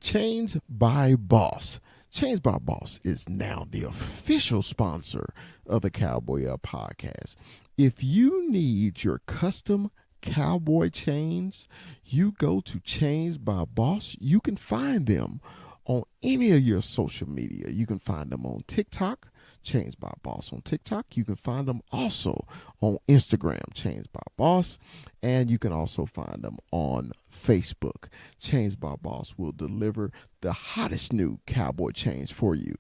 Chains by Boss. Chains by Boss is now the official sponsor of the Cowboy Up podcast. If you need your custom cowboy chains, you go to Chains by Boss. You can find them on any of your social media. You can find them on TikTok, Chains by Boss on TikTok. You can find them also on Instagram, Chains by Boss, and you can also find them on Facebook. Chains by Boss will deliver the hottest new cowboy chains for you,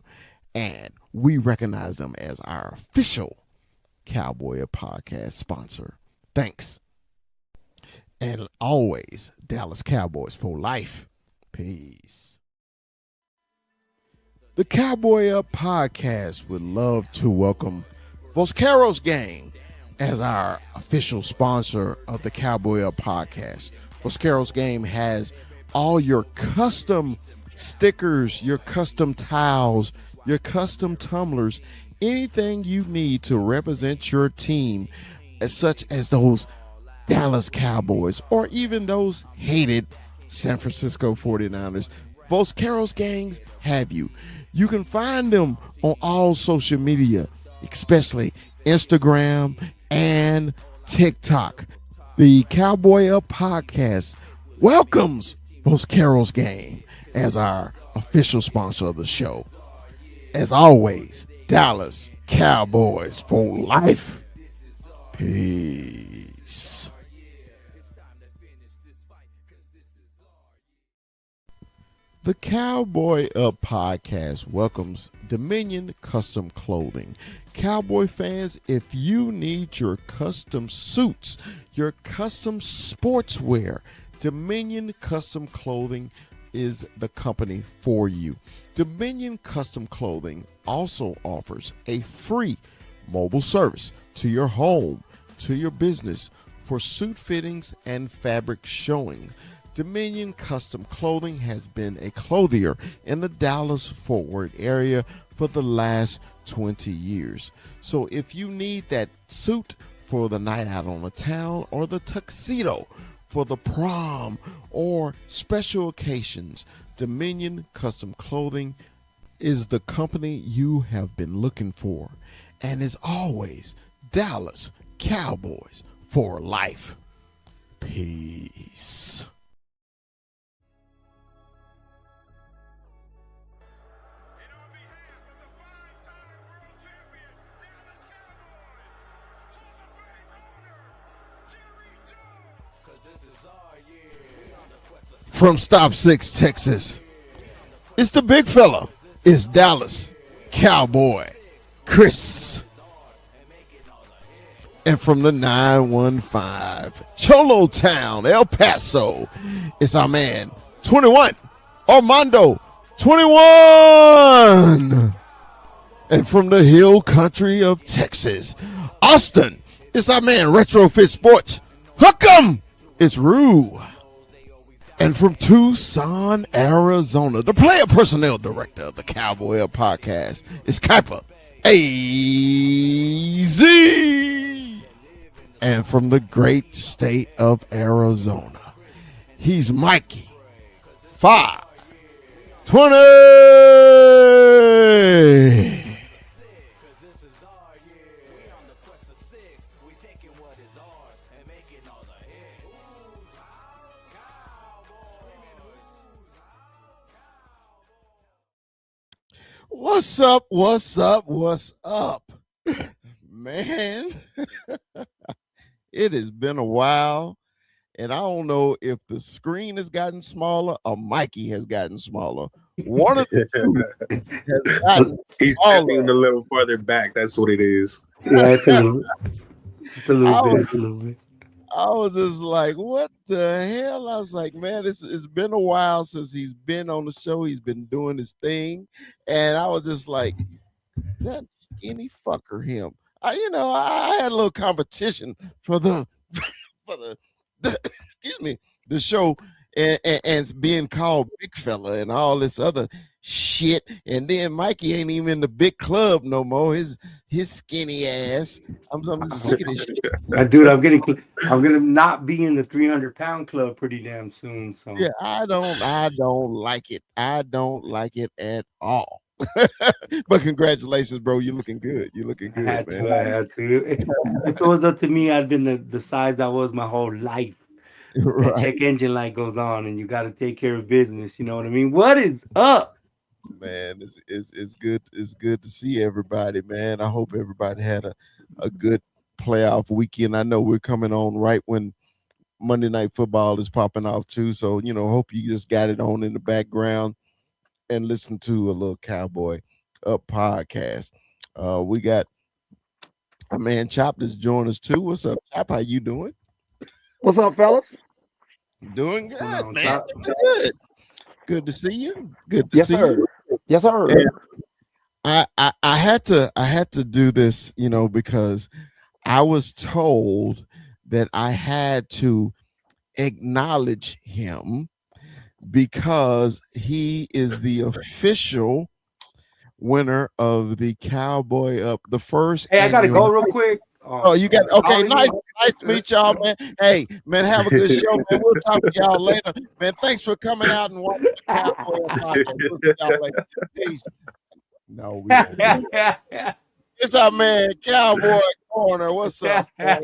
and we recognize them as our official Cowboy podcast sponsor. Thanks. And always, Dallas Cowboys for life. Peace. The Cowboy Up podcast would love to welcome Vosqueros Gang as our official sponsor of the Cowboy Up podcast. Vosqueros Game has all your custom stickers, your custom towels, your custom tumblers, anything you need to represent your team, such as those Dallas Cowboys or even those hated San Francisco 49ers. Vosqueros Gangs have you. You can find them on all social media, especially Instagram and TikTok. The Cowboy Up podcast welcomes Vosqueros Gang as our official sponsor of the show. As always, Dallas Cowboys for life. Peace. The Cowboy Up podcast welcomes Dominion Custom Clothing. Cowboy fans, if you need your custom suits, your custom sportswear, Dominion Custom Clothing is the company for you. Dominion Custom Clothing also offers a free mobile service to your home, to your business for suit fittings and fabric showing. Dominion Custom Clothing has been a clothier in the Dallas-Fort Worth area for the last 20 years. So if you need that suit for the night out on the town or the tuxedo for the prom or special occasions, Dominion Custom Clothing is the company you have been looking for. And as always, Dallas Cowboys for life. Peace. From Stop 6, Texas, it's the big fella. It's Dallas Cowboy Chris. And from the 915, Cholo Town, El Paso, it's our man, 21, Armando, 21. And from the hill country of Texas, Austin, it's our man, Retrofit Sports, Hook 'em, it's Rue. And from Tucson, Arizona, the player personnel director of the Cowboy Up podcast is Kuiper AZ. And from the great state of Arizona, he's Mikey 520. What's up? What's up? What's up? Man, it has been a while, and I don't know if the screen has gotten smaller or Mikey has gotten smaller. One of the two has gotten He's stepping a little farther back. That's what it is. Yeah, it's a little bit. I was just like, what the hell? I was like, man, it's been a while since he's been on the show. He's been doing his thing. And I was just like, that skinny fucker him. I had a little competition for the excuse me, the show and being called big fella and all this other shit. And then Mikey ain't even in the big club no more. His skinny ass. I'm sick of this shit. Dude, I'm gonna not be in the 300-pound club pretty damn soon. So Yeah, I don't like it. I don't like it at all. But congratulations, bro. You're looking good. You're looking I good, had man. to. I had to. If it was up to me, I'd been the size I was my whole life. Right. That check engine light goes on, and you got to take care of business. You know what I mean? What is up? Man, it's good. It's good to see everybody, man. I hope everybody had a good playoff weekend. I know we're coming on right when Monday Night Football is popping off too. So, hope you just got it on in the background and listen to a little Cowboy Up podcast. We got our man Chop that's joined us too. What's up, Chop? How you doing? What's up, fellas? Doing good, on, man. Chop? Doing good. Good to see you. Good to see sir. you. Yes, sir. And I had to do this, because I was told that I had to acknowledge him because he is the official winner of the Cowboy Up, the first. Hey, I gotta go real quick. Oh, you got okay. Nice to meet y'all, man. Hey, man, have a good show, man. We'll talk to y'all later, man. Thanks for coming out and watching the Cowboy Up podcast. We'll see y'all later. Peace. No, we don't. It's our man, Cowboy Corner. What's up? Hey,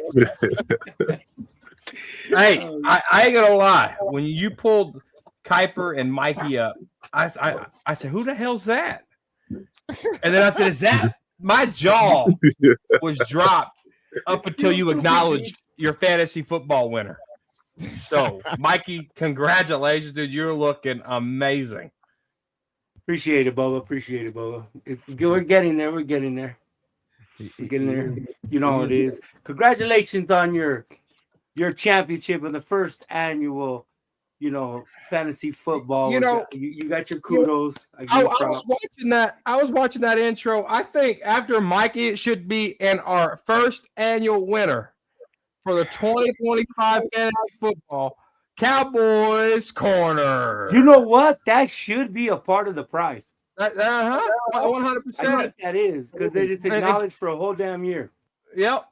I ain't gonna lie. When you pulled Kuiper and Mikey up, I said, "Who the hell's that?" And then I said, "Is that?" My jaw was dropped up until you acknowledged your fantasy football winner. So, Mikey, congratulations, dude! You're looking amazing. Appreciate it, Bubba. We're getting there. We're getting there. You know how it is. Congratulations on your championship in the first annual, fantasy football. You got your kudos. I was watching that. I was watching that intro. I think after Mikey, it should be in our first annual winner for the 2025 fantasy football Cowboys Corner. You know what? That should be a part of the prize. 100%. I think that is because it's acknowledged for a whole damn year. Yep.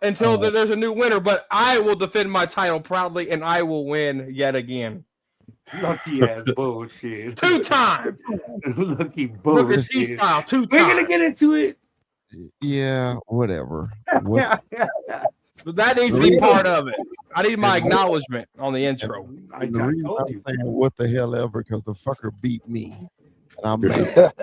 Until there's a new winner, but I will defend my title proudly, and I will win yet again. Lucky ass bullshit. 2 times. Lucky bullshit. Style, 2 times. We're gonna get into it. Yeah, whatever. But that needs to be part of it. I need my acknowledgement on the intro. I I'm told you. saying what the hell ever because the fucker beat me. And I'm mad.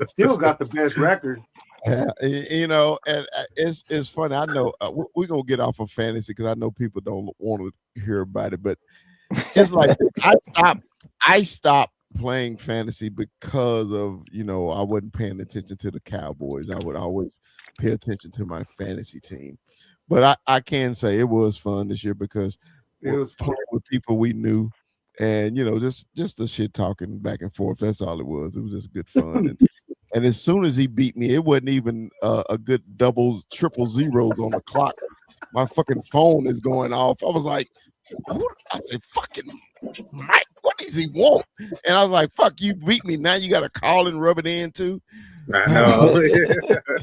Still got the best record. And it's funny. I know we're gonna get off of fantasy because I know people don't want to hear about it, but it's like I stopped playing fantasy because of I wasn't paying attention to the Cowboys. I would always pay attention to my fantasy team, but I can say it was fun this year because it was playing with people we knew, and just the shit talking back and forth. That's all it was. It was just good fun. And as soon as he beat me, it wasn't even a good doubles, triple zeros on the clock. My fucking phone is going off. I was like, I said, fucking Mike, what does he want? And I was like, fuck, you beat me. Now you got to call and rub it in too. I know.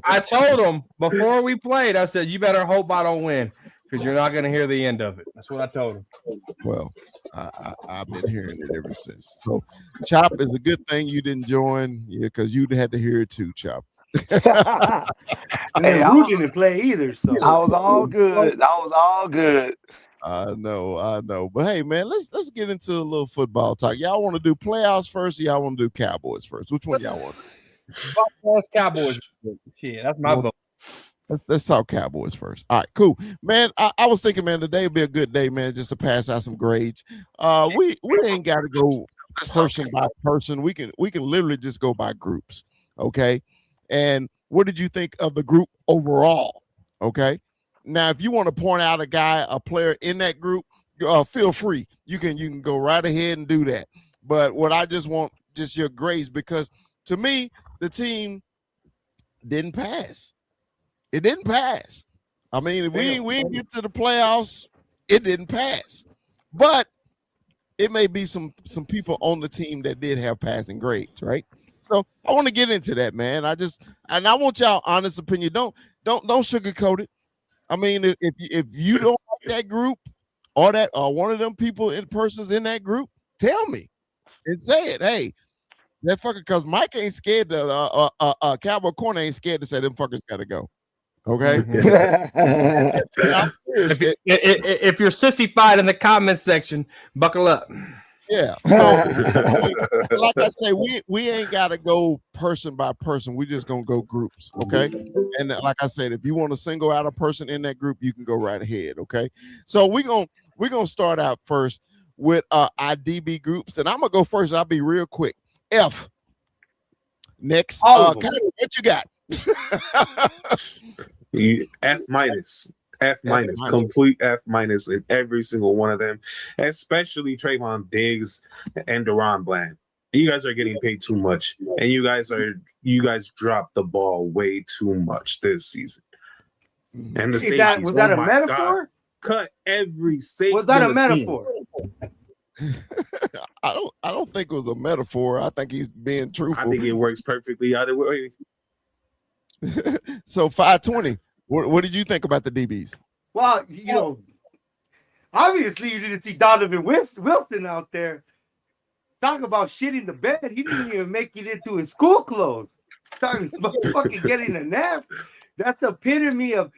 I told him before we played, I said, you better hope I don't win because you're not going to hear the end of it. That's what I told him. Well, I've been hearing it ever since. So, Chop, is a good thing you didn't join, because you'd had to hear it too, Chop. Hey, Root didn't play either, so I was all good. I know. But hey, man, let's get into a little football talk. Y'all want to do playoffs first, or y'all want to do Cowboys first? Which one y'all want? Cowboys. Shit, that's my vote. Let's talk Cowboys first. All right, cool, man. I was thinking, man, today would be a good day, man, just to pass out some grades. We ain't got to go person by person. We can literally just go by groups, okay? And what did you think of the group overall? Okay. Now, if you want to point out a player in that group, feel free. You can go right ahead and do that. But what I just want just your grades, because to me, the team didn't pass. It didn't pass. I mean, if we didn't get to the playoffs, it didn't pass. But it may be some people on the team that did have passing grades, right? So I want to get into that, man. I want y'all honest opinion. Don't sugarcoat it. I mean, if you don't like that group or one of them people in persons in that group, tell me and say it. Hey, that fucker, because Mike ain't scared to Cowboy Corner ain't scared to say them fuckers gotta go. Okay. If you're sissified in the comments section, buckle up. Yeah. So, like I say, we ain't got to go person by person. We just gonna go groups, okay? And like I said, if you want to single out a person in that group, you can go right ahead, okay? So we're gonna start out first with our DB groups, and I'm gonna go first. I'll be real quick. F. Next, what you got? F minus. F minus, complete F minus in every single one of them, especially Trayvon Diggs and Deron Bland. You guys are getting paid too much, and you guys dropped the ball way too much this season. And the safeties, was that a metaphor? God, cut every safety. Was that a metaphor? I don't think it was a metaphor. I think he's being truthful. I think it works perfectly either way. So 520. What did you think about the DBs? Well, obviously you didn't see Donovan Wilson out there. Talk about shitting the bed. He didn't even make it into his school clothes. Talking about fucking getting a nap. That's the epitome of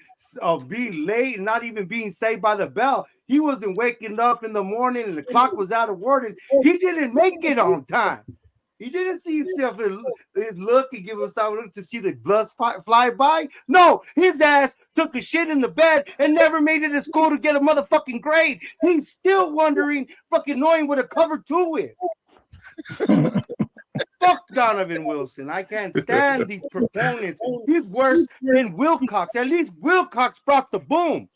being late and not even being saved by the bell. He wasn't waking up in the morning and the clock was out of order. He didn't make it on time. He didn't see himself look and give himself a look to see the blood fly by. No, his ass took a shit in the bed and never made it to school to get a motherfucking grade. He's still wondering, fucking knowing what a cover 2 is. Fuck Donovan Wilson. I can't stand these proponents. He's worse than Wilcox. At least Wilcox brought the boom.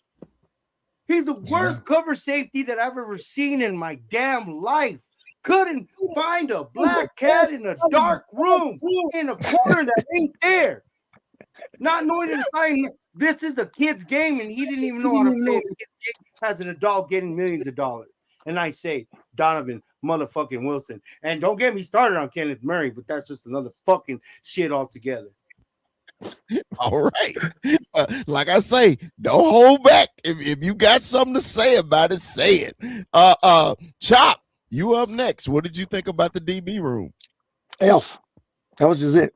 He's the worst cover safety that I've ever seen in my damn life. Couldn't find a black cat in a dark room in a corner that ain't there. Not knowing at the time this is a kid's game and he didn't even know how to play a kid's game as an adult getting millions of dollars. And I say Donovan motherfucking Wilson. And don't get me started on Kenneth Murray, but that's just another fucking shit altogether. All right. Like I say, don't hold back. If you got something to say about it, say it. Chop. You up next. What did you think about the DB room? F. That was just it.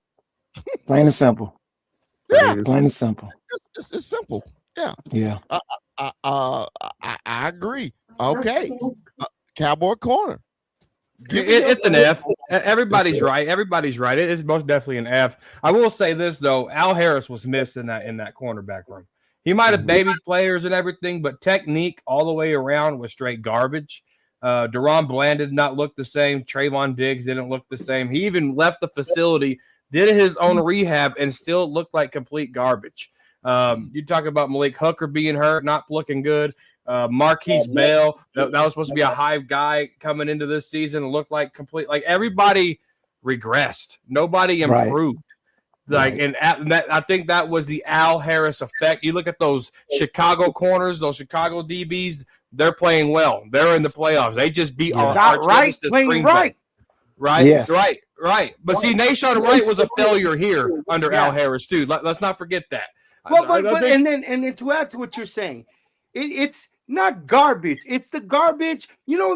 Plain and simple. Yeah, plain and simple. It's simple. Yeah. Yeah. I agree. Okay. Cowboy Corner. It's an F. Everybody's right. Everybody's right. It is most definitely an F. I will say this though: Al Harris was missed in that cornerback room. He might have babied players and everything, but technique all the way around was straight garbage. Deron Bland did not look the same. Trayvon Diggs didn't look the same. He even left the facility, did his own rehab, and still looked like complete garbage. You talk about Malik Hooker being hurt, not looking good. Marquise Bell, that was supposed to be a high guy coming into this season, looked like everybody regressed. Nobody improved. Right. And I think that was the Al Harris effect. You look at those Chicago corners, those Chicago DBs. They're playing well. They're in the playoffs. They just beat our right, playing right. Right, yes. right. But see, Nashon Wright was a failure here under Al Harris too. Let's not forget that. Well, and then to add to what you're saying, it's not garbage. It's the garbage. You've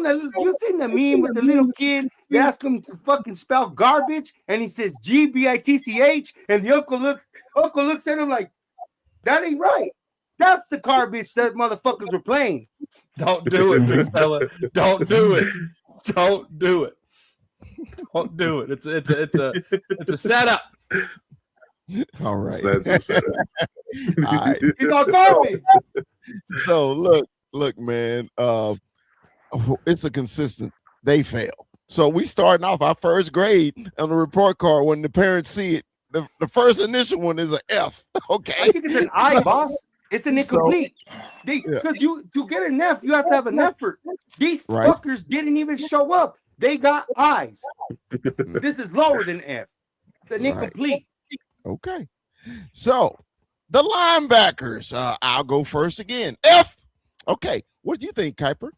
seen the meme with the little kid. They ask him to fucking spell garbage, and he says GBITCH, and the uncle looks at him like, that ain't right. That's the garbage that motherfuckers were playing. Don't do it, big fella. Don't do it. Don't do it. Don't do it. It's a setup. All right. That's a setup. All right. He's on garbage. So look, man. It's a consistent. They fail. So we starting off our first grade on the report card. When the parents see it, the first initial one is an F. Okay. I think it's an I, boss. It's an incomplete. Because to get an F, you have to have an effort. These fuckers didn't even show up. They got I's. This is lower than F. It's an incomplete. Okay. So the linebackers. I'll go first again. F. Okay. What do you think, Kuiper?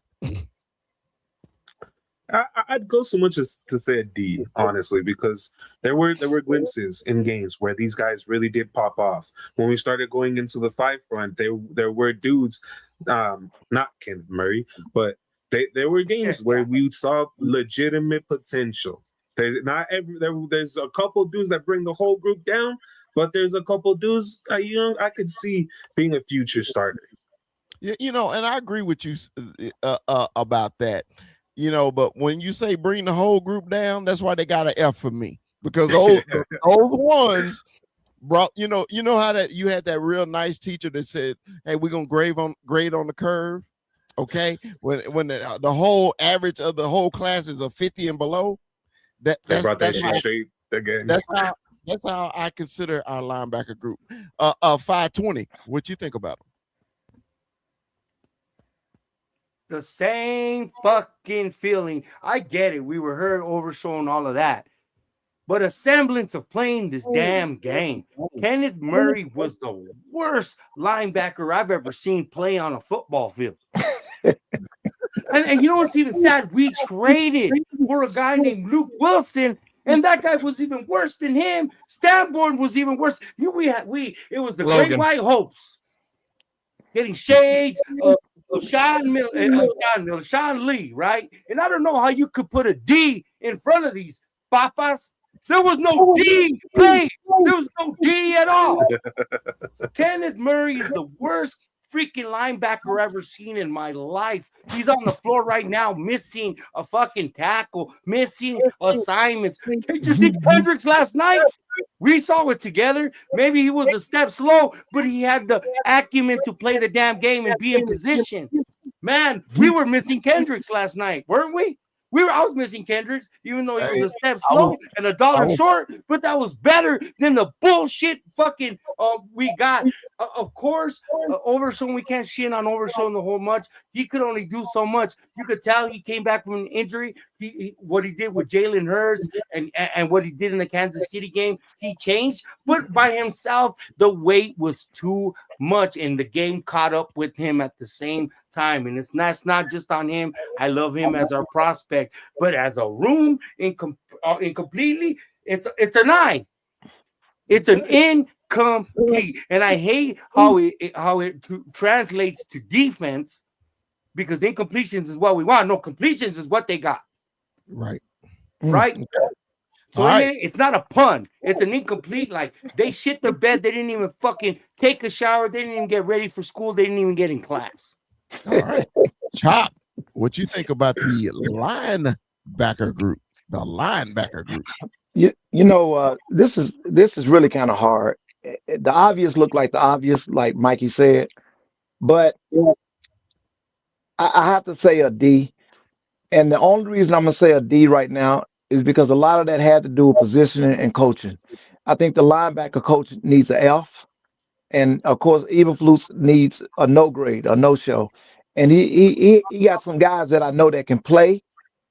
I'd go so much as to say a D, honestly, because there were glimpses in games where these guys really did pop off. When we started going into the 5 front, there were dudes, not Kenneth Murray, but there were games where we saw legitimate potential. There's a couple dudes that bring the whole group down, but there's a couple dudes I could see being a future starter. Yeah, and I agree with you about that. But when you say bring the whole group down, that's why they got an F for me, because those ones brought. You know how that you had that real nice teacher that said, "Hey, we're gonna grade on the curve." Okay, when the whole average of the whole class is a 50 and below, that's shit straight again. That's how I consider our linebacker group. 520. What you think about them? The same fucking feeling. I get it. We were hurt, overshown, all of that. But a semblance of playing this damn game. Kenneth Murray was the worst linebacker I've ever seen play on a football field. And you know what's even sad? We traded for a guy named Luke Wilson, and that guy was even worse than him. Stanborn was even worse. It was the Logan. Great White Hopes getting shades of Sean Lee, right? And I don't know how you could put a D in front of these papas. There was no D play. There was no D at all. Kenneth Murray is the worst freaking linebacker I've ever seen in my life. He's on the floor right now, missing a fucking tackle, missing assignments. Did Kendricks last night? We saw it together. Maybe he was a step slow, but he had the acumen to play the damn game and be in position. Man, we were missing Kendricks last night, weren't we? I was missing Kendricks, even though he was a step slow and $1 short, but that was better than the bullshit fucking we got. Of course, Overshown, we can't shit on Overshown the whole much. He could only do so much. You could tell he came back from an injury. What he did with Jalen Hurts and what he did in the Kansas City game, he changed. But by himself, the weight was too much, and the game caught up with him at the same time. And that's not just on him. I love him as our prospect, but as a room, incompletely, it's an I. It's an incomplete, and I hate how it translates to defense, because incompletions is what we want. No, completions is what they got. Right. So it's not a pun. It's an incomplete. Like, they shit their bed. They didn't even fucking take a shower. They didn't even get ready for school. They didn't even get in class. All right. Chop, what you think about the linebacker group? The linebacker group. This is really kind of hard. The obvious look like the obvious, like Mikey said, but I have to say a D. And the only reason I'm gonna say a D right now is because a lot of that had to do with positioning and coaching. I think the linebacker coach needs an F, and of course, Eberflus needs a no grade, a no show. And he got some guys that I know that can play.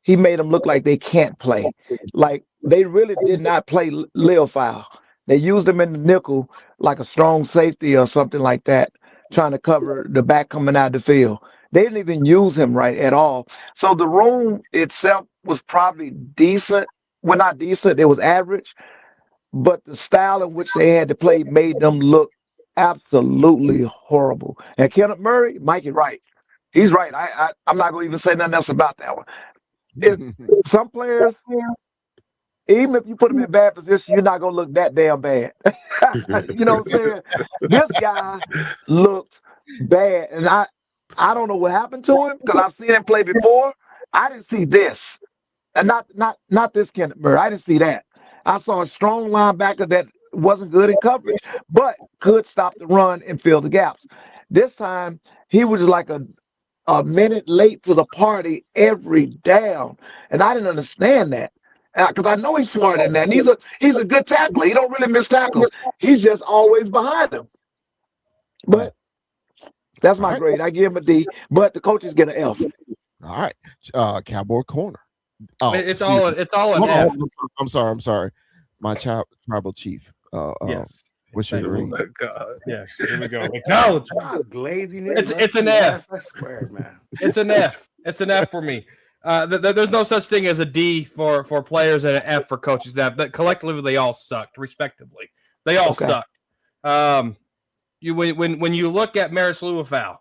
He made them look like they can't play. Like, they really did not play Leo Foul. They used him in the nickel like a strong safety or something like that, trying to cover the back coming out of the field. They didn't even use him right at all. So the room itself was probably decent. Well, not decent, it was average. But the style in which they had to play made them look absolutely horrible. And Kenneth Murray, Mikey, right. He's right. I'm not going to even say nothing else about that one. Some players, even if you put them in bad position, you're not going to look that damn bad. You know what I'm saying? This guy looked bad. And I don't know what happened to him, because I've seen him play before. I didn't see this. And not this Kenneth Murray. I didn't see that. I saw a strong linebacker that wasn't good in coverage, but could stop the run and fill the gaps. This time, he was like a minute late to the party every down. And I didn't understand that. Because I know he's smarter than that. And he's a good tackler. He don't really miss tackles. He's just always behind him. But that's my grade. I give him a D, but the coaches get an F. All right. Cowboy corner. Oh, it's all an F. I'm sorry. My tribal chief. Yes. What's your grade? Oh my God. Yes. Here we go. No, Glaziness. it's an F. I swear, man. It's an F. It's an F for me. There's no such thing as a D for players and an F for coaching staff. But collectively, they all sucked, respectively. They all sucked. When you look at Maris Luafau,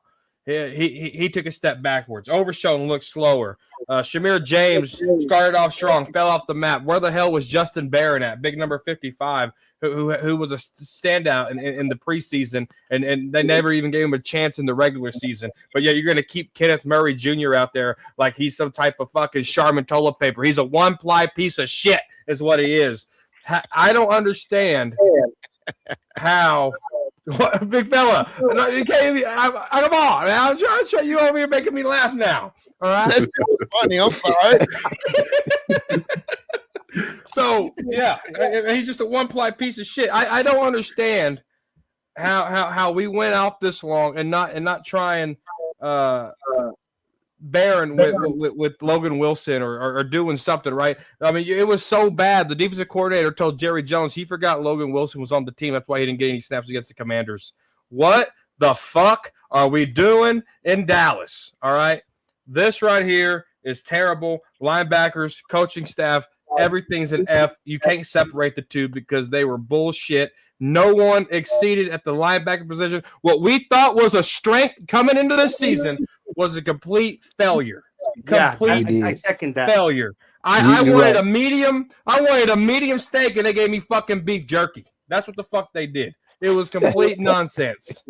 he took a step backwards. Overshown looked slower. Shamir James started off strong, fell off the map. Where the hell was Justin Barron at? Big number 55, who was a standout in the preseason, and they never even gave him a chance in the regular season. But yeah, you're going to keep Kenneth Murray Jr. out there like he's some type of fucking Charmin toilet paper. He's a one-ply piece of shit is what he is. I don't understand how – big fella, you can't even, come on, man. I'm trying to show you over here making me laugh now. All right, that's funny. I'm sorry. So yeah, he's just a one-ply piece of shit. I don't understand how we went off this long and not trying Barron with Logan Wilson or doing something right. I mean, it was so bad. The defensive coordinator told Jerry Jones he forgot Logan Wilson was on the team. That's why he didn't get any snaps against the Commanders. What the fuck are we doing in Dallas? All right, this right here is terrible. Linebackers, coaching staff, everything's an F. You can't separate the two because they were bullshit. No one exceeded at the linebacker position. What we thought was a strength coming into this season was a complete failure. I second that. Failure. I wanted a medium. I wanted a medium steak, and they gave me fucking beef jerky. That's what the fuck they did. It was complete nonsense.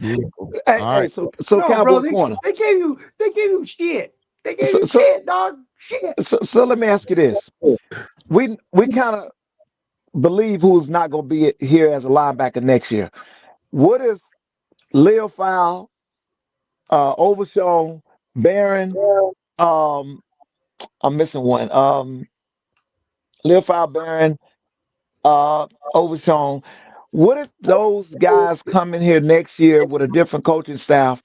Hey, so Cowboys Corner. They gave you shit. They gave you shit, dog. Shit. So let me ask you this: we kind of believe who's not going to be here as a linebacker next year. What if Leofau, Overshown, Barron, I'm missing one. Leofau, Barron, Overshown. What if those guys come in here next year with a different coaching staff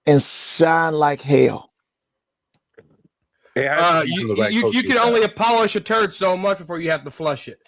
and shine like hell? You can only polish a turd so much before you have to flush it.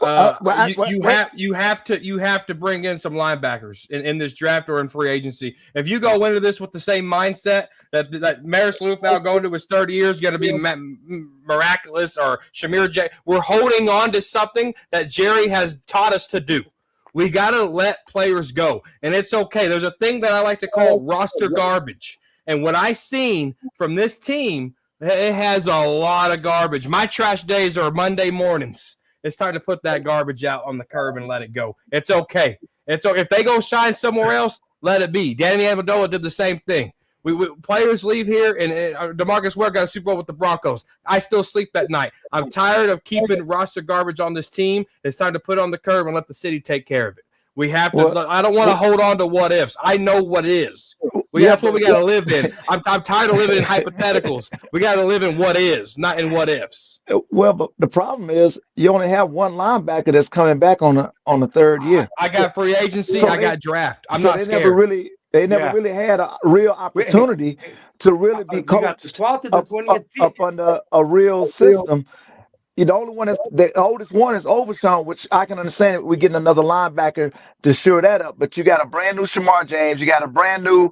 You have to bring in some linebackers in this draft or in free agency. If you go into this with the same mindset that Maris Luafau going to his third year is going to be miraculous, or Shamir J, we're holding on to something that Jerry has taught us to do. We got to let players go, and it's okay. There's a thing that I like to call roster garbage, and what I seen from this team, it has a lot of garbage. My trash days are Monday mornings. It's time to put that garbage out on the curb and let it go. It's okay. If they go shine somewhere else, let it be. Danny Amendola did the same thing. Players leave here, and DeMarcus Ware got a Super Bowl with the Broncos. I still sleep at night. I'm tired of keeping roster garbage on this team. It's time to put it on the curb and let the city take care of it. We have to. I don't want to hold on to what ifs. I know what is. That's what we got to live in. I'm tired of living in hypotheticals. We got to live in what is, not in what ifs. Well, but the problem is you only have one linebacker that's coming back on the third year. I got free agency. I got draft. I'm not scared. They never really had a real opportunity to really be coached up under a real system. The only one the oldest one is Overshown, which I can understand. We're getting another linebacker to shore that up. But you got a brand new Shamar James, you got a brand new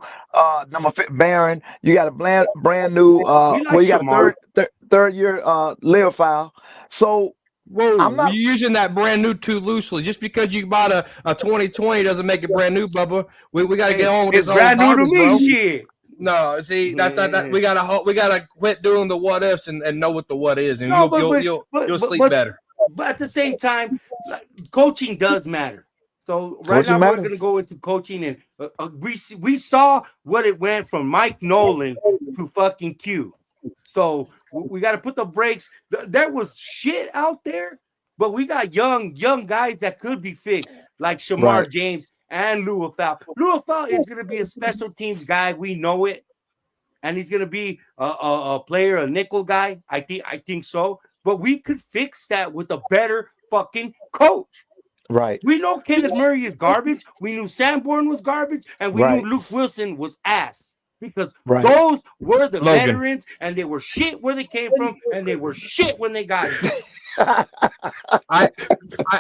number 5 Barron, you got a brand new you got a third year Leofau. So you're using that brand new too loosely. Just because you bought a 2020 doesn't make it brand new, Bubba. We got to get on with this old brand new to me, bro. shit. No, see that we gotta quit doing the what ifs and know what the what is, and you'll sleep better. But at the same time, coaching does matter. So now we're gonna go into coaching, and we saw what it went from Mike Nolan to fucking Q. So we got to put the brakes. There was shit out there, but we got young guys that could be fixed, like Shamar James and Luafau. Luafau is going to be a special teams guy. We know it. And he's going to be a player, a nickel guy. I think so. But we could fix that with a better fucking coach. Right. We know Kenneth Murray is garbage. We knew Sanborn was garbage. And we knew Luke Wilson was ass. Because those were the veterans, and they were shit where they came from, and they were shit when they got it.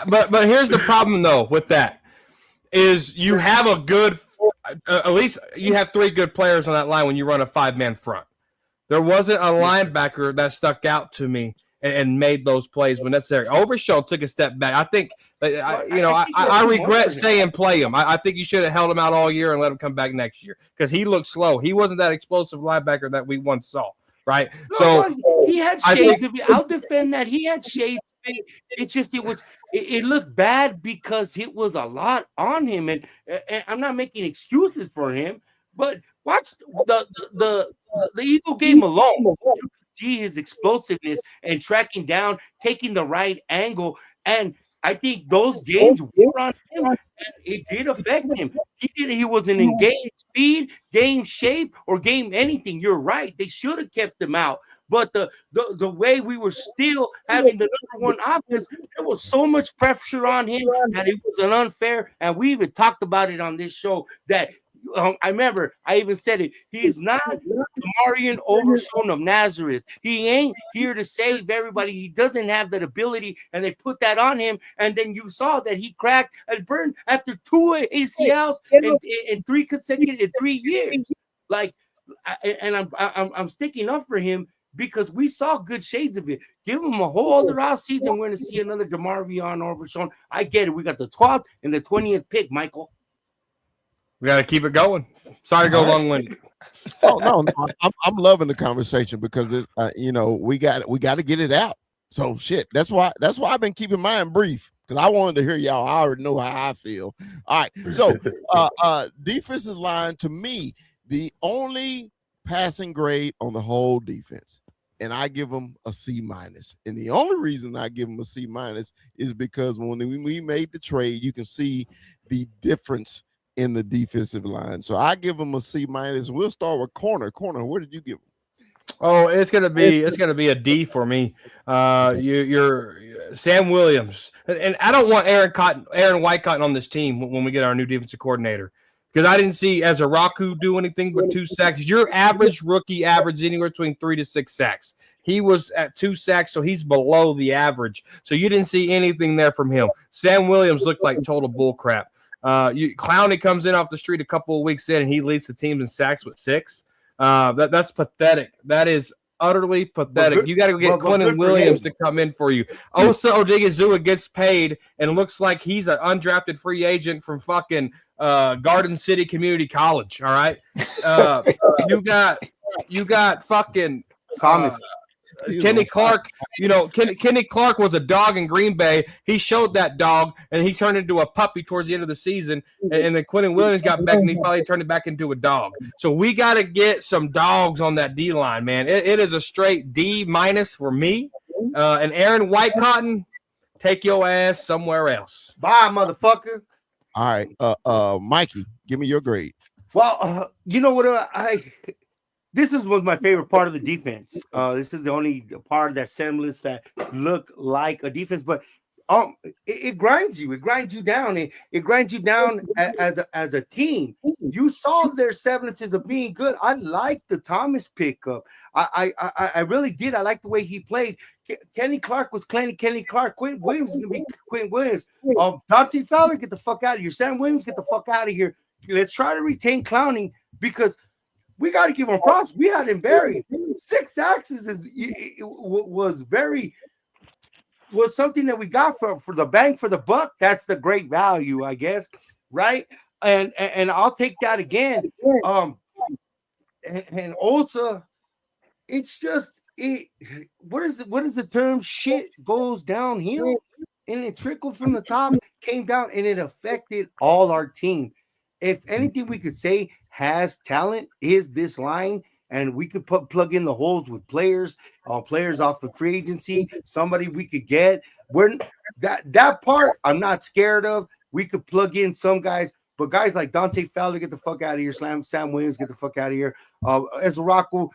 But here's the problem, though, with that. Is you have a good at least you have 3 good players on that line when you run a 5-man front. There wasn't a linebacker that stuck out to me and made those plays when necessary. Overshown took a step back. I think, I regret saying play him. I think you should have held him out all year and let him come back next year because he looked slow. He wasn't that explosive linebacker that we once saw, right? No, so he had shades of it. I'll defend that. He had shades. It's just it looked bad because it was a lot on him, and I'm not making excuses for him, but watch the Eagle game alone. You can see his explosiveness and tracking down, taking the right angle, and I think those games were on him, and it did affect him. He wasn't in game speed, game shape, or game anything. You're right. They should have kept him out. But the way we were still having the number one offense, there was so much pressure on him that it was an unfair. And we even talked about it on this show that I remember I even said it. He's not Marion Overshown of Nazareth. He ain't here to save everybody. He doesn't have that ability, and they put that on him. And then you saw that he cracked and burned after 2 ACLs in 3 years. Like, and I'm sticking up for him because we saw good shades of it. Give him a whole other offseason. We're going to see another DeMarvion Overshown. I get it. We got the 12th and the 20th pick, Michael. We got to keep it going. Sorry to go long-winded. Oh no, I'm loving the conversation because we got to get it out. So shit, that's why I've been keeping mine brief because I wanted to hear y'all. I already know how I feel. All right, so defensive line to me, the only passing grade on the whole defense, and I give them a C-. And the only reason I give them a C- is because when we made the trade, you can see the difference in the defensive line. So I give them a C-. We'll start with corner. Corner, where did you give them? Oh, it's gonna be a D for me. You're Sam Williams, and I don't want Aaron Whitecotton on this team when we get our new defensive coordinator because I didn't see Azaraku do anything but 2 sacks. Your average rookie averaged anywhere between 3 to 6 sacks. He was at 2 sacks, so he's below the average. So you didn't see anything there from him. Sam Williams looked like total bullcrap. Clowney comes in off the street a couple of weeks in, and he leads the team in sacks with 6. That's pathetic. That is utterly pathetic. You got to get Quentin Williams to come in for you. Osa Odigizua gets paid and looks like he's an undrafted free agent from fucking Garden City Community College. All right, you got fucking Thomas. Kenny Clark, Kenny Clark was a dog in Green Bay. He showed that dog, and he turned into a puppy towards the end of the season. And then Quentin Williams got back, and he probably turned it back into a dog. So we got to get some dogs on that D line, man. It is a straight D- for me. And Aaron Whitecotton, take your ass somewhere else. Bye, motherfucker. All right, Mikey, give me your grade. Well, you know what? This was my favorite part of the defense. This is the only part of that semblance that look like a defense, but it grinds you. It grinds you down. It grinds you down as a team. You saw their semblances of being good. I like the Thomas pickup. I really did. I like the way he played. Kenny Clark was Kenny Clark. Quentin Williams is gonna be Quentin Williams. Dante Fowler, get the fuck out of here. Sam Williams, get the fuck out of here. Let's try to retain Clowney because we got to give him props. We had him buried. 6 sacks was something that we got for the bang for the buck. That's the great value, I guess, right? And I'll take that again. And also, it's just what is the term? Shit goes downhill, and it trickled from the top, came down, and it affected all our team. If anything we could say has talent is this line, and we could plug in the holes with players off the free agency, somebody we could get. That part I'm not scared of. We could plug in some guys, but guys like Dante Fowler, get the fuck out of here. Sam Williams, get the fuck out of here. Ezraku,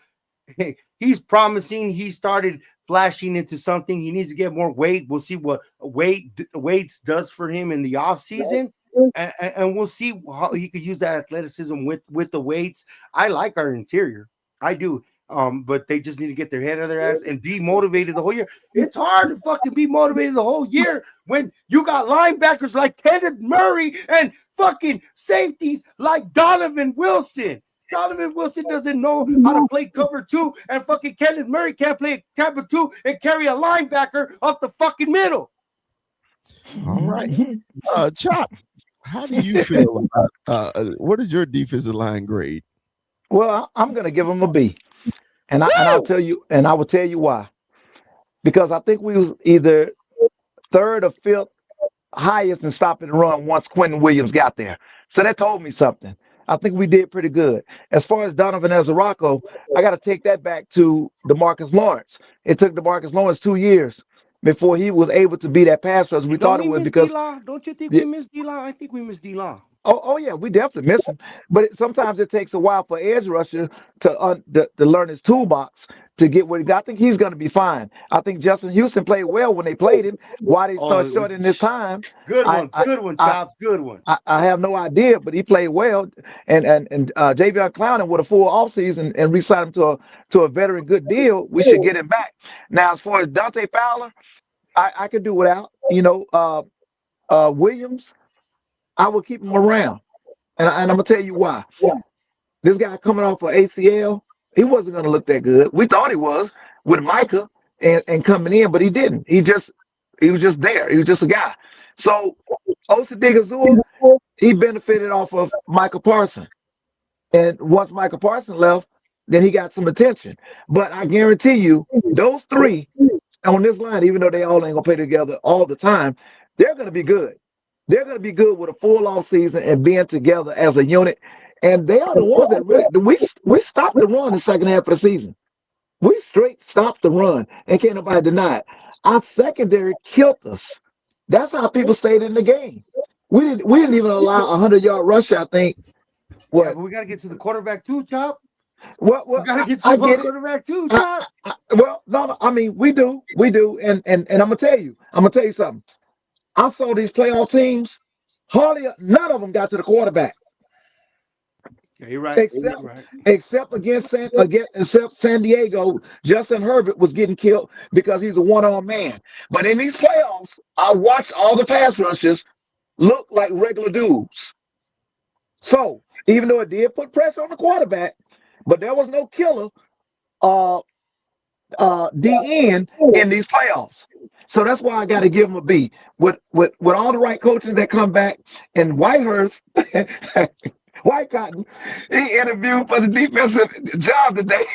he's promising. He started flashing into something. He needs to get more weight. We'll see what weights does for him in the offseason. And we'll see how he could use that athleticism with the weights. I like our interior. I do. But they just need to get their head out of their ass and be motivated the whole year. It's hard to fucking be motivated the whole year when you got linebackers like Kenneth Murray and fucking safeties like Donovan Wilson. Donovan Wilson doesn't know how to play cover 2, and fucking Kenneth Murray can't play cover 2 and carry a linebacker off the fucking middle. All right. Chop, how do you feel about what is your defensive line grade? Well, I'm going to give him a B, and I will tell you why. Because I think we was either third or fifth highest in stopping the run once Quentin Williams got there. So that told me something. I think we did pretty good. As far as Donovan Ezerako, I got to take that back to DeMarcus Lawrence. It took DeMarcus Lawrence 2 years before he was able to be that pass rush we thought it was. Because don't you think we missed D-Law? I think we missed D-Law. Oh yeah, we definitely miss him. But sometimes it takes a while for edge rusher to learn his toolbox to get what he got. I think he's going to be fine. I think Justin Houston played well when they played him. Why they start shorting this time? Good one, Chop. Good one. I have no idea, but he played well. And Javion Clowney with a full offseason and re-signed him to a veteran good deal. We should get him back. Now, as far as Dante Fowler, I could do without. Williams, I would keep him around. And I'm going to tell you why. This guy coming off of ACL, he wasn't going to look that good. We thought he was with Micah and coming in, but he didn't. He was just there. He was just a guy. So Osa Digazua, he benefited off of Micah Parsons. And once Micah Parsons left, then he got some attention. But I guarantee you, those three on this line, even though they all ain't going to play together all the time, they're going to be good. They're going to be good with a full off season and being together as a unit. And they are the ones that really we stopped the run the second half of the season. We straight stopped the run, and can't nobody deny it. Our secondary killed us. That's how people stayed in the game. We didn't even allow a 100-yard rush. I think. What? Yeah, but we got to get to the quarterback too, Chop. Well, we got to get to the quarterback too, Chop. No. I mean, we do, and I'm gonna tell you something. I saw these playoff teams. Hardly none of them got to the quarterback. Yeah, you're right. Except against San Diego, Justin Herbert was getting killed because he's a one-armed man. But in these playoffs, I watched all the pass rushers look like regular dudes. So even though it did put pressure on the quarterback, but there was no killer DN in these playoffs. So that's why I got to give him a B. With all the right coaches that come back, and Whitehurst, White Cotton, he interviewed for the defensive job today.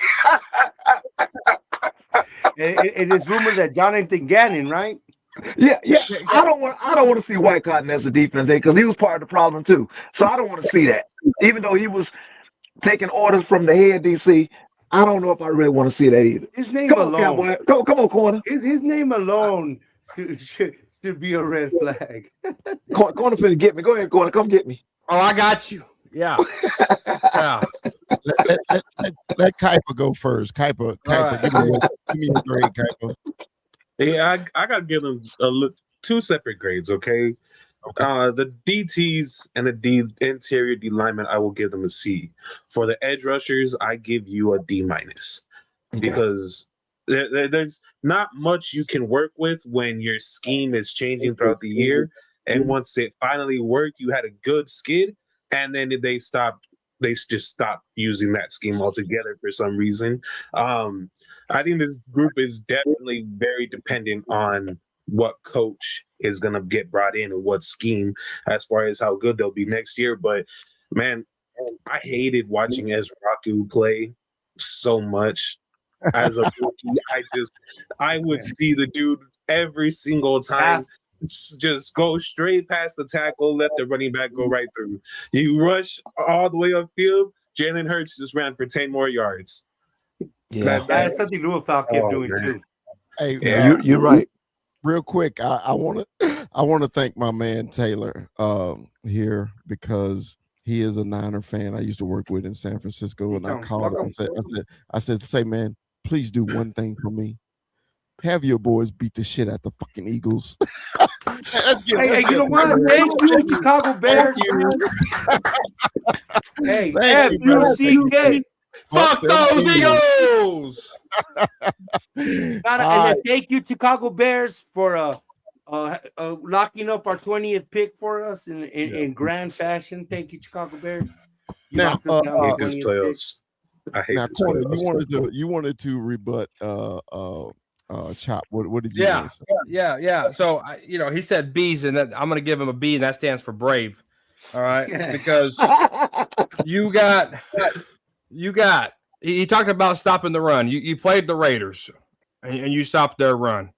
It is rumored that Jonathan Gannon, right? Yeah. I don't want to see White Cotton as a defense because he was part of the problem too. So I don't want to see that. Even though he was taking orders from the head DC, I don't know if I really want to see that either. His name alone. Come on, corner. His name alone should be a red flag. Corner finna get me. Go ahead, corner. Come get me. Oh, I got you. Yeah. Let Kuiper go first. Kuiper, right. give me a grade, Kuiper. Yeah, I got to give them two separate grades, okay? The DTs and the interior D linemen, I will give them a C. For the edge rushers, I give you a D-, because there's not much you can work with when your scheme is changing throughout the year. And once it finally worked, you had a good skid, and then they just stopped using that scheme altogether for some reason. I think this group is definitely very dependent on what coach is going to get brought in and what scheme as far as how good they'll be next year. But, man, I hated watching Ezraku play so much as a rookie. I would see the dude every single time just go straight past the tackle, let the running back go right through. You rush all the way upfield, Jalen Hurts just ran for 10 more yards. Yeah, that's something Louisville kept doing too. Hey, you're right. Real quick, I want to thank my man Taylor here because he is a Niner fan I used to work with in San Francisco, and I called him. I said, say, man, please do one thing for me. Have your boys beat the shit out the fucking Eagles. Hey, you know what? Thank you, Chicago Bears. Hey, FUCK. Fuck those Eagles! And thank you, Chicago Bears, for locking up our 20th pick for us in grand fashion. Thank you, Chicago Bears. You Now, locked us down I to hate this 20th pick. playoffs. I hate now, this Corner, playoffs. you wanted to rebut Chop. What did you Yeah, want to say? yeah. So he said B's, and that I'm going to give him a B, and that stands for brave. All right, because you got. He talked about stopping the run. You played the Raiders, and you stopped their run.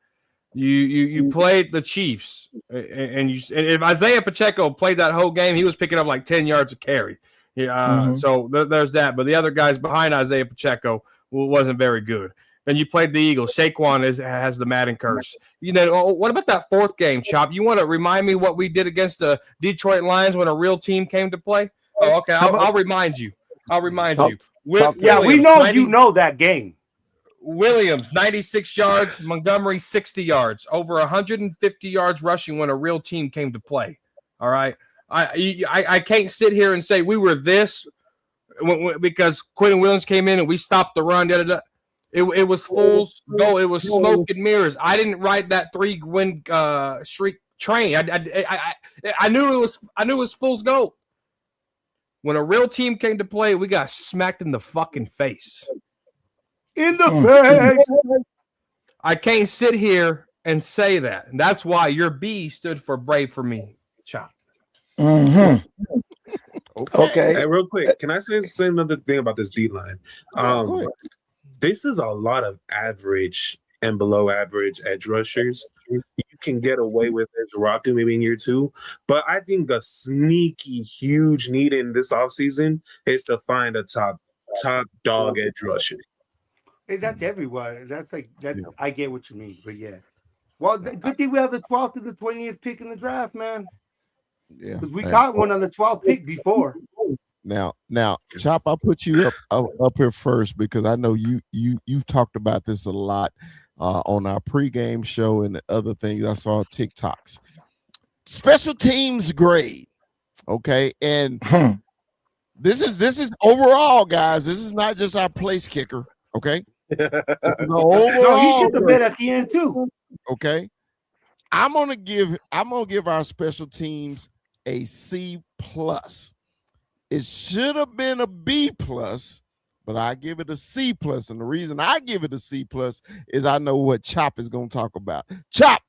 You played the Chiefs, and if Isaiah Pacheco played that whole game, he was picking up like 10 yards a carry. So there's that. But the other guys behind Isaiah Pacheco wasn't very good. Then you played the Eagles. Saquon has the Madden curse. What about that fourth game, Chop? You want to remind me what we did against the Detroit Lions when a real team came to play? Oh, okay. I'll remind you. Yeah, we know you know that game. Williams, 96 yards. Montgomery, 60 yards. Over 150 yards rushing when a real team came to play. All right. I can't sit here and say we were this because Quentin Williams came in and we stopped the run. It was fool's gold. It was smoke and mirrors. I didn't ride that 3-win streak train. I knew it was fool's gold. When a real team came to play, we got smacked in the fucking face. In the face. I can't sit here and say that. And that's why your B stood for brave for me, Chop. Okay. Hey, real quick, can I say another thing about this D line? Go ahead. This is a lot of average and below average edge rushers. You can get away with edge rocking maybe in year 2, but I think a sneaky huge need in this offseason is to find a top dog edge rusher. Hey, that's everywhere. That's like that's. Yeah. I get what you mean, but yeah. Well, good thing we have the 12th and the 20th pick in the draft, man. Yeah, because we got one on the 12th pick before. Now, Chop, I'll put you up here first because I know you've talked about this a lot on our pregame show and other things. I saw TikToks. Special teams grade, okay, and this is overall, guys. This is not just our place kicker, okay. No, he should have been at the end too. Okay, I'm gonna give our special teams a C+. It should have been a B+, but I give it a C+. And the reason I give it a C+ is I know what Chop is gonna talk about. Chop,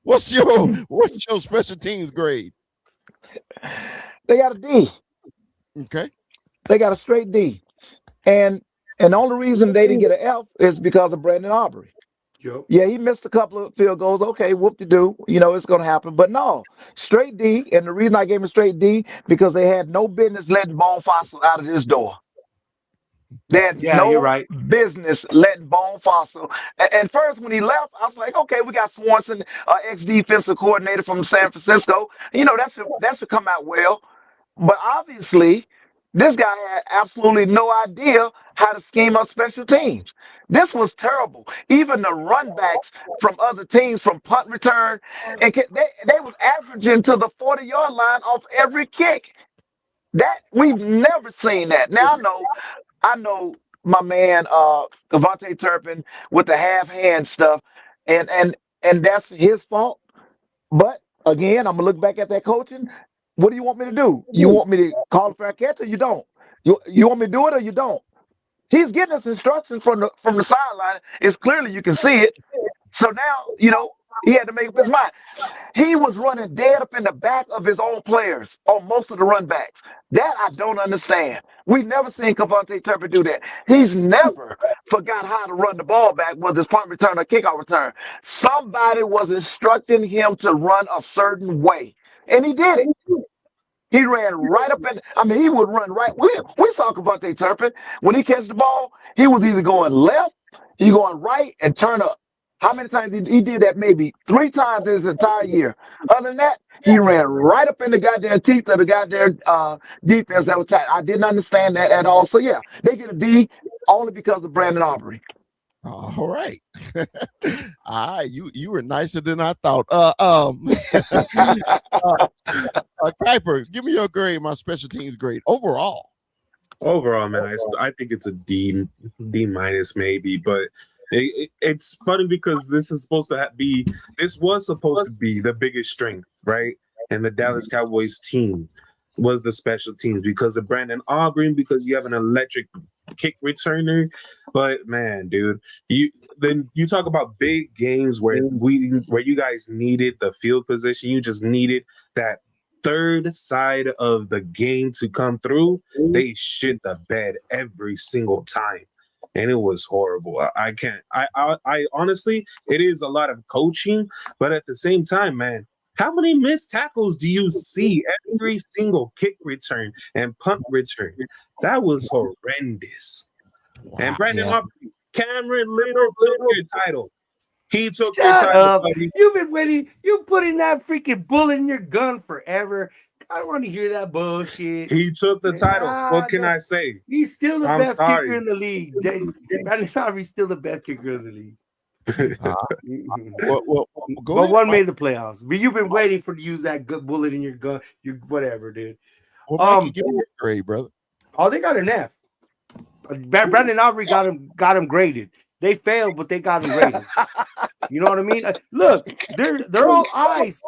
what's your special teams grade? They got a D. Okay. They got a straight D. And the only reason they didn't get an F is because of Brandon Aubrey. Yep. Yeah, he missed a couple of field goals. Okay, whoop-de-doo. It's going to happen. But no, straight D. And the reason I gave him straight D, because they had no business letting Bone Fossil out of this door. They had business letting Bone Fossil. And first, when he left, I was like, okay, we got Swanson, ex-defensive coordinator from San Francisco. That should come out well. But obviously, this guy had absolutely no idea how to scheme up special teams. This was terrible. Even the run backs from other teams from punt return, and they was averaging to the 40-yard line off every kick. That we've never seen that. Now I know my man Devontae Turpin with the half hand stuff, and that's his fault. But again, I'm gonna look back at that coaching. What do you want me to do? You want me to call a fair catch or you don't? You want me to do it or you don't? He's getting us instructions from the sideline. It's clearly you can see it. So now, he had to make up his mind. He was running dead up in the back of his own players on most of the run backs. That I don't understand. We've never seen Devontae Turpin do that. He's never forgot how to run the ball back, whether it's punt return or kickoff return. Somebody was instructing him to run a certain way, and he did it. He ran right up he would run right. We saw Devontae Turpin. When he catches the ball, he was either going left, he going right, and turn up. How many times he did that? Maybe 3 times in his entire year. Other than that, he ran right up in the goddamn teeth of the goddamn defense that was tight. I didn't understand that at all. So, yeah, they get a D only because of Brandon Aubrey. All right. All right. You were nicer than I thought. Kuiper, give me your grade, my special teams grade. Overall, man, I think it's a D minus maybe, but it's funny because this was supposed to be the biggest strength, right? And the Dallas Cowboys team. was the special teams because of Brandon Aubrey, because you have an electric kick returner. But man, dude, you talk about big games where you guys needed the field position, you just needed that third side of the game to come through. They shit the bed every single time. And it was horrible. I can't. I honestly, it is a lot of coaching, but at the same time, man, how many missed tackles do you see every single kick return and punt return? That was horrendous. Wow. And Brandon Aubrey, Cameron Little took your title. He took your title, buddy. You've been waiting. You putting that freaking bullet in your gun forever. I don't want to hear that bullshit. He took the title. What can I say? He's still the best kicker in the league. Brandon Aubrey's still the best kicker in the league. But one made the playoffs. But you've been waiting for to use that good bullet in your gun. You whatever, dude. Well, Mikey, give me a grade, brother. Oh, they got an F. Brandon Aubrey got him graded. They failed, but they got him graded. You know what I mean? Look, they're all eyes.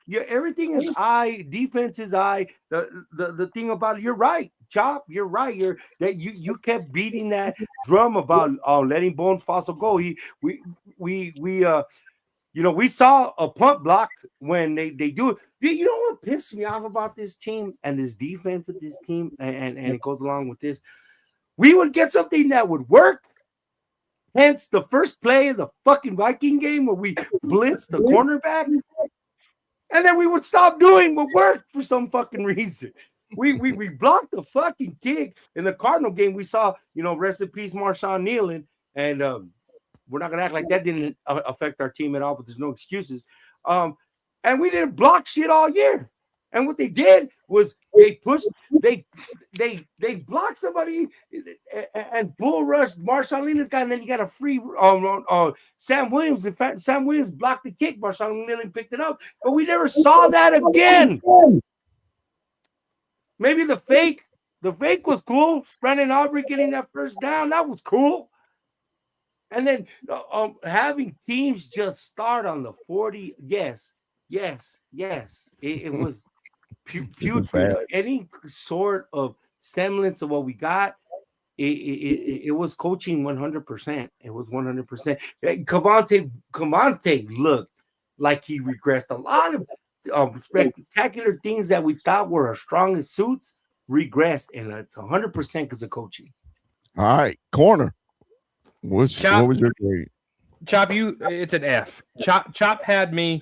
Yeah, everything is eye. Defense is eye. The thing about it, you're right, Chop. You're right. You kept beating that drum about letting Bones Fossil go. We saw a punt block when they do it. You know what pissed me off about this team and this defense of this team, and it goes along with this. We would get something that would work. Hence the first play of the fucking Viking game where we blitzed the cornerback. And then we would stop doing what worked for some fucking reason. We blocked the fucking kick in the Cardinal game. We saw, rest in peace, Marshawn Nealon. And we're not going to act like that didn't affect our team at all, but there's no excuses. And we didn't block shit all year. And what they did was they blocked somebody and bull rushed Marshawn Nealon's guy, and then you got a free Sam Williams. In fact, Sam Williams blocked the kick. Marshawn Nealon picked it up, but we never saw that again. Maybe the fake was cool. Brandon Aubrey getting that first down, that was cool. And then having teams just start on the 40, yes. It was putrid. Any sort of semblance of what we got, it was coaching 100%. It was 100%. Cavante looked like he regressed. A lot of spectacular things that we thought were our strongest suits regressed, and it's 100% because of coaching. All right, corner. What was your grade? Chop, it's an F. Chop had me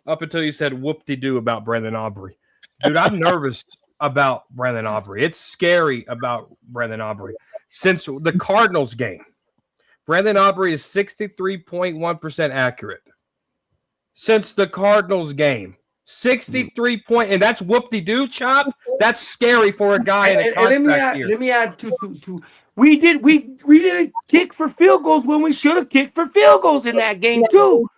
up until you said whoop-de-doo about Brandon Aubrey. Dude, I'm nervous about Brandon Aubrey. It's scary about Brandon Aubrey. Since the Cardinals game, Brandon Aubrey is 63.1% accurate. Since the Cardinals game, 63 point, and that's whoop-de-doo, Chop. That's scary for a guy in a contract year. Let me add two. We didn't kick for field goals when we should have kicked for field goals in that game too.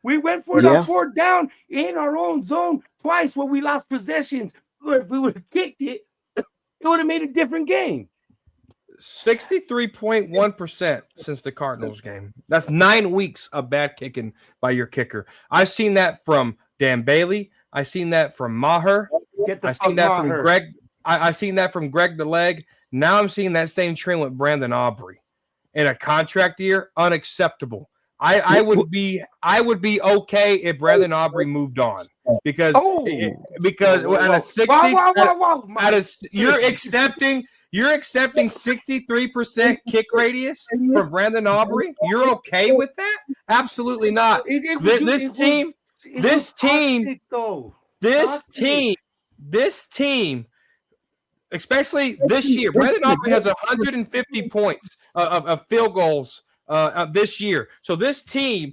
We went for it on fourth down in our own zone twice when we lost possessions. If we would have kicked it, it would have made a different game. 63.1% since the Cardinals game. That's 9 weeks of bad kicking by your kicker. I've seen that from Dan Bailey. I've seen that from Maher. I've seen that from Greg. I've seen that from Greg the Leg. Now I'm seeing that same trend with Brandon Aubrey. In a contract year, unacceptable. I would be okay if Brandon Aubrey moved on because at a 60 you're accepting 63% kick radius for Brandon Aubrey. You're okay with that? Absolutely not. This team, especially this year, Brandon Aubrey has 150 points of field goals this year. So this team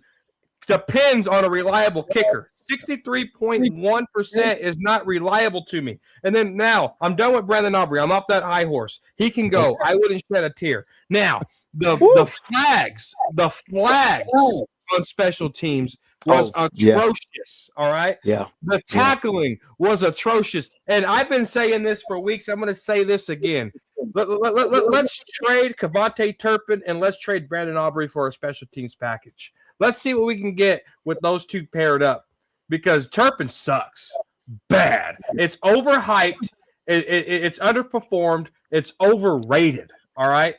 depends on a reliable kicker. 63.1% is not reliable to me. And then now I'm done with Brandon Aubrey. I'm off that high horse. He can go. I wouldn't shed a tear. Now the flags on special teams was atrocious. All right. Yeah. The tackling was atrocious. And I've been saying this for weeks. I'm going to say this again. Let's trade Cavante Turpin and let's trade Brandon Aubrey for a special teams package. Let's see what we can get with those two paired up because Turpin sucks. bad. It's overhyped. It's underperformed. It's overrated. All right.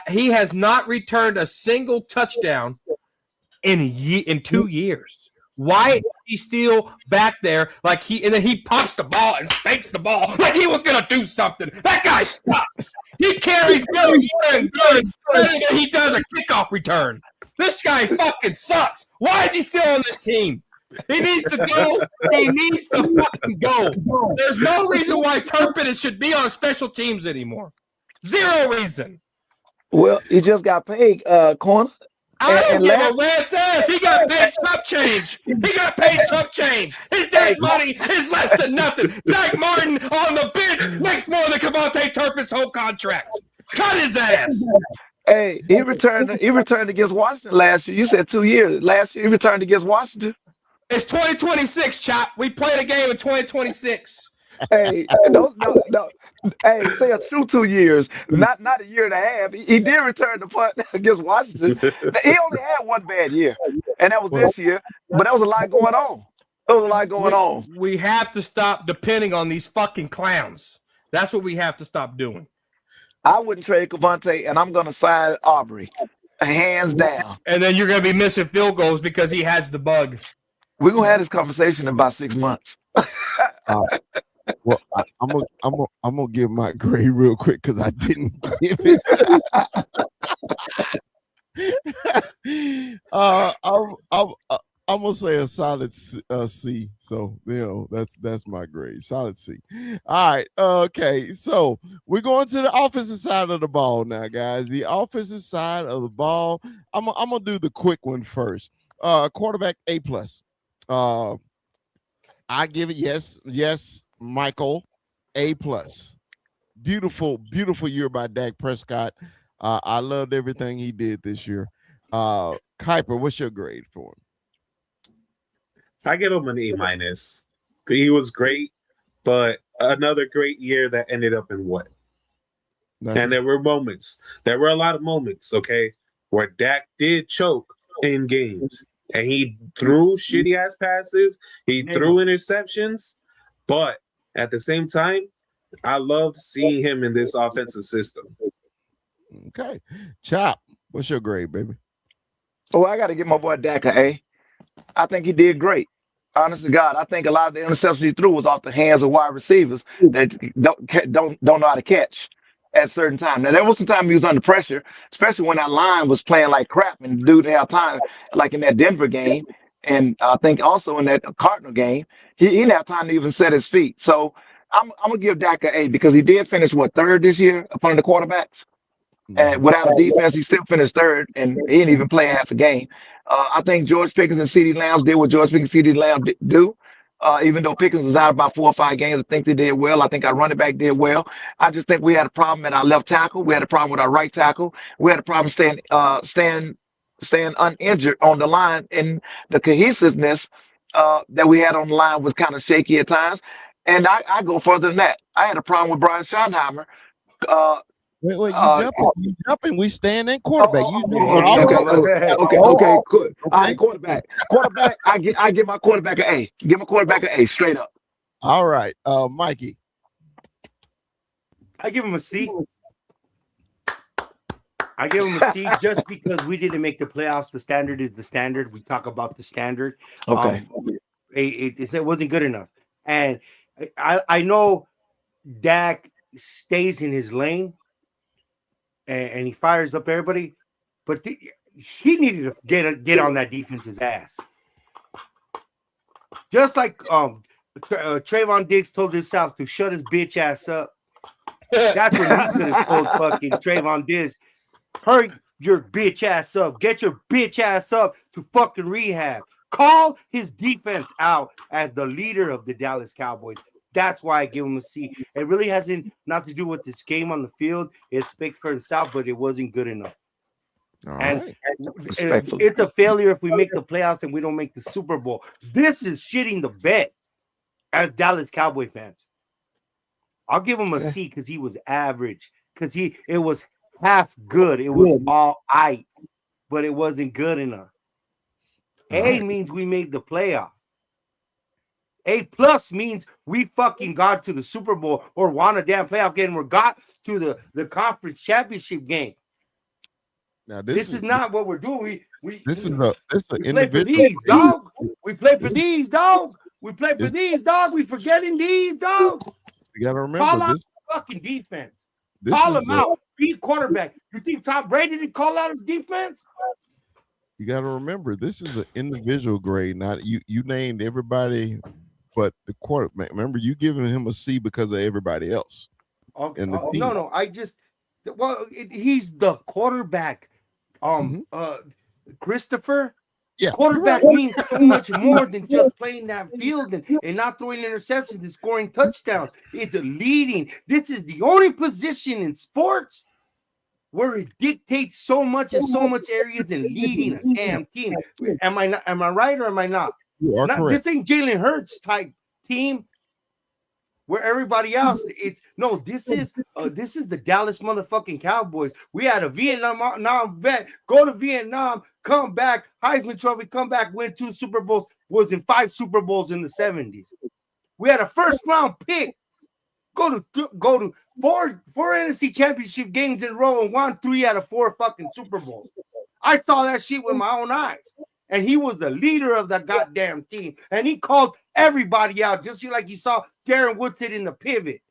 He has not returned a single touchdown in 2 years. Why is he still back there and then he pumps the ball and spanks the ball like he was gonna do something? That guy sucks. He carries better than he does a kickoff return. This guy fucking sucks. Why is he still on this team? He needs to go. He needs to fucking go. There's no reason why Turpin should be on special teams anymore. Zero reason. Well, he just got paid, corner. I don't give a rat's ass. He got paid chump change. His dead money is less than nothing. Zach Martin on the bench makes more than Kevontae Turpin's whole contract. Cut his ass. Hey, he returned against Washington last year. You said 2 years. Last year he returned against Washington. It's 2026, Chop. We played a game in 2026. Hey, no. Hey, say a true 2 years, not a year and a half. He did return the punt against Washington. He only had one bad year, and that was this year. But there was a lot going on. We have to stop depending on these fucking clowns. That's what we have to stop doing. I wouldn't trade Cavante, and I'm going to sign Aubrey, hands down. And then you're going to be missing field goals because he has the bug. We're going to have this conversation in about 6 months. Well, I'm gonna give my grade real quick because I didn't give it. I'm gonna say a solid C. So that's my grade, solid C. All right, okay. So we're going to the offensive side of the ball now, guys. The offensive side of the ball. I'm gonna do the quick one first. Quarterback A+. I give it yes. Michael, A+. Beautiful year by Dak Prescott. I loved everything he did this year. Kuiper, what's your grade for him? I give him an A-. He was great, but another great year that ended up in what? Nothing. And there were a lot of moments, okay, where Dak did choke in games. And he threw shitty ass passes, he threw interceptions, but at the same time, I loved seeing him in this offensive system. Okay. Chop, what's your grade, baby? Oh, I got to give my boy Dak an A. I think he did great. Honest to God, I think a lot of the interceptions he threw was off the hands of wide receivers that don't know how to catch at certain times. Now, there was some time he was under pressure, especially when that line was playing like crap and the dude had time, like in that Denver game. And I think also in that Cardinal game, he didn't have time to even set his feet. So I'm going to give Dak an A because he did finish, third this year upon the quarterbacks? And without a defense, he still finished third, and he didn't even play half a game. I think George Pickens and CeeDee Lamb did what George Pickens and CeeDee Lamb do. Even though Pickens was out about 4 or 5 games, I think they did well. I think our running back did well. I just think we had a problem at our left tackle. We had a problem with our right tackle. We had a problem staying uninjured on the line, and the cohesiveness that we had on the line was kind of shaky at times. And I go further than that. I had a problem with Brian Schottenheimer. Wait, you jumping. We stand in quarterback. Okay, good. All right, quarterback. I give my quarterback an A. Give my quarterback an A, straight up. All right, Mikey. I give him a C. I give him a C just because we didn't make the playoffs. The standard is the standard. We talk about the standard. Okay. It wasn't good enough. And I know Dak stays in his lane and he fires up everybody, but he needed to get on that defense's ass. Just like Trayvon Diggs told himself to shut his bitch ass up. That's what he could have told fucking Trayvon Diggs. Hurry your bitch ass up. Get your bitch ass up to fucking rehab. Call his defense out as the leader of the Dallas Cowboys. That's why I give him a C. It really hasn't nothing to do with this game on the field. It speaks for himself, but it wasn't good enough. And it's a failure if we make the playoffs and we don't make the Super Bowl. This is shitting the bed as Dallas Cowboy fans. I'll give him a C because he was average. Because it was half good. It was all right, but it wasn't good enough. A means we made the playoff. A+ means we fucking got to the Super Bowl or won a damn playoff game or got to the conference championship game. Now This is not what we're doing. We play for these, dog. We play for these, dog. We play for these, dog. We forgetting these, dog. You gotta remember call out fucking defense. Call them out. Be quarterback. You think Tom Brady didn't call out his defense? You gotta remember this is an individual grade. Not you named everybody but the quarterback. Remember, you giving him a C because of everybody else. Okay. No. He's the quarterback. Christopher. Yeah. Quarterback means so much more than just playing that field and not throwing interceptions and scoring touchdowns. It's a leading. This is the only position in sports where it dictates so much in so much areas and leading a damn team. Am I right or am I not? You are correct. This ain't Jalen Hurts type team where everybody else this is the Dallas motherfucking Cowboys. We had a Vietnam vet go to Vietnam, come back, Heisman Trophy, come back, win 2 Super Bowls, was in 5 Super Bowls in the 70s. We had a first round pick, go to four NFC championship games in a row and won 3 out of 4 fucking Super Bowls. I saw that shit with my own eyes. And he was the leader of the goddamn team. And he called everybody out, just like you saw Darren Woodson in the pivot.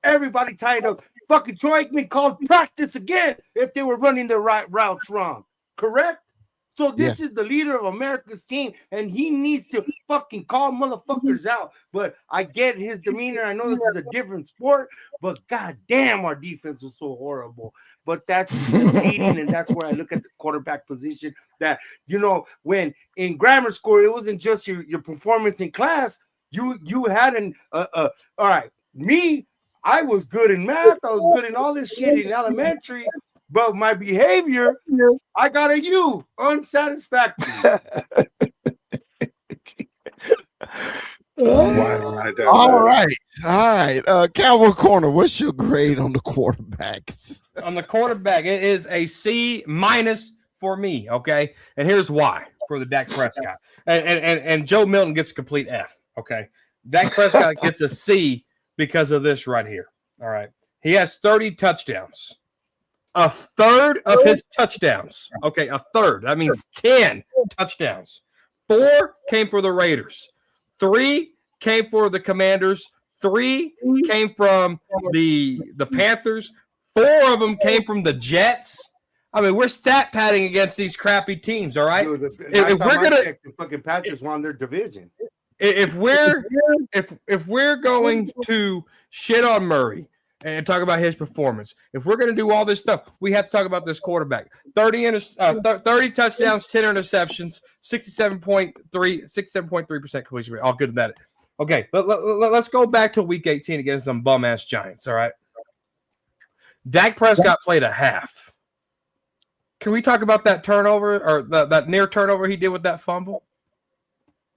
Everybody tied up. Fucking Troy Aikman called practice again if they were running the right routes wrong. Correct? So this is the leader of America's team, and he needs to fucking call motherfuckers out. But I get his demeanor. I know this is a different sport, but goddamn, our defense was so horrible. But that's just leading, and that's where I look at the quarterback position. That when in grammar school, it wasn't just your performance in class. You had all right. Me, I was good in math. I was good in all this shit in elementary. But my behavior, I got a U, unsatisfactory. All right. Cowboy Corner, what's your grade on the quarterbacks? On the quarterback, it is a C- for me. Okay, and here's why for the Dak Prescott and Joe Milton gets a complete F. Okay, Dak Prescott gets a C because of this right here. All right, he has 30 touchdowns. A third of his touchdowns. Okay, a third. That means 10 touchdowns. 4 came for the Raiders. 3 came for the Commanders. 3 came from the Panthers. 4 of them came from the Jets. I mean, we're stat padding against these crappy teams, all right? Dude, if we're gonna, the fucking Patriots won their division. If we're going to shit on Murray and talk about his performance, if we're going to do all this stuff, we have to talk about this quarterback. 30 touchdowns, 10 interceptions, 67.3% completion rate. All good at that. Okay, let's go back to Week 18 against them bum-ass Giants, all right? Dak Prescott played a half. Can we talk about that turnover or that near turnover he did with that fumble?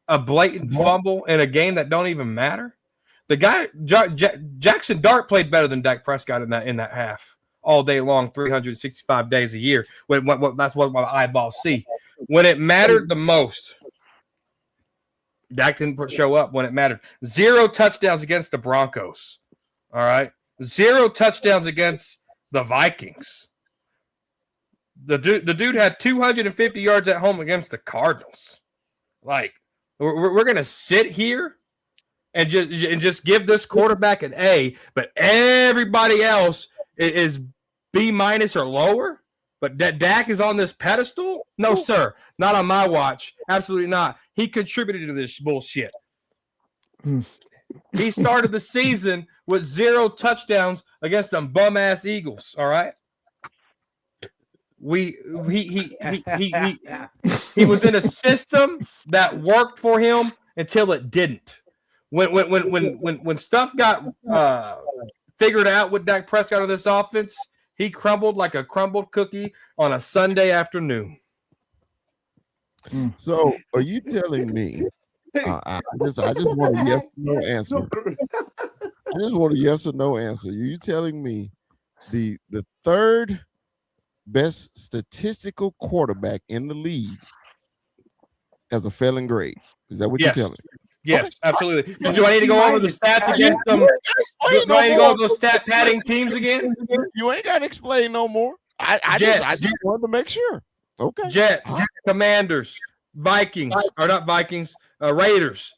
A blatant fumble in a game that don't even matter? The guy Jackson Dart played better than Dak Prescott in that half all day long, 365 days a year. That's what my eyeballs see. When it mattered the most, Dak didn't show up when it mattered. 0 touchdowns against the Broncos. All right, 0 touchdowns against the Vikings. The dude had 250 yards at home against the Cardinals. Like we're gonna sit here and just give this quarterback an A, but everybody else is B- or lower. But that Dak is on this pedestal? No, sir. Not on my watch. Absolutely not. He contributed to this bullshit. He started the season with 0 touchdowns against some bum-ass Eagles, all right? He was in a system that worked for him until it didn't. When stuff got figured out with Dak Prescott on this offense, he crumbled like a crumbled cookie on a Sunday afternoon. So, are you telling me? I just want a yes or no answer. I just want a yes or no answer. Are you telling me the third best statistical quarterback in the league has a failing grade? Is that what you're telling me? Yes, Okay. absolutely. So Do I need to go over the stats against them? Explain Do I need to go no over those stat padding teams again? more. You ain't got to explain no more. I Jets, just wanted to make sure. Okay. Jets, Commanders, Vikings, or not Vikings, Raiders.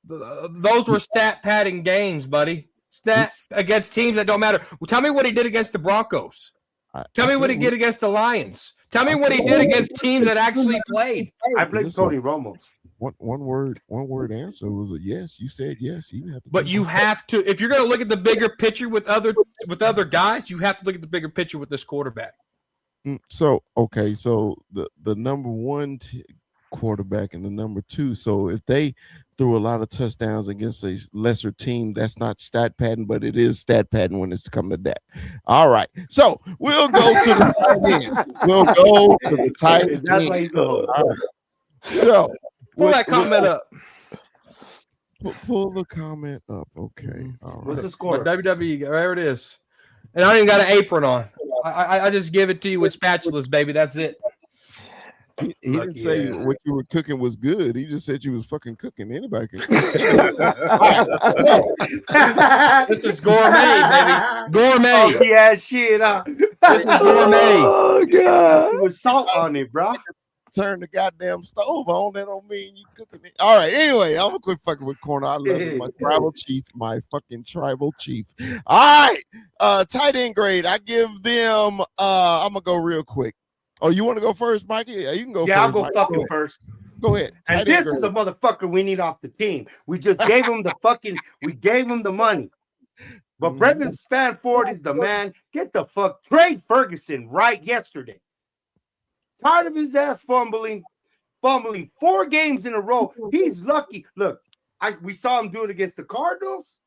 Those were stat padding games, buddy. Stat against teams that don't matter. Well, tell me what he did against the Broncos. Tell me what he did against the Lions. Tell me what he did against teams that actually played. I blame Tony Romo. One word answer was a yes. You said yes. You didn't have to. But you have to, if you're going to look at the bigger picture with other guys, you have to look at the bigger picture with this quarterback. So okay, so the number one quarterback and the number two. So if they threw a lot of touchdowns against a lesser team, that's not stat padding, but it is stat padding when it's come to that. All right, so we'll go to the tight end. We'll go to the tight end. That's why he's the host. All right. So pull that comment up. Pull the comment up. Okay. All right. What's the score? WWE, there it is. And I don't even got an apron on. I just give it to you with spatulas, baby. That's it. He didn't say what you were cooking was good. He just said you was fucking cooking. Anybody can cook. This is gourmet, baby. Gourmet. Salty ass shit. This is gourmet. Oh God. With salt on it, bro. Turn the goddamn stove on. That don't mean you cooking it. All right. Anyway, I'm gonna quit fucking with corner. I love it. My tribal chief, my fucking tribal chief. All right. Tight end grade. I give them. I'm gonna go real quick. Oh, you want to go first, Mikey? Yeah, you can go. Yeah, first, I'll go Mikey. fucking first. Go ahead. And this is a motherfucker we need off the team. We just gave him we gave him the money. But Brendan Spanford is the man. Get the fuck, trade Ferguson right yesterday. Tired of his ass fumbling 4 games in a row. He's lucky. Look, we saw him do it against the Cardinals,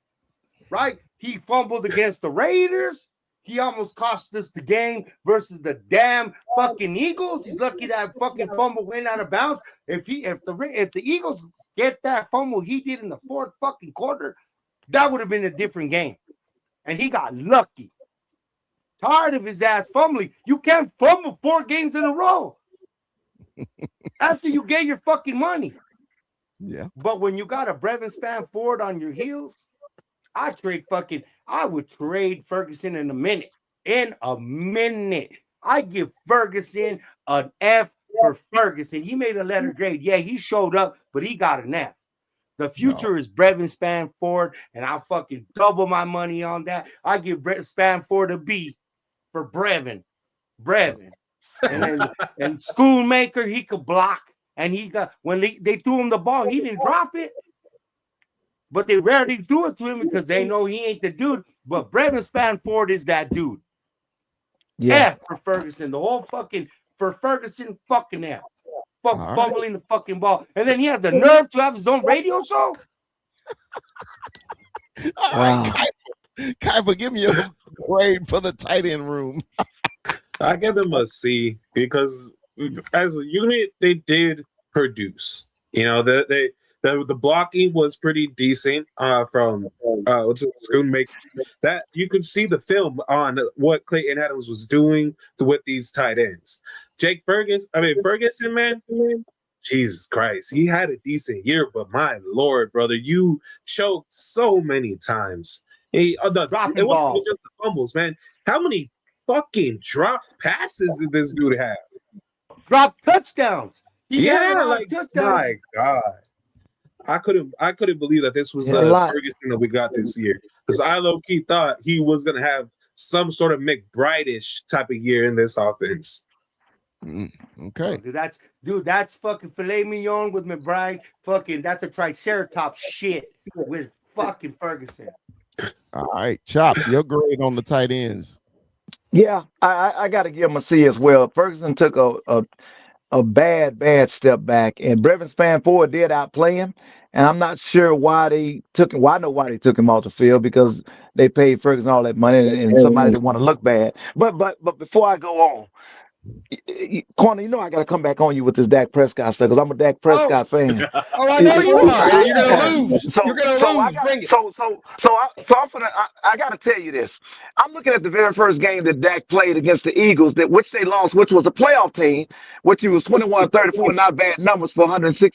right? He fumbled against the Raiders. He almost cost us the game versus the damn fucking Eagles. He's lucky that fucking fumble went out of bounds. If the Eagles get that fumble he did in the 4th fucking quarter, that would have been a different game. And he got lucky. Tired of his ass fumbling. You can't fumble 4 games in a row after you get your fucking money. Yeah. But when you got a Brevin Spanford on your heels, I would trade Ferguson in a minute. I give Ferguson an F for Ferguson. He made a letter grade. Yeah, he showed up, but he got an F. The future is Brevin Spanford, and I'll fucking double my money on that. I give Spanford a B for Brevin. And Schoonmaker, he could block. And he got, when they threw him the ball, he didn't drop it. But they rarely do it to him because they know he ain't the dude. But Brevin Spanford is that dude. Yeah. F for Ferguson. The whole fucking, for Ferguson, fucking F. Fumbling the fucking ball. And then he has the nerve to have his own radio show. All right, Kaifa, give me a grade for the tight end room. I give them a C because as a unit, they did produce. You know, the blocking was pretty decent from Schoonmaker. That you could see the film on what Clayton Adams was doing with these tight ends. Ferguson, man, Jesus Christ, he had a decent year, but my Lord, brother, you choked so many times. It wasn't just the fumbles, man. How many fucking drop passes did this dude have? Drop touchdowns. Touchdowns. My God. I couldn't believe that this was the Ferguson that we got this year. Because I low-key thought he was gonna have some sort of McBride-ish type of year in this offense. Okay. That's fucking filet mignon with McBride. Fucking that's a triceratops shit with fucking Ferguson. All right, Chop, your grade on the tight ends. Yeah, I got to give him a C as well. Ferguson took a bad step back, and Brevin Spanford did outplay him. And I'm not sure why they took him. Well, I know why they took him off the field because they paid Ferguson all that money, and somebody didn't want to look bad. But before I go on, Corner, you know I got to come back on you with this Dak Prescott stuff because I'm a Dak Prescott fan. Oh, I know you are. You're gonna lose. You're gonna lose. Bring it. I got to tell you this. I'm looking at the very first game that Dak played against the Eagles, which they lost, which was a playoff team, which he was 21-34, not bad numbers for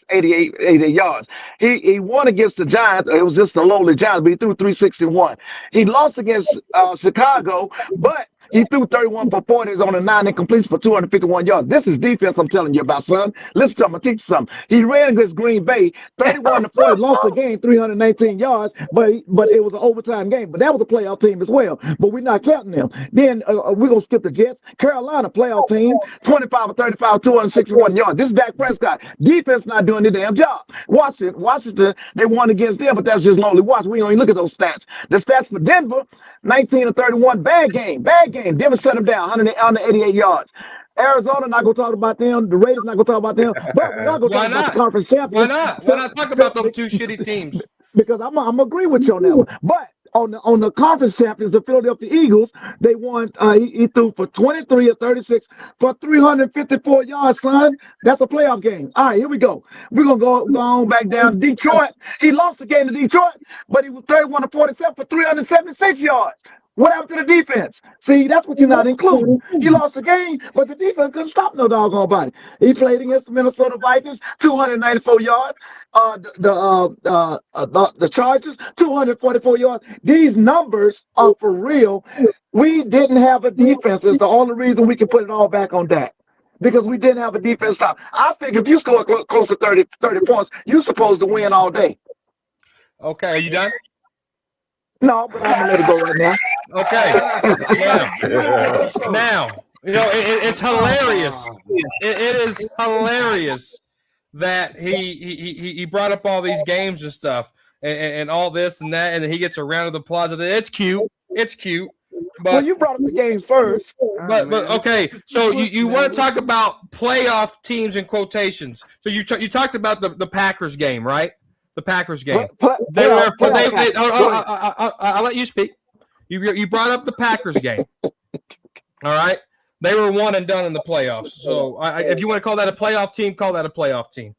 88 yards. He won against the Giants. It was just the lowly Giants, but he threw 361. He lost against Chicago, but he threw 31 for 40 on a 9 incompletes for 251 yards. This is defense I'm telling you about, son. Listen to him. I'm teach you something. He ran against Green Bay, 31 to 40, lost the game, 319 yards, but it was an overtime game. But that was a playoff team as well. But we're not counting them. Then we're going to skip the Jets. Carolina, playoff team, 25 or 35, 261 yards. This is Dak Prescott. Defense not doing the damn job. Washington, they won against them, but that's just lonely. Watch. We don't even look at those stats. The stats for Denver, 19 to 31, bad game. Denver set them down, 188 yards. Arizona, not going to talk about them. The Raiders, not going to talk about them. But we're not going to talk about the conference champions. Why not? Why not talk about those two shitty teams? Because I'm agree with you on that one. But on the conference champions, the Philadelphia Eagles, they won. He threw for 23 or 36 for 354 yards, son. That's a playoff game. All right, here we go. We're going to go on back down to Detroit. He lost the game to Detroit, but he was 31 to 47 for 376 yards. What happened to the defense? See, that's what you're not including. He lost the game, but the defense couldn't stop no doggone body. He played against the Minnesota Vikings, 294 yards. The Chargers, 244 yards. These numbers are for real. We didn't have a defense. It's the only reason we can put it all back on that. Because we didn't have a defense stop. I think if you score close to 30 points, you're supposed to win all day. Okay, are you done? No, but I'm gonna let it go right now. Okay. Now, it's hilarious. It is hilarious that he brought up all these games and stuff and all this and that, and then he gets a round of applause. It's cute. It's cute. But well, you brought up the games first. But okay, so you want to talk about playoff teams in quotations. So you talked about the Packers game, right? The Packers game. I'll let you speak. You brought up the Packers game. All right. They were one and done in the playoffs. So if you want to call that a playoff team, call that a playoff team.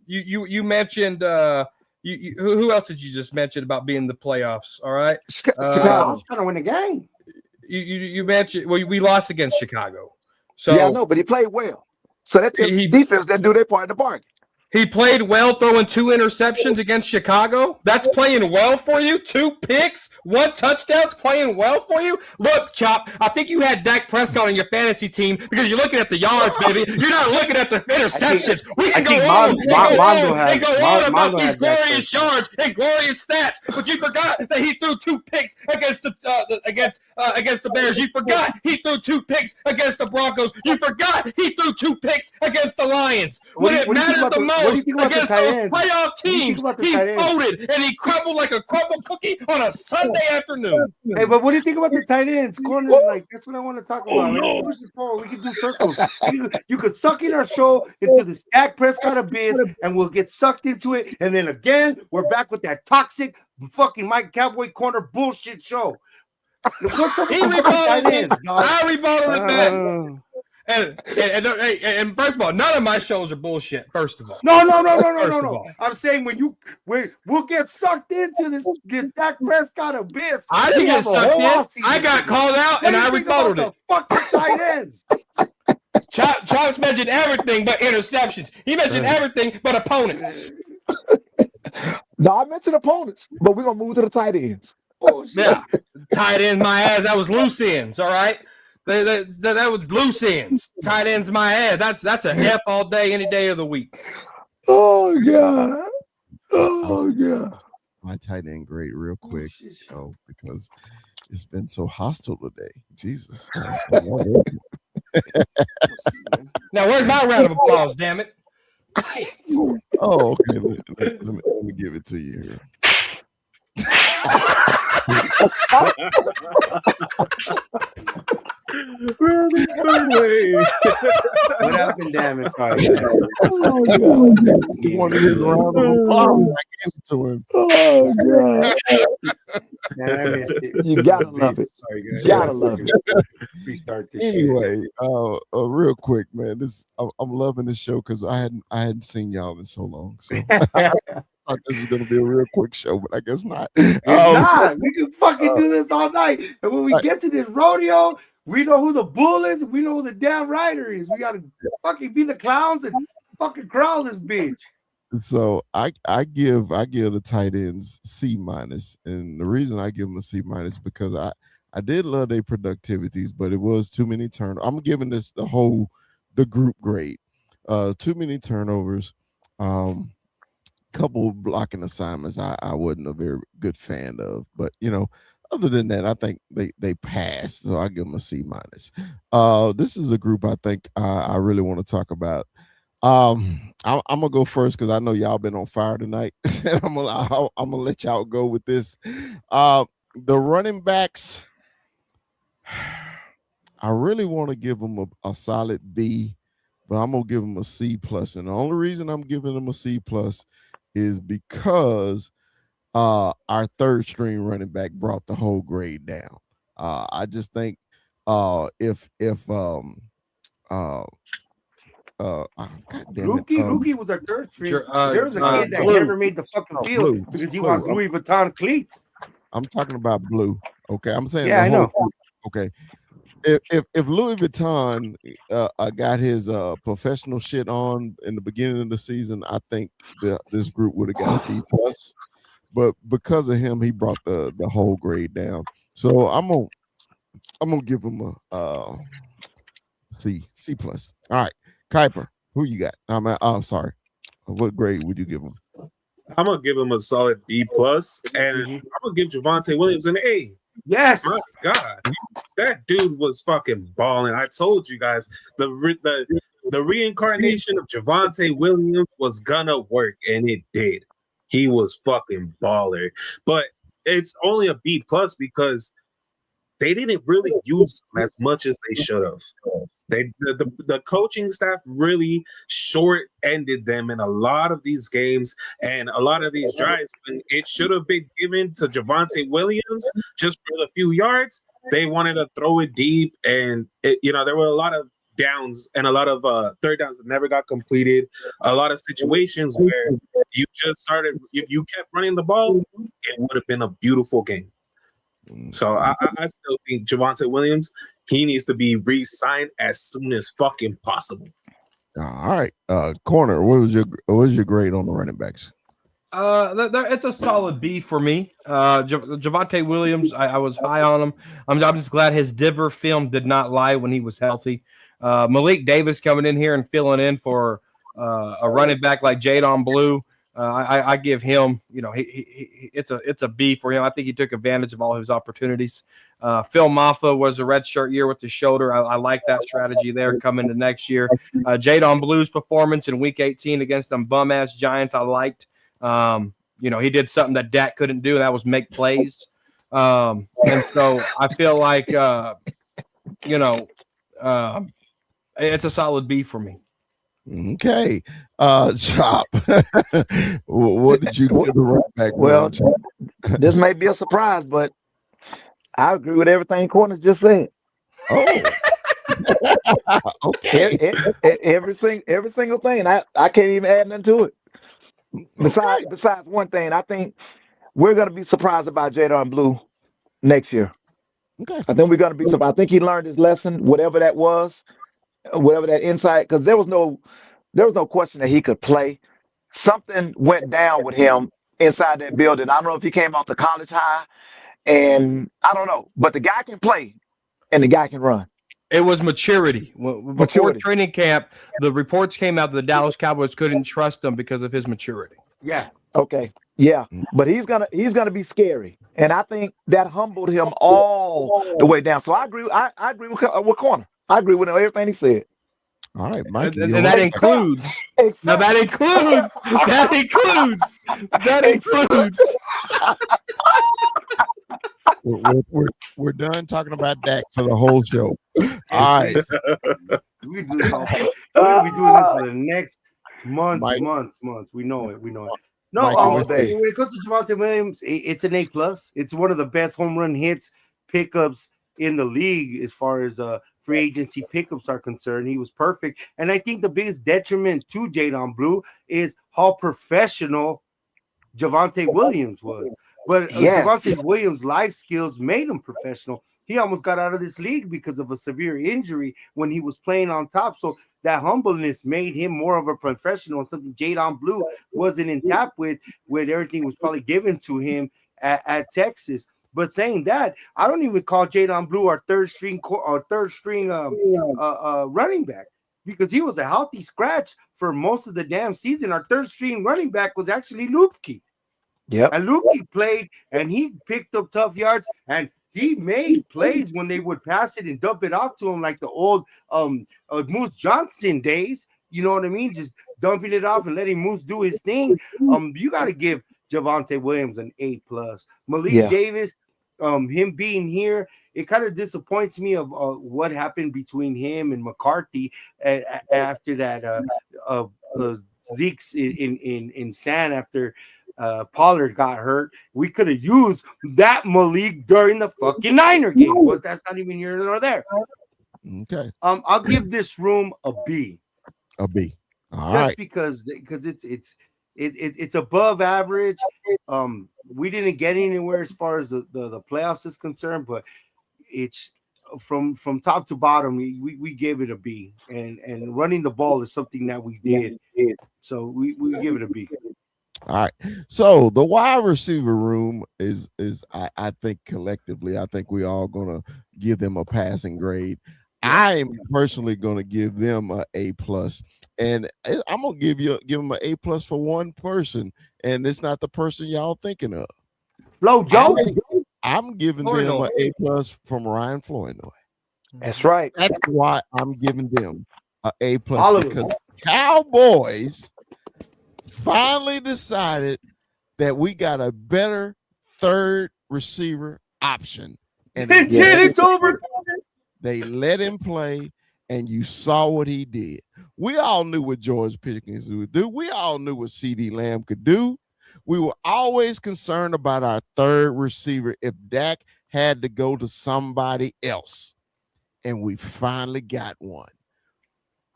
You mentioned who else did you just mention about being in the playoffs? All right. I was trying to win the game. You mentioned we lost against Chicago. So yeah, I know, but he played well. So that defense didn't do their part in the bargain. He played well, throwing 2 interceptions against Chicago. That's playing well for you. 2 picks, 1 touchdown's playing well for you. Look, Chop, I think you had Dak Prescott on your fantasy team because you're looking at the yards, baby. You're not looking at the interceptions. We can go on and go on about these glorious yards and glorious stats, but you forgot that he threw 2 picks against the Bears. You forgot he threw 2 picks against the Broncos. You forgot he threw 2 picks against the Lions. When it mattered the most. Against those playoff teams, he folded and he crumbled like a crumbled cookie on a Sunday afternoon. Hey, but what do you think about the tight ends? Corner, like that's what I want to talk about. Let's push this forward. We can do circles. You could suck in our show into the Dak Prescott abyss, and we'll get sucked into it. And then again, we're back with that toxic fucking Mike Cowboy Corner bullshit show. What's up with the tight ends, dog? I rebutted it back. And first of all, none of my shows are bullshit. First of all, no. I'm saying we'll get sucked into this Dak Prescott abyss. I didn't get sucked in. I got called out and I rebutted it. Fucking tight ends. Chops mentioned everything but interceptions. He mentioned everything but opponents. No, I mentioned opponents, but we're gonna move to the tight ends. Oh, yeah, tight ends, my ass. That was loose ends. All right. That was loose ends. Tight ends, my ass. That's a F all day, any day of the week. Oh God. Oh God. My tight end grade real quick, because it's been so hostile today. Jesus. Now, where's my round of applause? Damn it. Oh, okay. Let me give it to you here. Bro, they're so lame. What happened, damn it? Sorry, guys. Oh God. He wanted his round of applause. I gave it to him. Oh God. Man, I missed it. You gotta love it. Sorry, guys. Gotta love it. Restart this Anyway, real quick, man. I'm loving this show because I hadn't seen y'all in so long. So shit. I thought this was gonna be a real quick show, but I guess not. It's not. We can fucking do this all night. And when we get to this rodeo, we know who the bull is and we know who the damn rider is. We gotta fucking be the clowns and fucking crowd this bitch. So I give the tight ends C minus, and the reason I give them a C minus because I did love their productivities, but it was too many turnovers. I'm giving this the group grade. Too many turnovers. Couple blocking assignments I wasn't a very good fan of, but other than that, I think they passed, so I give them a C minus. This is a group I think I really want to talk about. I'm gonna go first because I know y'all been on fire tonight. And I'm gonna let y'all go with this. The running backs, I really want to give them a solid B, but I'm gonna give them a C plus. And the only reason I'm giving them a C plus is because our third string running back brought the whole grade down. I just think if God damn it. Rookie was our third string. Sure, there was a kid that Blue. never made the fucking field Blue. because he Blue. wants Louis Vuitton cleats. I'm talking about Blue. Okay, I'm saying Yeah, the I whole know. group. Okay, if Louis Vuitton got his professional shit on in the beginning of the season, I think this group would have got a B plus. But because of him, he brought the whole grade down. So I'm gonna give him a C plus. All right, Kuiper, who you got? I'm sorry. What grade would you give him? I'm gonna give him a solid B plus, and I'm gonna give Javonte Williams an A. Yes. My God, that dude was fucking balling. I told you guys the reincarnation of Javonte Williams was gonna work, and it did. He was fucking baller, but it's only a B plus because they didn't really use him as much as they should have. The coaching staff really short-ended them in a lot of these games and a lot of these drives. When it should have been given to Javonte Williams just for a few yards, they wanted to throw it deep, and there were a lot of downs and a lot of third downs that never got completed. A lot of situations where you just started. If you kept running the ball, it would have been a beautiful game. So I still think Javonte Williams, he needs to be re-signed as soon as fucking possible. All right, corner. What was your grade on the running backs? It's a solid B for me. Javonte Williams, I was high on him. I'm just glad his Diver film did not lie when he was healthy. Malik Davis coming in here and filling in for a running back like Jadon Blue. I give him, it's a B for him. I think he took advantage of all his opportunities. Phil Maffa was a red shirt year with the shoulder. I like that strategy there coming to next year. Jadon Blue's performance in Week 18 against them bum-ass Giants I liked. He did something that Dak couldn't do, and that was make plays. And so I feel like, it's a solid B for me. Okay, Chop. What did you give the running back? Well, this may be a surprise, but I agree with everything Corners just said. Oh, okay. Every single thing. I can't even add nothing to it. Besides one thing, I think we're gonna be surprised about Jadon Blue next year. Okay. I think we're gonna be surprised. I think he learned his lesson, whatever that was, whatever that insight, because there was no question that he could play. Something went down with him inside that building. I don't know if he came off the college high, and I don't know, but the guy can play and the guy can run. It was maturity. Before training camp, the reports came out that the Dallas Cowboys couldn't trust him because of his maturity. Yeah. Okay. Yeah. But he's gonna be scary, and I think that humbled him all the way down. So I agree. I agree with Corner. I agree with everything he said. All right, Mike. And that includes. Now that includes. We're done talking about Dak for the whole show. All right, We do this all. We're gonna be doing this for the next months, Mike. months. We know it. We know it. No, Mikey, all what you day. when it comes to Javante Williams, it's an A+. It's one of the best home run hits pickups in the league as far as free agency pickups are concerned. He was perfect, and I think the biggest detriment to Jadon Blue is how professional Javante Williams was. But Yes. Javante Williams' life skills made him professional. He almost got out of this league because of a severe injury when he was playing on top. So that humbleness made him more of a professional, something Jadon Blue wasn't in tap with, where everything was probably given to him at Texas. But saying that, I don't even call Jadon Blue our third string running back, because he was a healthy scratch for most of the damn season. Our third string running back was actually Lupke. Yep. And Lukey played and he picked up tough yards and he made plays when they would pass it and dump it off to him like the old Moose Johnson days. You know what I mean? Just dumping it off and letting Moose do his thing. You got to give Javante Williams an A+. Malik Yeah. Davis, him being here, it kind of disappoints me of what happened between him and McCarthy after that Zeke's in San after Pollard got hurt. We could have used that Malik during the fucking Niner game, but that's not even here nor there. Okay. I'll give this room a B. A B. All Just right. because it's above average. We didn't get anywhere as far as the playoffs is concerned, but it's from top to bottom. We gave it a B, and running the ball is something that we did, so we give it a B. All right. So the wide receiver room is I think collectively, I think we all gonna give them a passing grade. I am personally gonna give them a A+, and I'm gonna give them an A+ for one person, and it's not the person y'all thinking of. Flo Jones. I'm giving them an A+ from Ryan Flournoy. That's right. That's why I'm giving them an A+, All of because them. Cowboys finally decided that we got a better third receiver option. And It's over. they let him play, and you saw what he did. We all knew what George Pickens would do. We all knew what CeeDee Lamb could do. We were always concerned about our third receiver if Dak had to go to somebody else. And we finally got one.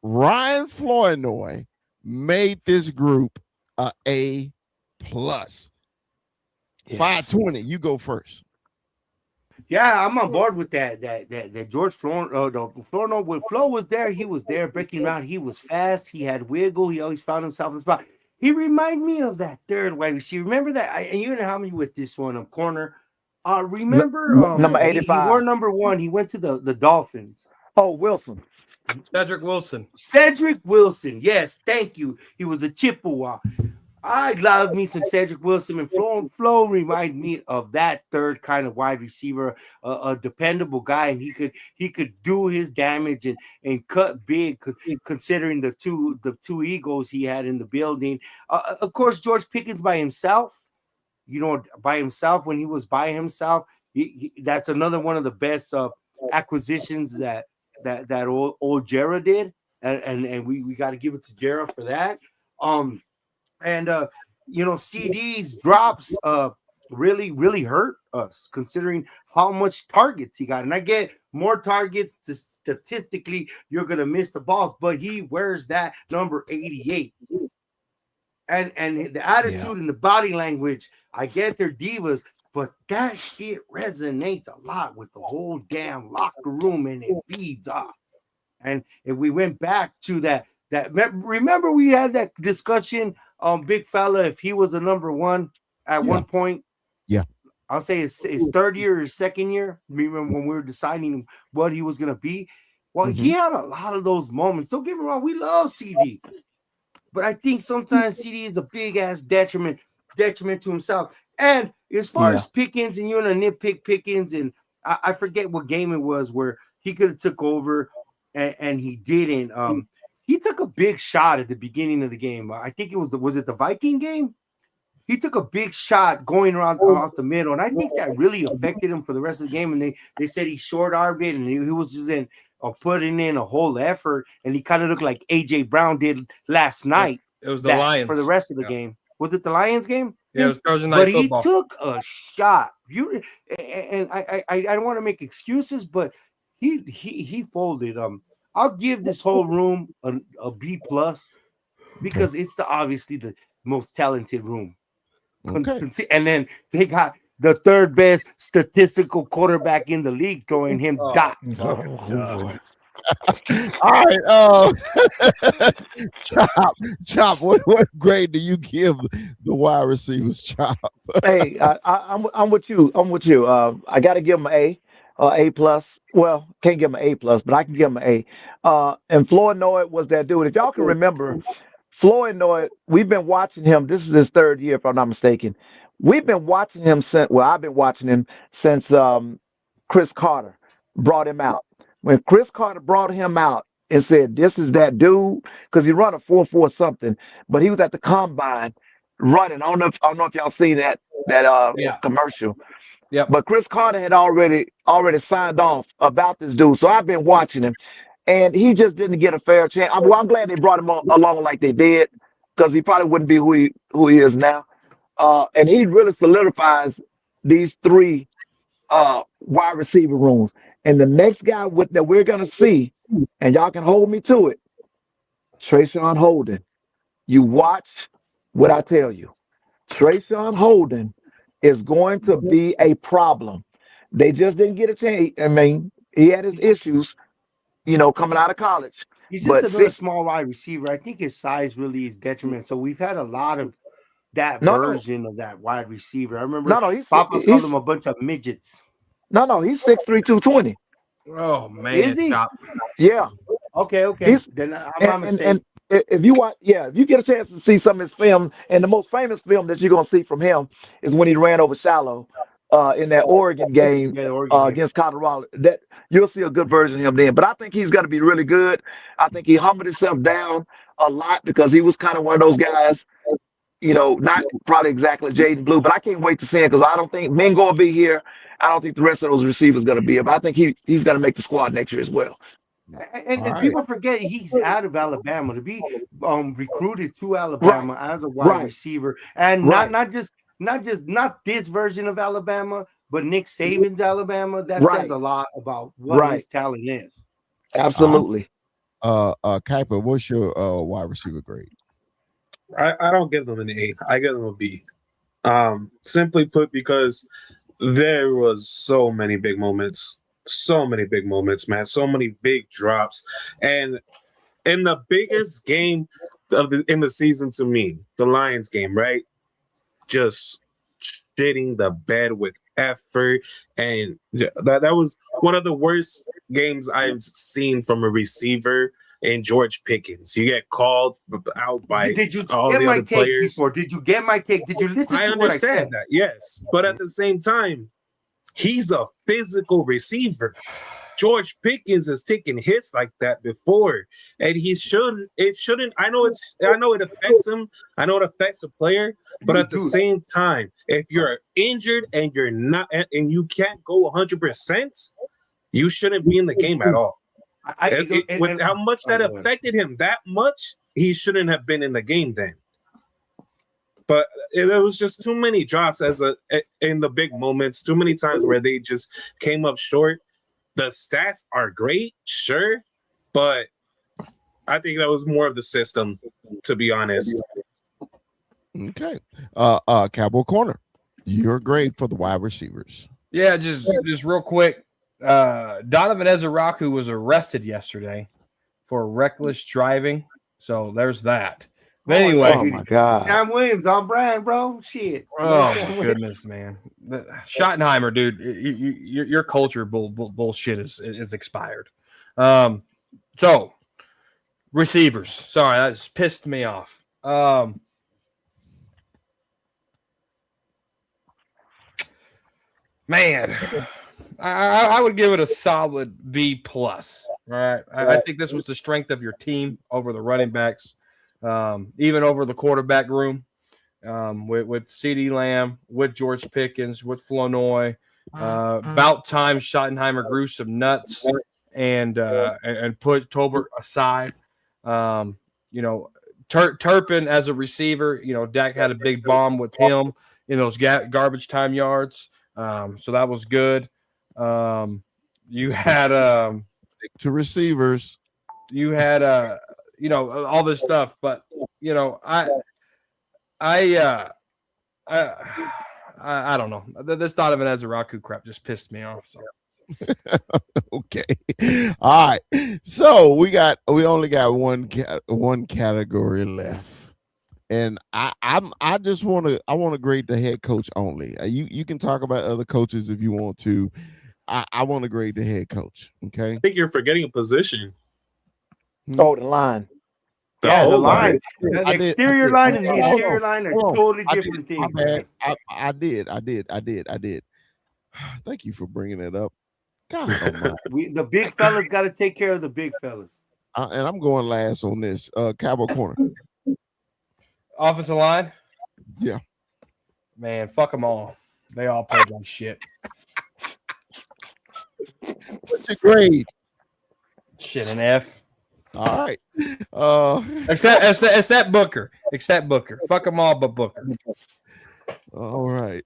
Ryan Flournoy made this group a A+. Yes. 520, you go first. Yeah, I'm on board with that. That George Flournoy, when Flo was there, he was there breaking around. He was fast. He had wiggle. He always found himself in the spot. He reminded me of that third wide receiver. Remember that? And you're gonna help me with this one, corner. Remember, Number he 85. wore number 1. He went to the Dolphins. Oh, Wilson. Cedric Wilson. Cedric Wilson. Yes, thank you. He was a Chippewa. I love me some Cedric Wilson, and Flo remind me of that third kind of wide receiver, a dependable guy, and he could do his damage and cut big, considering the two egos he had in the building. Of course, George Pickens by himself, when he was by himself, that's another one of the best acquisitions that old Jera did, and we got to give it to Jera for that. And CD's drops really, really hurt us, considering how much targets he got. And I get more targets, statistically, you're gonna miss the balls, but he wears that number 88. And the attitude and the body language, I get their divas, but that shit resonates a lot with the whole damn locker room, and it feeds off. And if we went back to that remember we had that discussion on Big Fella, if he was a number 1 at one point. Yeah. I'll say his third year or second year. Remember when we were deciding what he was going to be? Well, he had a lot of those moments. Don't get me wrong, we love CD. But I think sometimes CD is a big ass detriment to himself. And as far as Pickens, and you're going to nitpick Pickens, and I forget what game it was where he could have took over and he didn't. He took a big shot at the beginning of the game. I think it was it the Viking game? He took a big shot going around off the middle, and I think that really affected him for the rest of the game. And they said he short-armed it, and he was just in of putting in a whole effort, and he kind of looked like AJ Brown did last night. It was the Lions for the rest of the game. Was it the Lions game? Yeah, it was Thursday night but football. He took a shot. And I don't want to make excuses, but he folded. I'll give this whole room a B plus because it's obviously the most talented room. Okay. And then they got the third best statistical quarterback in the league throwing him dots. All right, Chop. What grade do you give the wide receivers, Chop? Hey, I'm with you. I got to give him an A plus. Well, can't give him an A plus, but I can give him an A. And Floyd Noyd was that dude. If y'all can remember, Floyd Noyd, we've been watching him. This is his third year, if I'm not mistaken. We've been watching him since. Well, I've been watching him since Chris Carter brought him out. When Chris Carter brought him out and said, "This is that dude," because he run a 4.4 something, but he was at the combine running. I don't know if y'all seen that commercial. Yeah. But Chris Carter had already signed off about this dude, so I've been watching him, and he just didn't get a fair chance. I'm glad they brought him along like they did, because he probably wouldn't be who he is now. And he really solidifies these three wide receiver rooms. And the next guy that we're gonna see, and y'all can hold me to it, Trayshawn Holden. You watch what I tell you. Trayshawn Holden is going to be a problem. They just didn't get a chance. I mean, he had his issues, coming out of college. He's just another small wide receiver. I think his size really is detriment. So we've had a lot of that version of that wide receiver. I remember Papa's called him a bunch of midgets. No, he's 6'3", 220. Oh man, is he? Yeah. Okay. Then I'm not mistaken. And if you get a chance to see some of his film, and the most famous film that you're gonna see from him is when he ran over Shallow in that Oregon game against Colorado. That you'll see a good version of him then. But I think he's gonna be really good. I think he humbled himself down a lot because he was kind of one of those guys. Not probably exactly Jaden Blue, but I can't wait to see him because I don't think Mingo will be here. I don't think the rest of those receivers going to be here, but I think he's going to make the squad next year as well. And people forget he's out of Alabama to be recruited to Alabama as a wide receiver, and not this version of Alabama, but Nick Saban's Alabama. That says a lot about what his talent is. Absolutely. Kuiper, what's your wide receiver grade? I don't give them an A. I give them a B. Simply put, because there was so many big moments, man. So many big drops, and in the biggest game in the season to me, the Lions game, right? Just shitting the bed with effort, and that was one of the worst games I've seen from a receiver. And George Pickens, you get called out by all the other players. Did you get my take? Did you listen to what I said? I understand that, yes. But at the same time, he's a physical receiver. George Pickens has taken hits like that before, and it shouldn't. I know it affects him. I know it affects a player, but at the same time, if you're injured and you're not, and you can't go 100%, you shouldn't be in the game at all. With how much that affected him, that much, he shouldn't have been in the game then. But there was just too many drops in the big moments, too many times where they just came up short. The stats are great, sure, but I think that was more of the system, to be honest. Okay. Cowboy Corner, your grade for the wide receivers. Yeah, just real quick. Donovan Ezeraku was arrested yesterday for reckless driving, so there's that. But anyway, oh my God, Sam Williams on brand, bro. Shit. Oh my goodness, man. Schottenheimer, dude, your culture bullshit is expired. So receivers. Sorry, that just pissed me off. Man. I would give it a solid B plus. All right. I think this was the strength of your team over the running backs, even over the quarterback room, with CeeDee Lamb, with George Pickens, with Flournoy. About time Schottenheimer grew some nuts and put Tolbert aside. Turpin as a receiver, Dak had a big bomb with him in those garbage time yards. So that was good. You had to receivers. You had all this stuff, but I don't know. This Donovan Ezeraku crap just pissed me off. So. Okay. All right. So we only got one category left. And I want to grade the head coach only. You can talk about other coaches if you want to. I want to grade the head coach. Okay. I think you're forgetting a position. Oh, the line. The line. The exterior line and the interior line are totally different things. My bad. I did. Thank you for bringing it up. God, the big fellas got to take care of the big fellas. And I'm going last on this. Cowboy corner. Offensive line? Yeah. Man, fuck them all. They all played like shit. What's your grade? Shit, an F. All right. Except Booker. Fuck them all but Booker. All right.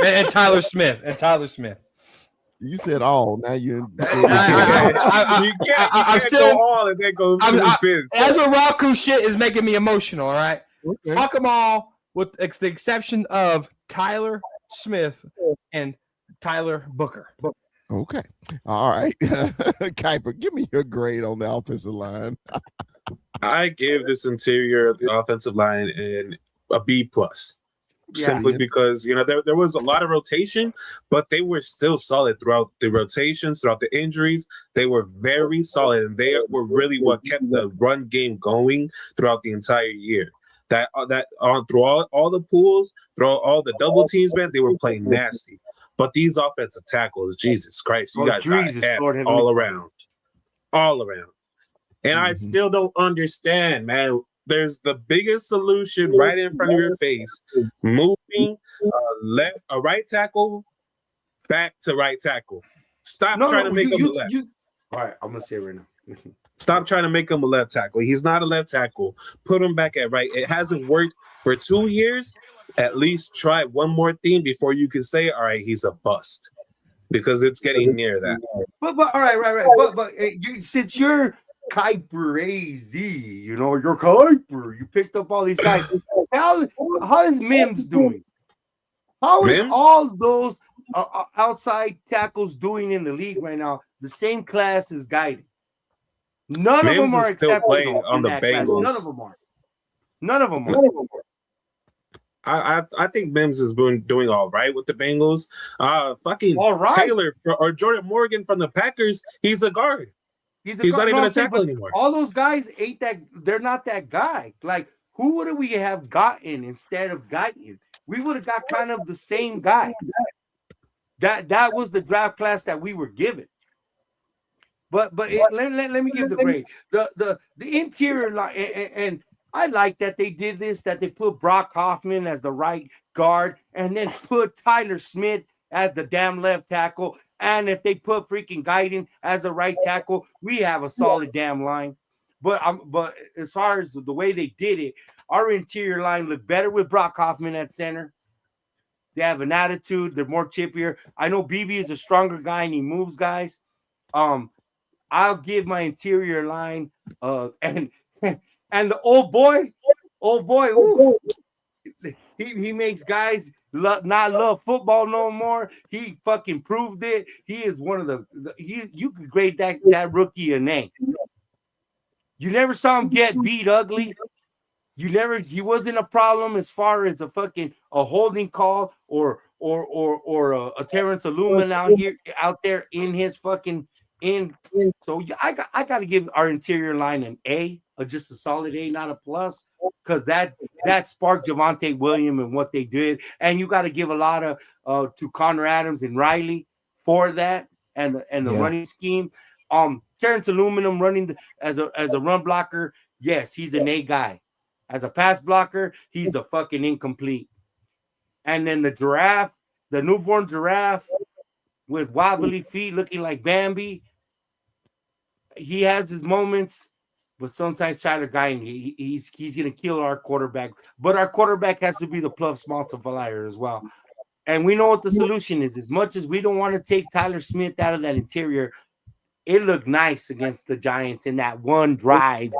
And Tyler Smith. You said all. Now you. I'm still all, and that goes Ezeraku shit is making me emotional. All right. Okay. Fuck them all, with the exception of Tyler Smith and Tyler Booker. Okay. All right. Kuiper, give me your grade on the offensive line. I give this interior of the offensive line a B+. Simply because there was a lot of rotation, but they were still solid throughout the rotations, throughout the injuries. They were very solid, and they were really what kept the run game going throughout the entire year. Through all the pools, through all the double teams, man, they were playing nasty. But these offensive tackles, Jesus Christ, you guys got ass all around. And I still don't understand, man. There's the biggest solution right in front of your face. Moving a right tackle back to right tackle. Stop trying to make him a left. All right, I'm going to say it right now. Stop trying to make him a left tackle. He's not a left tackle. Put him back at right. It hasn't worked for 2 years. At least try one more thing before you can say, all right, he's a bust. Because it's getting near that. But all right. But since you're Kuiper AZ, you're Kuiper. You picked up all these guys. How is Mims doing? How is all those outside tackles doing in the league right now? The same class as Guiding. None of them are exceptional on the Bengals. None of them are. I think Mims has been doing all right with the Bengals. Taylor or Jordan Morgan from the Packers, he's a guard. He's not even a tackle anymore. All those guys ain't that. They're not that guy. Like, who would we have gotten instead of Guyton? We would have got kind of the same guy. That was the draft class that we were given. But let me give the grade. The interior line, and I like that they did this, that they put Brock Hoffman as the right guard and then put Tyler Smith as the damn left tackle. And if they put freaking Guyton as the right tackle, we have a solid damn line. But as far as the way they did it, our interior line looked better with Brock Hoffman at center. They have an attitude. They're more chippier. I know BB is a stronger guy and he moves guys. I'll give my interior line and the old boy, ooh, he makes guys not love football no more. He fucking proved it. He is one of you could grade that rookie a name. You never saw him get beat ugly. He wasn't a problem as far as a holding call or a Terrence Illumin out there in his fucking in. So I got to give our interior line an A, just a solid A, not a plus, because that sparked Javonte Williams and what they did, and you got to give a lot of to Connor Adams and Riley for that and the running scheme. Terrence Illuminum running as a run blocker, yes, he's an A guy. As a pass blocker, he's a fucking incomplete. And then the newborn giraffe, with wobbly feet, looking like Bambi. He has his moments, but sometimes Tyler Guyton, he's gonna kill our quarterback. But our quarterback has to be the plus multiplier as well. And we know what the solution is. As much as we don't want to take Tyler Smith out of that interior, it looked nice against the Giants in that one drive.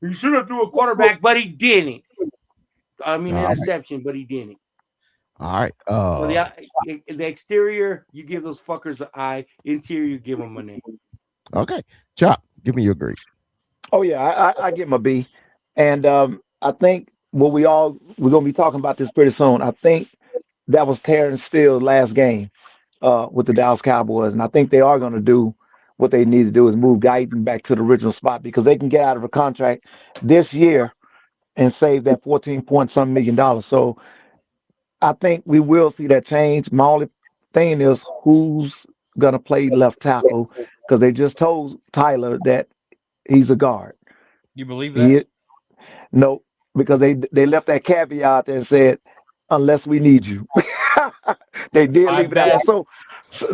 He should have threw a quarterback, but he didn't. I mean, interception, but he didn't. All right. So the exterior, you give those fuckers an eye. Interior, you give them a name. Okay. Chop, give me your grade. Oh yeah, I give him a B, and I think we're gonna be talking about this pretty soon. I think that was Terrence Steele's last game with the Dallas Cowboys, and I think they are gonna do what they need to do is move Guyton back to the original spot because they can get out of a contract this year and save that 14 point some $1 million. So I think we will see that change. My only thing is who's gonna play left tackle because they just told Tyler that he's a guard. You believe that? He no, because they left that caveat there and said unless we need you. They did I leave it out there. bet.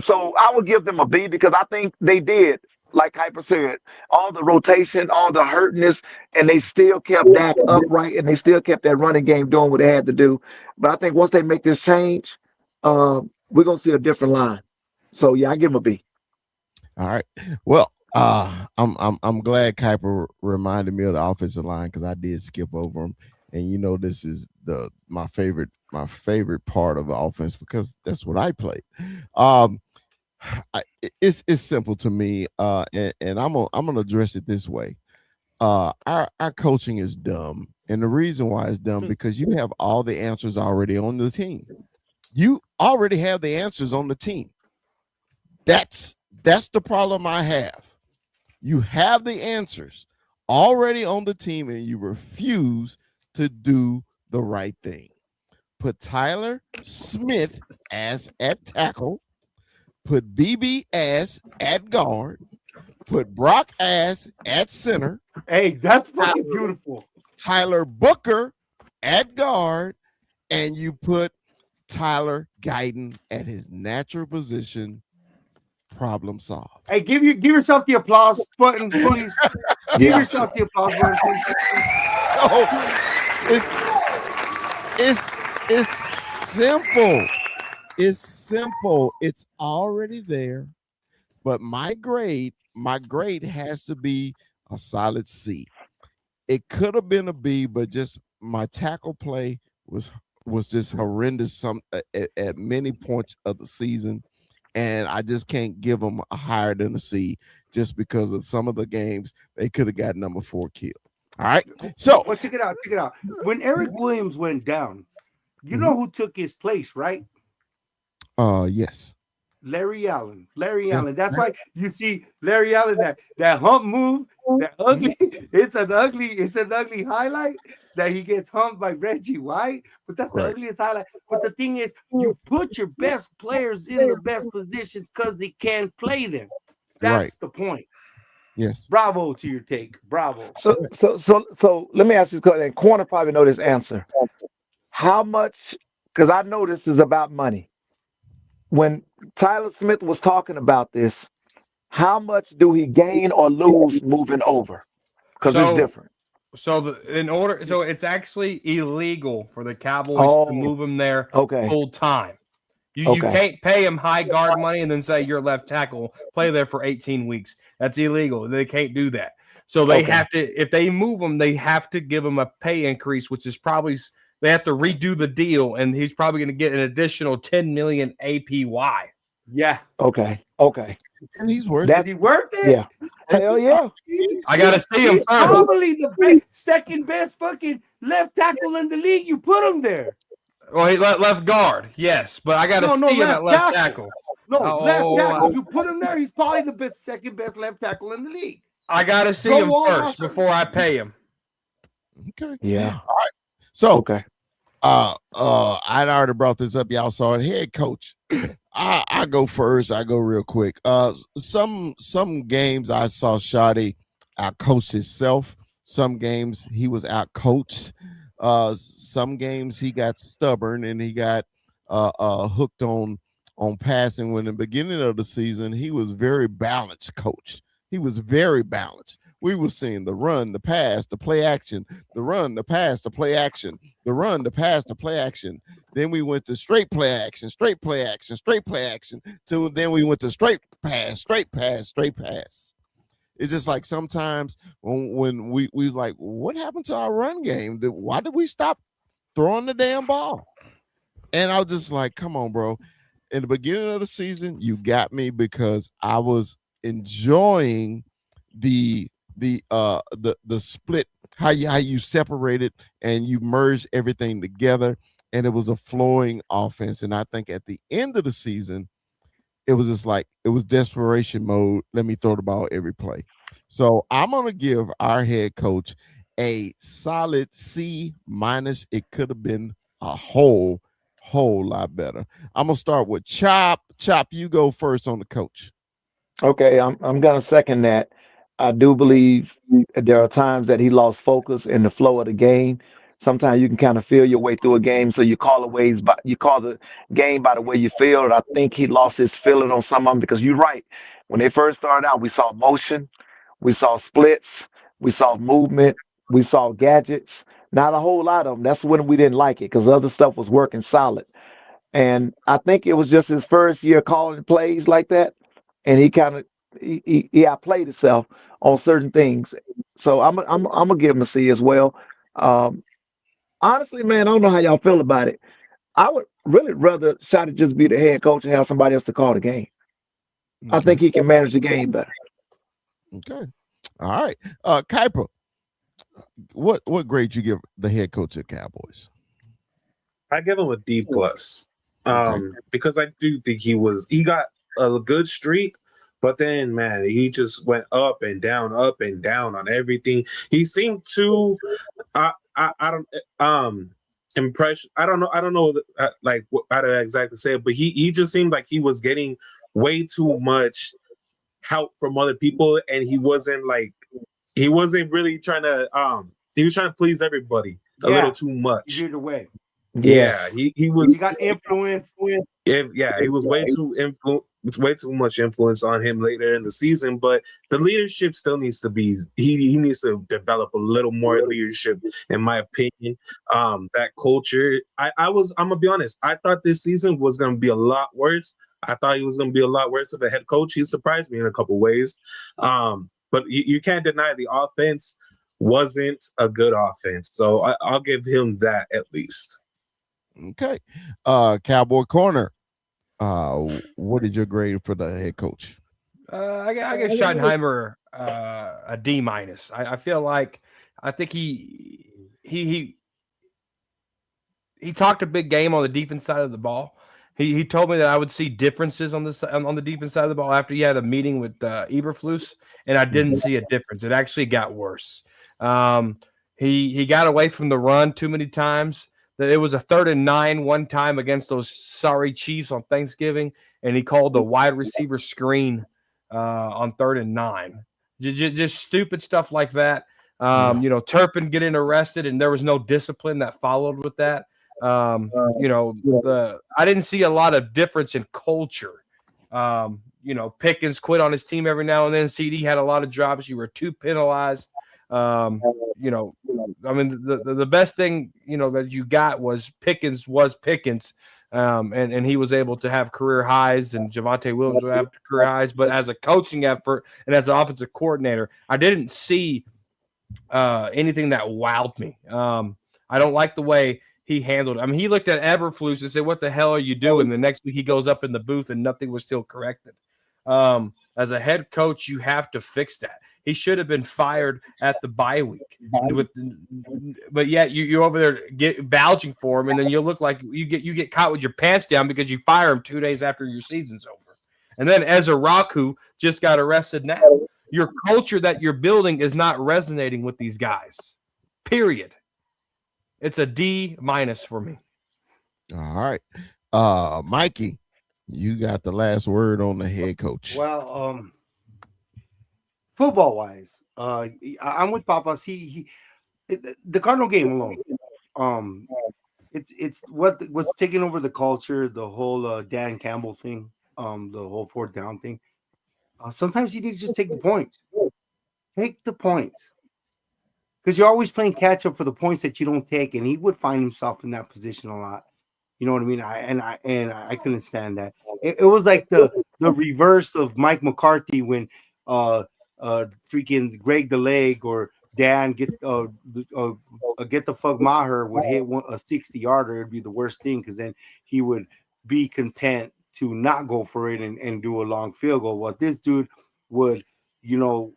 So I would give them a B because I think they did, like Kuiper said, all the rotation, all the hurtness, and they still kept Dak upright and they still kept that running game doing what they had to do. But I think once they make this change, we're gonna see a different line. So yeah, I give them a B. All right. Well, I'm glad Kuiper reminded me of the offensive line because I did skip over him. And you know, this is my favorite part of the offense because that's what I played. It's simple to me, and I'm gonna address it this way. Our coaching is dumb, and the reason why it's dumb because you have all the answers already on the team. You already have the answers on the team. That's the problem I have. You have the answers already on the team, and you refuse to do the right thing. Put Tyler Smith as at tackle, put BB as at guard, put Brock as at center. Hey, that's fucking beautiful. Tyler Booker at guard, and you put Tyler Guyton at his natural position. Problem solved. Hey, give yourself the applause button, please. Give yourself the applause button, please. So it's simple. It's simple. It's already there. But my grade has to be a solid C. It could have been a B, but just my tackle play was just horrendous at many points of the season. And I just can't give them a higher than a C just because of some of the games they could have got number 4 killed. All right. So well, check it out. When Eric Williams went down, you know who took his place, right? Yes. Larry Allen. Allen. That's why you see Larry Allen, that hump move, that ugly, it's an ugly highlight that he gets humped by Reggie White, but that's the ugliest highlight. But the thing is, you put your best players in the best positions because they can play them. That's the point. Yes. Bravo to your take. Bravo. So let me ask you, and Corner probably know this answer. How much? Because I know this is about money. When Tyler Smith was talking about this, how much do he gain or lose moving over? Because it's different. So it's actually illegal for the Cowboys to move him there full time. You can't pay him high guard money and then say you're left tackle, play there for 18 weeks. That's illegal. They can't do that. So they have to, if they move him, they have to give him a pay increase, which is probably they have to redo the deal, and he's probably going to get an additional $10 million APY. Yeah. Okay. And he's worth it. He worked it? Yeah. Hell yeah. I got to see him first. Probably the second best fucking left tackle in the league. You put him there. Well, he left guard, yes, but I got to see him at left tackle. Left tackle. You put him there, he's probably the second best left tackle in the league. I got to see him first before I pay him. Okay. Yeah. All right. So, I'd already brought this up. Y'all saw it. Head coach. I go first. I go real quick. Some games I saw Shotty out-coached himself. Some games he was out-coached. Some games he got stubborn and he got hooked on on passing. When in the beginning of the season, he was very balanced, coach. He was very balanced. We were seeing the run, the pass, the play action, the run, the pass, the play action, the run, the pass, the play action. Then we went to straight play action, straight play action, straight play action. Till then we went to straight pass, straight pass, straight pass. It's just like sometimes when we was like, what happened to our run game? Why did we stop throwing the damn ball? And I was just like, come on, bro. In the beginning of the season, you got me because I was enjoying the split, how you separated and you merged everything together, and it was a flowing offense. And I think at the end of the season, it was just like it was desperation mode. Let me throw the ball every play. So I'm gonna give our head coach a solid C minus. It could have been a whole lot better. I'm gonna start with Chop. Chop, you go first on the coach. Okay, I'm gonna second that. I do believe there are times that he lost focus in the flow of the game. Sometimes you can kind of feel your way through a game, so you call the game by the way you feel. And I think he lost his feeling on some of them because you're right. When they first started out, we saw motion, we saw splits, we saw movement, we saw gadgets. Not a whole lot of them. That's when we didn't like it because other stuff was working solid. And I think it was just his first year calling plays like that, and he kind of he outplayed himself on certain things. So I'm gonna give him a C as well. Um, Honestly, man, I don't know how y'all feel about it. I would really rather Shotty just be the head coach and have somebody else to call the game. I Okay. think he can manage the game better. Okay. All right. Kuiper, what grade you give the head coach of Cowboys? I give him a D plus. Okay. Because I do think he got a good streak, but then man, he just went up and down on everything. He seemed too I don't impression. I don't know like how to exactly say it, but he just seemed like he was getting way too much help from other people, and he wasn't really trying to he was trying to please everybody a little too You much. get away. Yeah, Yes. he He was. got influence. He was way too much influence on him later in the season. But the leadership still needs to be. He needs to develop a little more leadership, in my opinion. That culture. I'm gonna be honest. I thought this season was gonna be a lot worse. I thought he was gonna be a lot worse of a head coach. He surprised me in a couple ways. But you can't deny the offense wasn't a good offense. So I'll give him that at least. Okay. Cowboy Corner. What is your grade for the head coach? I give Schottenheimer a D minus. I feel like I think he talked a big game on the defense side of the ball. He told me that I would see differences on the defense side of the ball after he had a meeting with Eberflus, and I didn't see a difference. It actually got worse. He got away from the run too many times. That it was a 3rd and 9 one time against those sorry Chiefs on Thanksgiving, and he called the wide receiver screen on 3rd and 9. Just stupid stuff like that. Turpin getting arrested, and there was no discipline that followed with that. I didn't see a lot of difference in culture. Pickens quit on his team every now and then. CD had a lot of drops. You were too penalized. The best thing that you got was Pickens and he was able to have career highs, and Javonte Williams would have career highs. But as a coaching effort and as an offensive coordinator, I didn't see anything that wowed me. I don't like the way he handled it. I mean, he looked at Eberflus and said, "What the hell are you doing?" The next week he goes up in the booth and nothing was still corrected. As a head coach, you have to fix that. He should have been fired at the bye week. But yet you're over there vouching for him, and then you look like you get caught with your pants down because you fire him 2 days after your season's over. And then Ezra Raku just got arrested now. Your culture that you're building is not resonating with these guys. Period. It's a D minus for me. All right. Mikey, you got the last word on the head coach. Well, football wise, I'm with Papas. The Cardinal game alone, it's what's taking over the culture, the whole Dan Campbell thing, the whole fourth down thing. Sometimes you need to just take the points. Take the points. Because you're always playing catch up for the points that you don't take, and he would find himself in that position a lot. You know what I mean? I couldn't stand that. It was like the reverse of Mike McCarthy when uh freaking Greg the Leg or Dan get the fuck Maher would hit a 60-yarder. It'd be the worst thing because then he would be content to not go for it and do a long field goal. What this dude would, you know,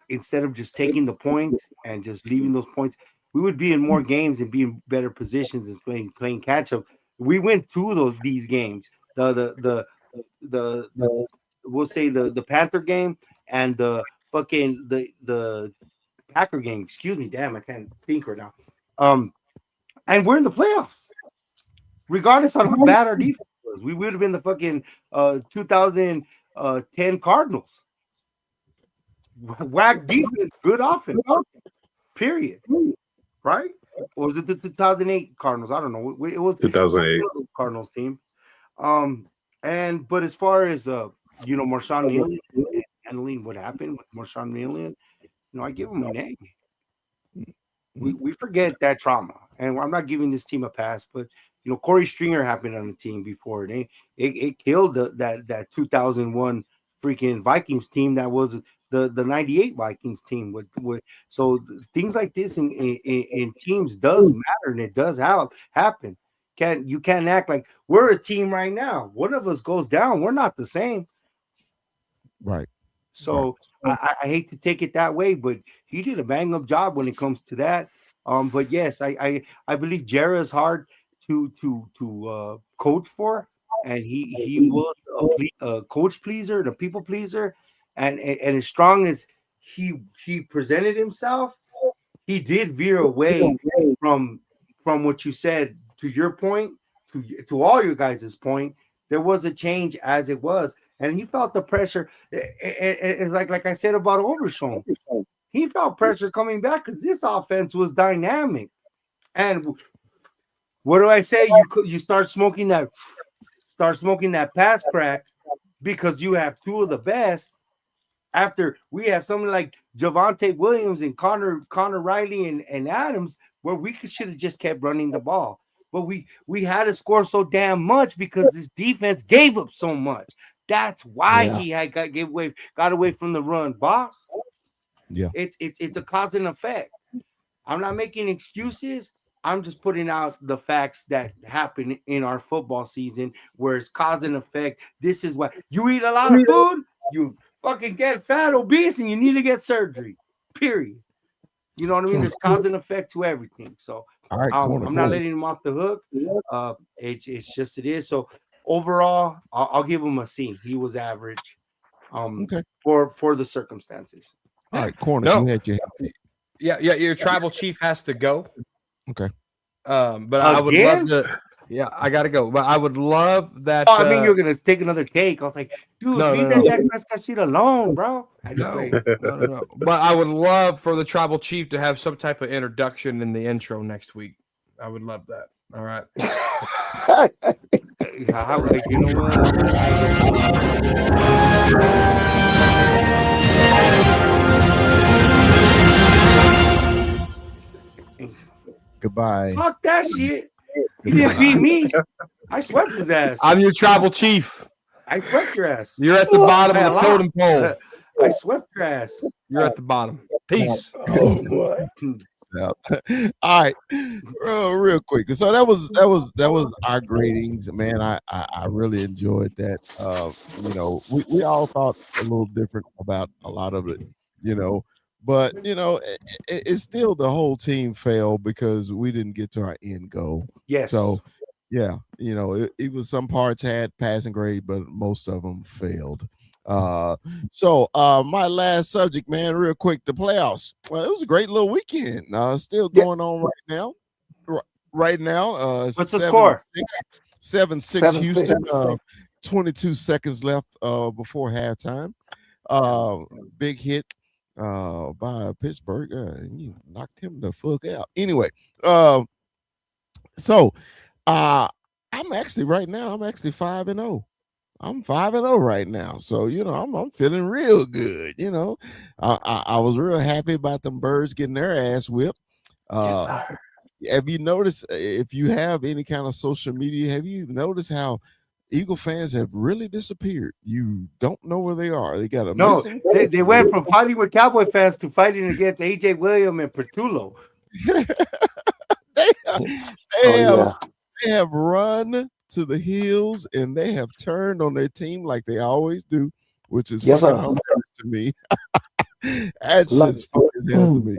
instead of just taking the points and just leaving those points, we would be in more games and be in better positions and playing catch up. We went through these games. The we'll say the Panther game and the fucking the Packer game. Excuse me, damn, I can't think right now. And we're in the playoffs, regardless on how bad our defense was. We would have been the fucking 2010 Cardinals. Whack defense, good offense. Period. Right? Or was it the 2008 Cardinals? I don't know. It was 2008 Cardinals team. But as far as Marshawn Lynch handling what happened with Marshawn Lynch, I give him an A. We forget that trauma, and I'm not giving this team a pass, but Corey Stringer happened on the team before, and it killed that 2001 freaking Vikings team that was the 98 Vikings team with so things like this in teams does matter, and it does happen. You can't act like we're a team right now. One of us goes down, we're not the same. Right. So I hate to take it that way, but he did a bang up job when it comes to that. But yes, I believe Jera is hard to coach for, and he was a coach pleaser, and a people pleaser, and as strong as he presented himself, he did veer away from what you said. To your point, to all your guys' point, there was a change as it was, and he felt the pressure. It's like I said about Overshown. He felt pressure coming back because this offense was dynamic. And what do I say? You start smoking that pass crack because you have two of the best. After we have someone like Javonte Williams and Connor Riley and Adams, where we should have just kept running the ball. But we had to score so damn much because this defense gave up so much. That's why he had got away from the run, boss. Yeah. It's a cause and effect. I'm not making excuses. I'm just putting out the facts that happen in our football season where it's cause and effect. This is what you eat a lot of food, you fucking get fat, obese, and you need to get surgery. Period. You know what I mean? There's cause and effect to everything. So all right, I'm not letting him off the hook. It's just it is. So overall, I'll give him a C. He was average. Okay. For the circumstances. All right, corner. No. You had your Yeah, your tribal chief has to go. okay. But I would love to. Yeah, I gotta go. But I would love that. Oh, I mean, you're gonna take another take. I was like, dude, leave that Dak Prescott shit alone, bro. No. But I would love for the tribal chief to have some type of introduction in the intro next week. I would love that. All right. You know what? Goodbye. Fuck that shit. He didn't beat me. I swept his ass. I'm your tribal chief. I swept your ass. You're at the bottom of the totem pole. I swept your ass. You're at the bottom. Peace. Oh boy. All right, real quick. So that was our gradings, man. I really enjoyed that. We all thought a little different about a lot of it, but it's still the whole team failed because we didn't get to our end goal. Yes. So yeah, it was some parts had passing grade, but most of them failed. So my last subject, man, real quick, the playoffs. Well, it was a great little weekend. Still going on right now. Right now, what's the score? 7-6 Houston. 22 seconds left before halftime. Big hit by Pittsburgh. You knocked him the fuck out. Anyway, So, uh, I'm actually right now. I'm actually 5-0. I'm 5-0 right now. So, I'm feeling real good. I was real happy about them birds getting their ass whipped. Yes, Uh, sir. have you noticed, if you have any kind of social media, have you noticed how Eagle fans have really disappeared? You don't know where they are. They got a No, missing they person. went from fighting with Cowboy fans to fighting against AJ William and Pertulo. they, Oh they have yeah. they have run to the hills and they have turned on their team like they always do, which is Yes, fucking sir. hilarious to me. That Love shit's it. funny as hell to me.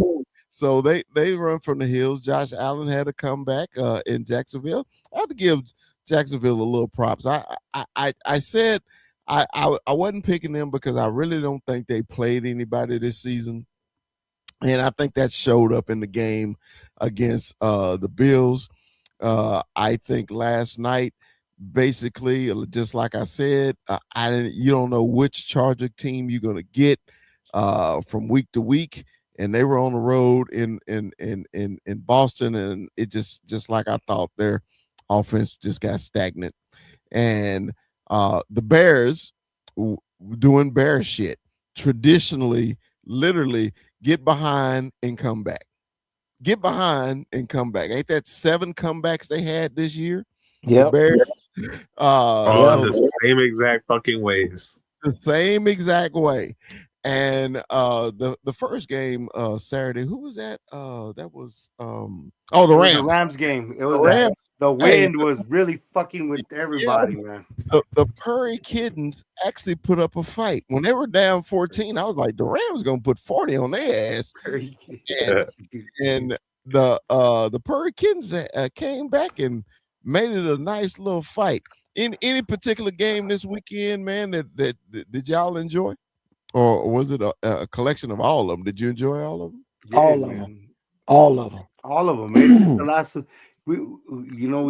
So they run from the hills. Josh Allen had a comeback in Jacksonville. I have to give Jacksonville a little props. I said I wasn't picking them because I really don't think they played anybody this season, and I think that showed up in the game against the Bills. I think last night, basically, just like I said, I didn't. You don't know which Charger team you're gonna get from week to week, and they were on the road in Boston, and it just like I thought, their offense just got stagnant, and the Bears doing bear shit traditionally, literally get behind and come back. Get behind and come back. Ain't that 7 comebacks they had this year? The Yep. Bears. All in Yep. the So same exact fucking ways. the same exact way. And the first game Saturday, who was that? That was the It was the Rams. Rams game. It The was that Rams. the Hey, wind was really fucking with yeah, everybody, man. the Prairie Kittens actually put up a fight. When they were down 14, I was like, the Rams gonna put 40 on their ass. And and the Prairie Kittens came back and made it a nice little fight. In any particular game this weekend, man, that did y'all enjoy, or was it a collection of all of them? Did you enjoy all of them? Yeah, All of them. man. All of All of them. It's just the last. We,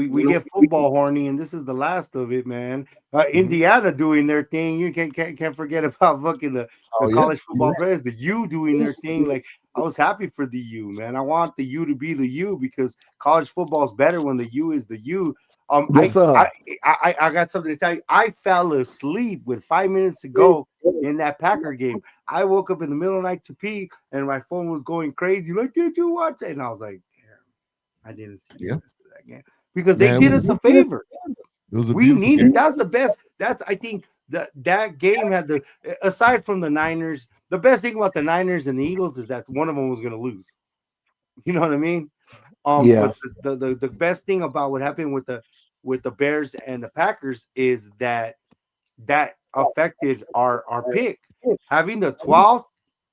we get football horny, and this is the last of it, man. Mhm. Indiana doing their thing. You can't forget about fucking the Oh yeah, college football players. The U doing their thing. Like I was happy for the U, man. I want the U to be the U because college football is better when the U is the U. Um, yes, I sir. I I got something to tell you. I fell asleep with 5 minutes to go in that Packer game. I woke up in the middle of the night to pee, and my phone was going crazy. Like, did you watch it? And I was like, I didn't see the yeah, rest of that game because they man. did us a favor. It was a We beautiful needed. game. That's the best. That's I think that game had the aside from the Niners. The best thing about the Niners and the Eagles is that one of them was going to lose. You know what I mean? But Yeah. the best thing about what happened with the Bears and the Packers is that affected our pick. Having the 12th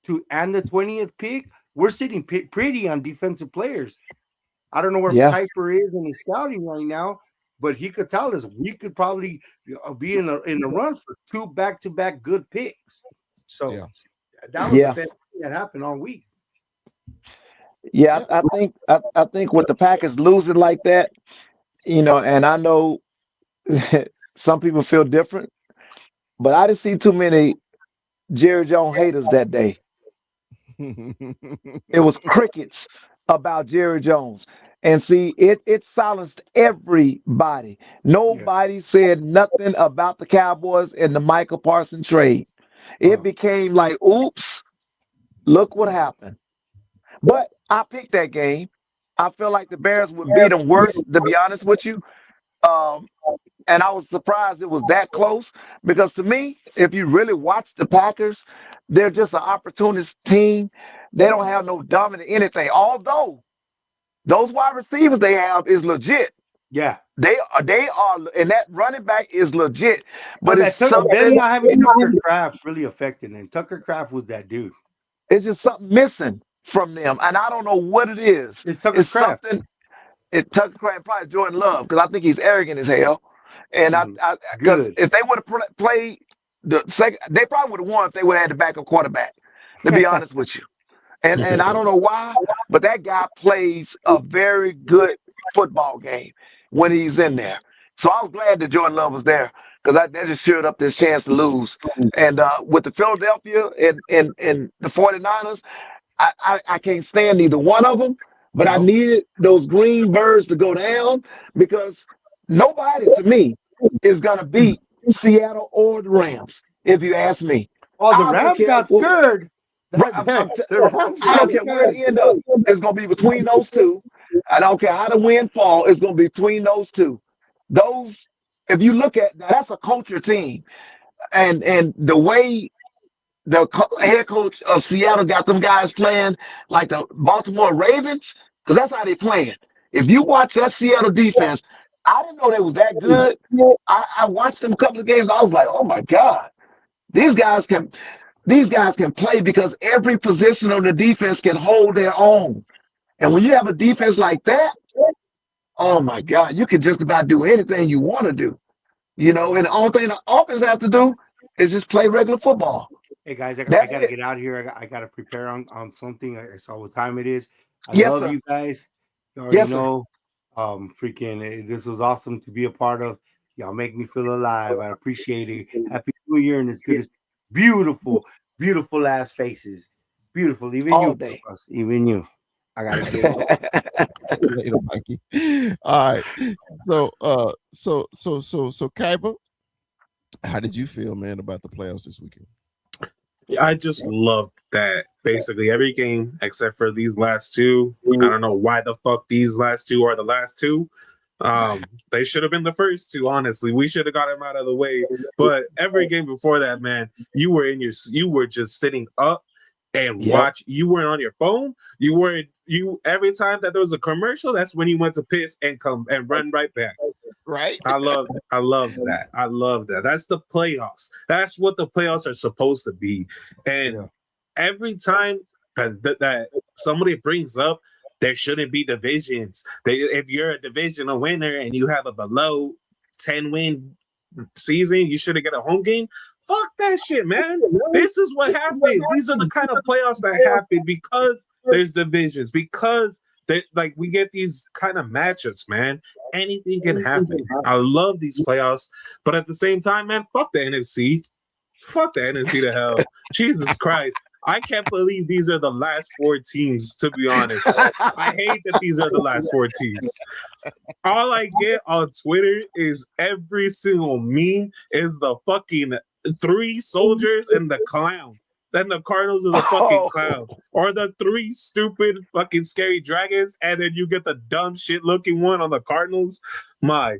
to and the 20th pick, we're sitting pretty on defensive players. I don't know where Yeah. Kiper is in his scouting right now, but he could tell us we could probably be in the run for two back to back good picks. So Yeah, that was the Yeah. best thing that happened all week. Yeah. yeah. I think with the Packers losing like that, and I know some people feel different, but I didn't see too many Jerry Jones haters that day. It was crickets about Jerry Jones. And see, it silenced everybody. Yeah. Nobody said nothing about the Cowboys and the Michael Parsons trade. It Uh, became like, oops, look what happened. But I picked that game. I felt like the Bears would beat them worse, to be honest with you. Um, and I was surprised it was that close because to me, if you really watch the Packers, they're just an opportunist team. They don't have no dominant anything. Although those wide receivers they have is legit. yeah. They are, and that running back is legit. But it's Them something. not having Tucker Craft really affected him. Tucker Craft was that dude. It's just something missing from them, and I don't know what it is. It's Tucker It's Craft. something. It's Tucker Craft, probably Jordan Love, because I think he's arrogant as hell. And Mhm. because Good. if they would have played the second, they probably would have won if they would have had the backup quarterback. To be honest with you, and I don't know why, but that guy plays a very good football game when he's in there. So I was glad that Jordan Love was there because that just shored up this chance to lose. And with the Philadelphia and the 49ers, I can't stand either one of them. but I needed those green birds to go down because nobody to me is gonna beat Seattle or the Rams. If you ask me, Oh, the I don't Rams care. got scared. Right, The Rams I don't got care where scared. it end up. It's gonna be between those two. I don't care how the wind fall. It's gonna be between those two. Those, if you look at that, that's a culture team, and the way the head coach of Seattle got them guys playing like the Baltimore Ravens, because that's how they playing. If you watch that Seattle defense, I didn't know they was that good. I watched them a couple of games. I was like, oh my god, these guys can these guys can play because every position on the defense can hold their own. And when you have a defense like that, oh my God, you can just about do anything you want to do. And the only thing the offense have to do is just play regular football. Hey guys, I That's gotta it. get out of here. I gotta prepare on something. I saw what time it is. I Yes, love sir. you guys. You already Yes, sir. know. This was awesome to be a part of. Y'all make me feel alive. I appreciate it. Happy New Year and as good as beautiful, beautiful ass faces. Beautiful, even All you, day. boss, even you. I gotta get Later, Mikey. All right. So, Kaiba, how did you feel, man, about the playoffs this weekend? I just loved that basically every game except for these last two. I don't know why the fuck these last two are the last two. They should have been the first two. Honestly, we should have got them out of the way. But every game before that, man, you were just sitting up and Yep. watch. You weren't on your phone. You every time that there was a commercial, that's when you went to piss and come and run right back. Right? I love that. I love that. That's the playoffs. That's what the playoffs are supposed to be. And Yeah. every time that somebody brings up there shouldn't be divisions. If you're a divisional winner and you have a below 10 win season, you shouldn't get a home game. Fuck that shit, man. This is what happens. These are the kind of playoffs that happen because there's divisions, because like we get these kind of matchups, man. Anything can happen. I love these playoffs, but at the same time, man, fuck the NFC. Fuck the NFC to hell. Jesus Christ. I can't believe these are the last four teams, to be honest. I hate that these are the last four teams. All I get on Twitter is every single meme is the fucking three soldiers and the clown. Then the Cardinals are the fucking clown. Or the three stupid fucking scary dragons, and then you get the dumb shit looking one on the Cardinals. I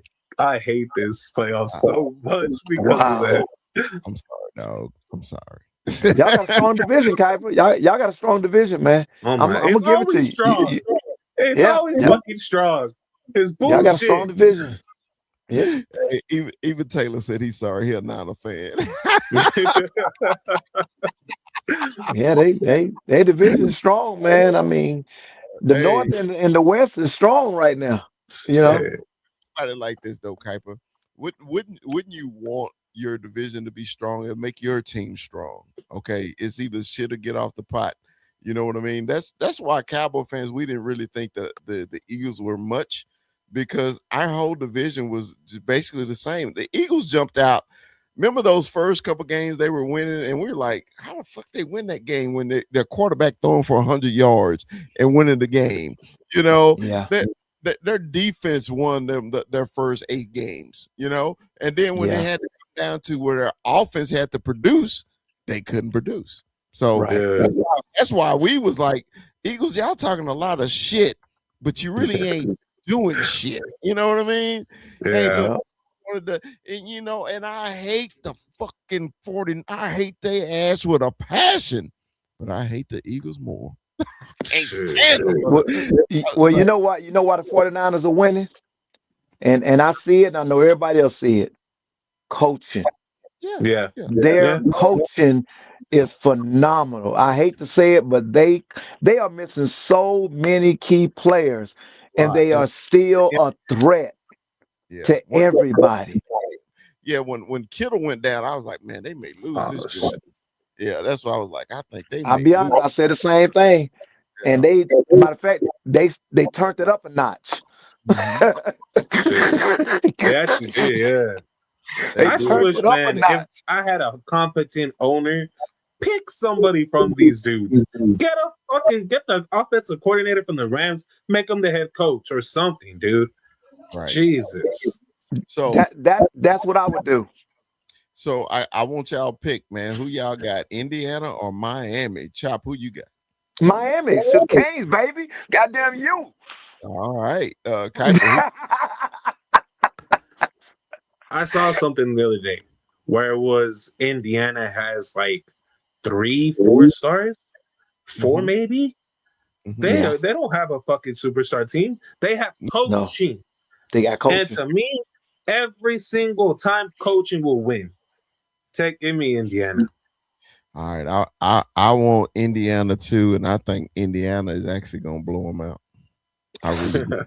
hate this playoff so much because of that. I'm sorry, dog. I'm sorry. Y'all got a strong division, Kuiper. Y'all got a strong division, man. Oh I'm my, gonna it's give it to always you. strong. It's Yeah, always yeah. fucking strong. It's Y'all got a strong bullshit. division. Yeah. Hey, even Taylor said he's sorry. He's not a fan. Yeah, they division is strong, man. I mean, the Hey. North and the West is strong right now. You know. Shit. Somebody like this though, Kuiper. Wouldn't you want your division to be strong and make your team strong? Okay, it's either shit or get off the pot. You know what I mean? That's why Cowboy fans, we didn't really think that the Eagles were much, because our whole division was basically the same. The Eagles jumped out. Remember those first couple games they were winning, and we were like, how the fuck they win that game when their quarterback throwing for 100 yards and winning the game? You know, Yeah. their defense won them their first 8 games, and then when they had to come down to where their offense had to produce, they couldn't produce. So Right. that's why we was like, Eagles, y'all talking a lot of shit, but you really ain't doing shit. You know what I mean? Yeah. And I hate the fucking 40. I hate their ass with a passion, but I hate the Eagles more. Well, you know what? You know why the 49ers are winning? And I see it, and I know everybody else see it. Coaching. Yeah. Their coaching is phenomenal. I hate to say it, but they are missing so many key players, and they are still a threat to everybody. Yeah, when Kittle went down, I was like, man, they may lose this joint. Yeah, that's why I was like, I think they may I'll be honest, I said the same thing. Yeah. And they, matter of fact, they turned it up a notch. They actually did, yeah. I just wish, man, if I had a competent owner Pick somebody from these dudes. Get the offensive coordinator from the Rams. Make him the head coach or something, dude. Right. Jesus. So That's what I would do. so I want y'all pick, man. Who y'all got? Indiana or Miami? Chop, who you got? Miami, to the Canes, baby. Goddamn you. All right. Kuiper, who? I saw something the other day where it was Indiana has like 3, 4 stars, 4 Mhm, maybe. mhm. Yeah, They don't have a fucking superstar team. They have no, coaching, they got and coaching. to me, every single time coaching will win. Give me Indiana. All right. I want Indiana too, and I think Indiana is actually gonna blow them out. I really do.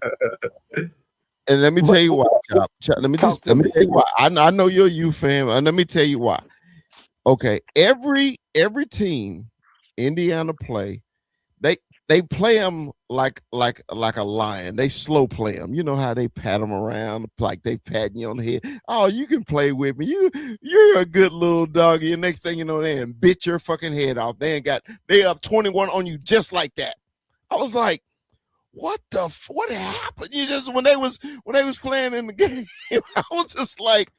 And let me tell But you why, Chop. talk to Let me me. tell you why. I know you're a U fan, and let me tell you why. Okay, every team Indiana play, they they play them like a lion. They slow play them. You know how they pat them around like they patting you on the head. Oh, you can play with me. You're a good little doggy. And next thing you know, they and bit your fucking head off. They up 21 on you just like that. I was like, what happened? You just when they was playing in the game, I was just like,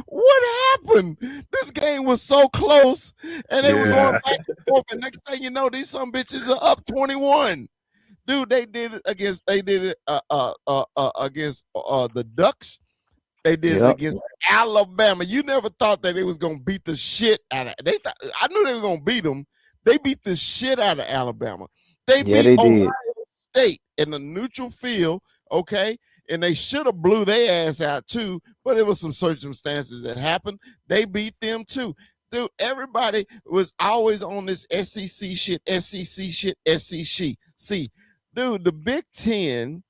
what happened? This game was so close, and they were going Yeah. back and forth. And next thing you know, these some bitches are up 21. Dude, they did it against the Ducks. They did it Yep. against Alabama. You never thought that they was gonna beat the shit out of. I knew they were gonna beat them. They beat the shit out of Alabama. They Yeah, beat they Ohio did. State in a neutral field. Okay, and they should have blew their ass out too, but it was some circumstances that happened. They beat them too. Dude, everybody was always on this SEC shit, SEC shit, SEC. See, dude, the Big Ten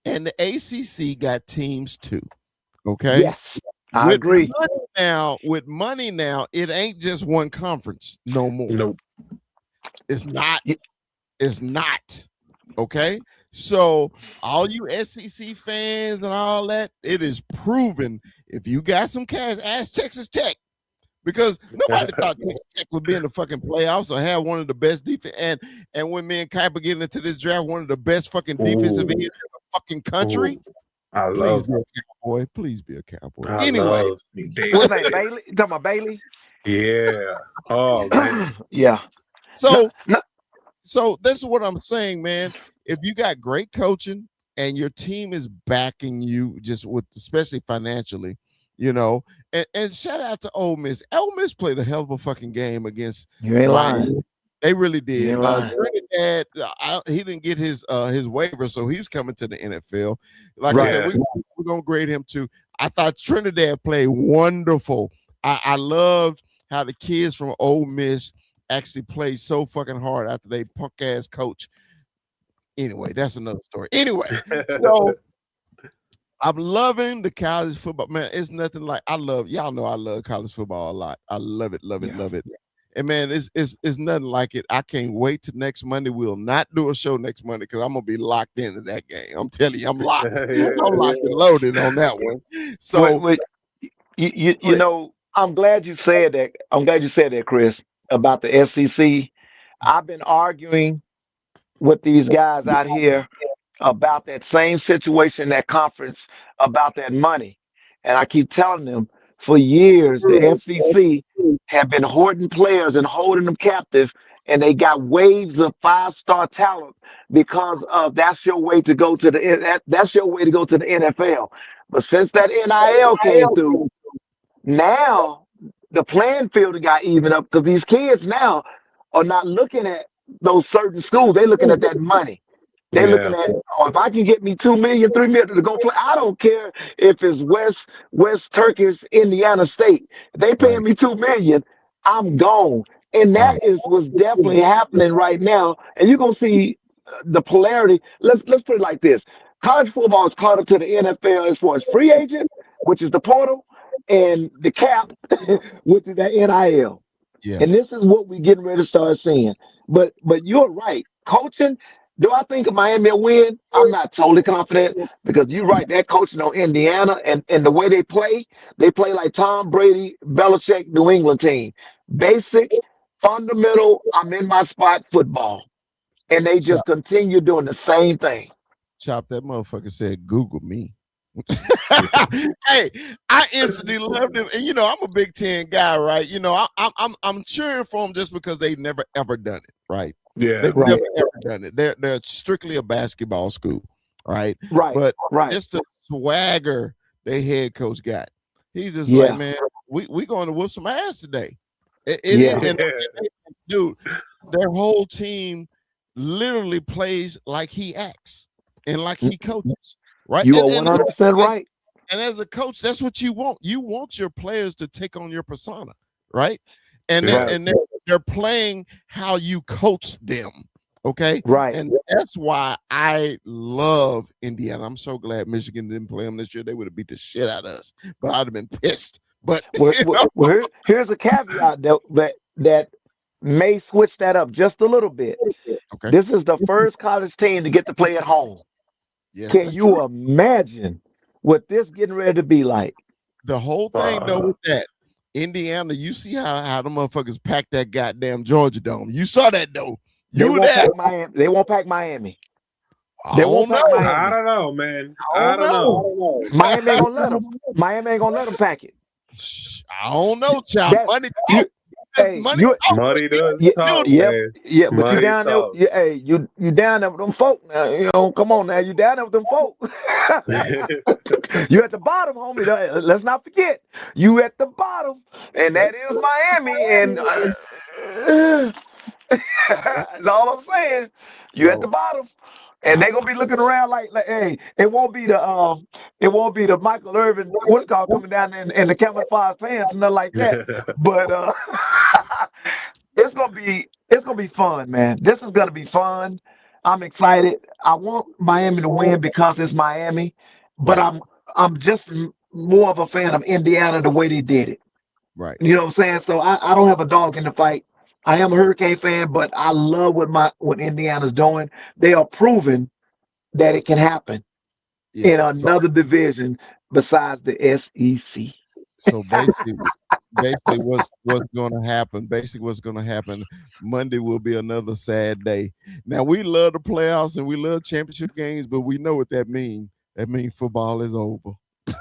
and the ACC got teams too. Okay, Yes, I agree. with money now, it ain't just one conference no more. Nope. It's not. Y- It's not. Okay. So all you SEC fans and all that, it is proven. If you got some cash, ask Texas Tech. Because nobody thought Texas Tech would be in the fucking playoffs or have one of the best defense. And when me and Kuiper getting into this draft, one of the best fucking defensive ends in the fucking country. Ooh. I Please love be a cowboy. Please be a cowboy. I Anyway, love Steve What's Davis. his name? Bailey? You talking about Bailey? Yeah. Oh man. Yeah. No, so no, so this is what I'm saying, man. If you got great coaching and your team is backing you, just with especially financially, and shout out to Ole Miss. Ole Miss played a hell of a fucking game against you ain't Miami. lying. They really You did. ain't lying. Trinidad, he didn't get his waiver, so he's coming to the NFL. Like I Right. said, Yeah. we're gonna grade him too. I thought Trinidad played wonderful. I loved how the kids from Ole Miss actually played so fucking hard after they punk ass coach. Anyway, that's another story. Anyway, so I'm loving the college football. Man, it's nothing like y'all know I love college football a lot. I love it, love it, Yeah. love it. And man, it's nothing like it. I can't wait till next Monday. We'll not do a show next Monday because I'm gonna be locked into that game. I'm telling you, I'm locked. Yeah. I'm locked and loaded on that one. So Wait, you know, I'm glad you said that. I'm glad you said that, Chris, about the SEC. I've been arguing with these guys out here about that same situation, that conference, about that money. And I keep telling them for years, the SEC have been hoarding players and holding them captive, and they got waves of five-star talent because of that's your way to go to that's your way to go to the NFL. But since that NIL came through, now the playing field got even up because these kids now are not looking at those certain schools. They're looking at that money. They're looking Yeah. at, oh, if I can get me 2 million, 3 million to go play, I don't care if it's West Turkish Indiana State. They paying right, me 2 million, I'm gone. And right, that is what's definitely happening right now. And you're gonna see the polarity. Let's put it like this: college football is caught up to the NFL as far as free agent, which is the portal, and the cap, which is that NIL. yeah, And this is what we're getting ready to start seeing. But you're right. Coaching, do I think Miami will win? I'm not totally confident because you're right. That coaching on Indiana and the way they play like Tom Brady, Belichick, New England team. Basic, fundamental, I'm in my spot football. And they just Chop, continue doing the same thing. Chop, that motherfucker said, Google me. Hey, I instantly loved him, and I'm a Big Ten guy, right? I'm cheering for them just because they've never ever done it, right? Yeah. They've Right, never ever done it. They're strictly a basketball school, right? right, But right. just the swagger they head coach got, he's just like, Yeah, man, we going to whoop some ass today. It is, yeah. and dude, their whole team literally plays like he acts and like he coaches, right? You And are and 100% right. and as a coach, that's what you want. You want your players to take on your persona, right? And they're Yeah. Right, and they're playing how you coach them. Okay. right. And that's why I love Indiana. I'm so glad Michigan didn't play them this year. They would have beat the shit out of us, but I'd have been pissed. But Here's a caveat that may switch that up just a little bit. okay. This is the first college team to get to play at home. Yes, Can that's true. you imagine what this getting ready to be like? The whole thing though with that, Indiana, you see how the motherfuckers packed that goddamn Georgia Dome. You saw that though. They You were won't there. pack Miami. They won't pack Miami. I They won't don't pack know. I Miami. don't know, man. I I don't don't know. know. Miami ain't gonna let them. Miami ain't gonna let them pack it. I don't know, child. That Money you, talk. That's hey, money you, talk. But Money does yeah, still, talk, yep, man. yeah. But you Money down there, talks. hey, you down there with them folk now. Come on now, you down there with them folk. You at the bottom, homie. Let's not forget, you at the bottom, and that that's is Miami. And that's all I'm saying. You at the so. bottom. And they gonna be looking around like, hey, it won't be the Michael Irvin what's called coming down in the camouflage pants and nothing like that. But it's gonna be fun, man. This is gonna be fun. I'm excited. I want Miami to win because it's Miami, but Right, I'm just more of a fan of Indiana the way they did it. right. You know what I'm saying? So I don't have a dog in the fight. I am a Hurricane fan, but I love what Indiana's doing. They are proving that it can happen Yeah. in So another division besides the SEC. so basically what's gonna happen, basically what's gonna happen, Monday will be another sad day. Now we love the playoffs and we love championship games, but we know what that means. That means football is over. So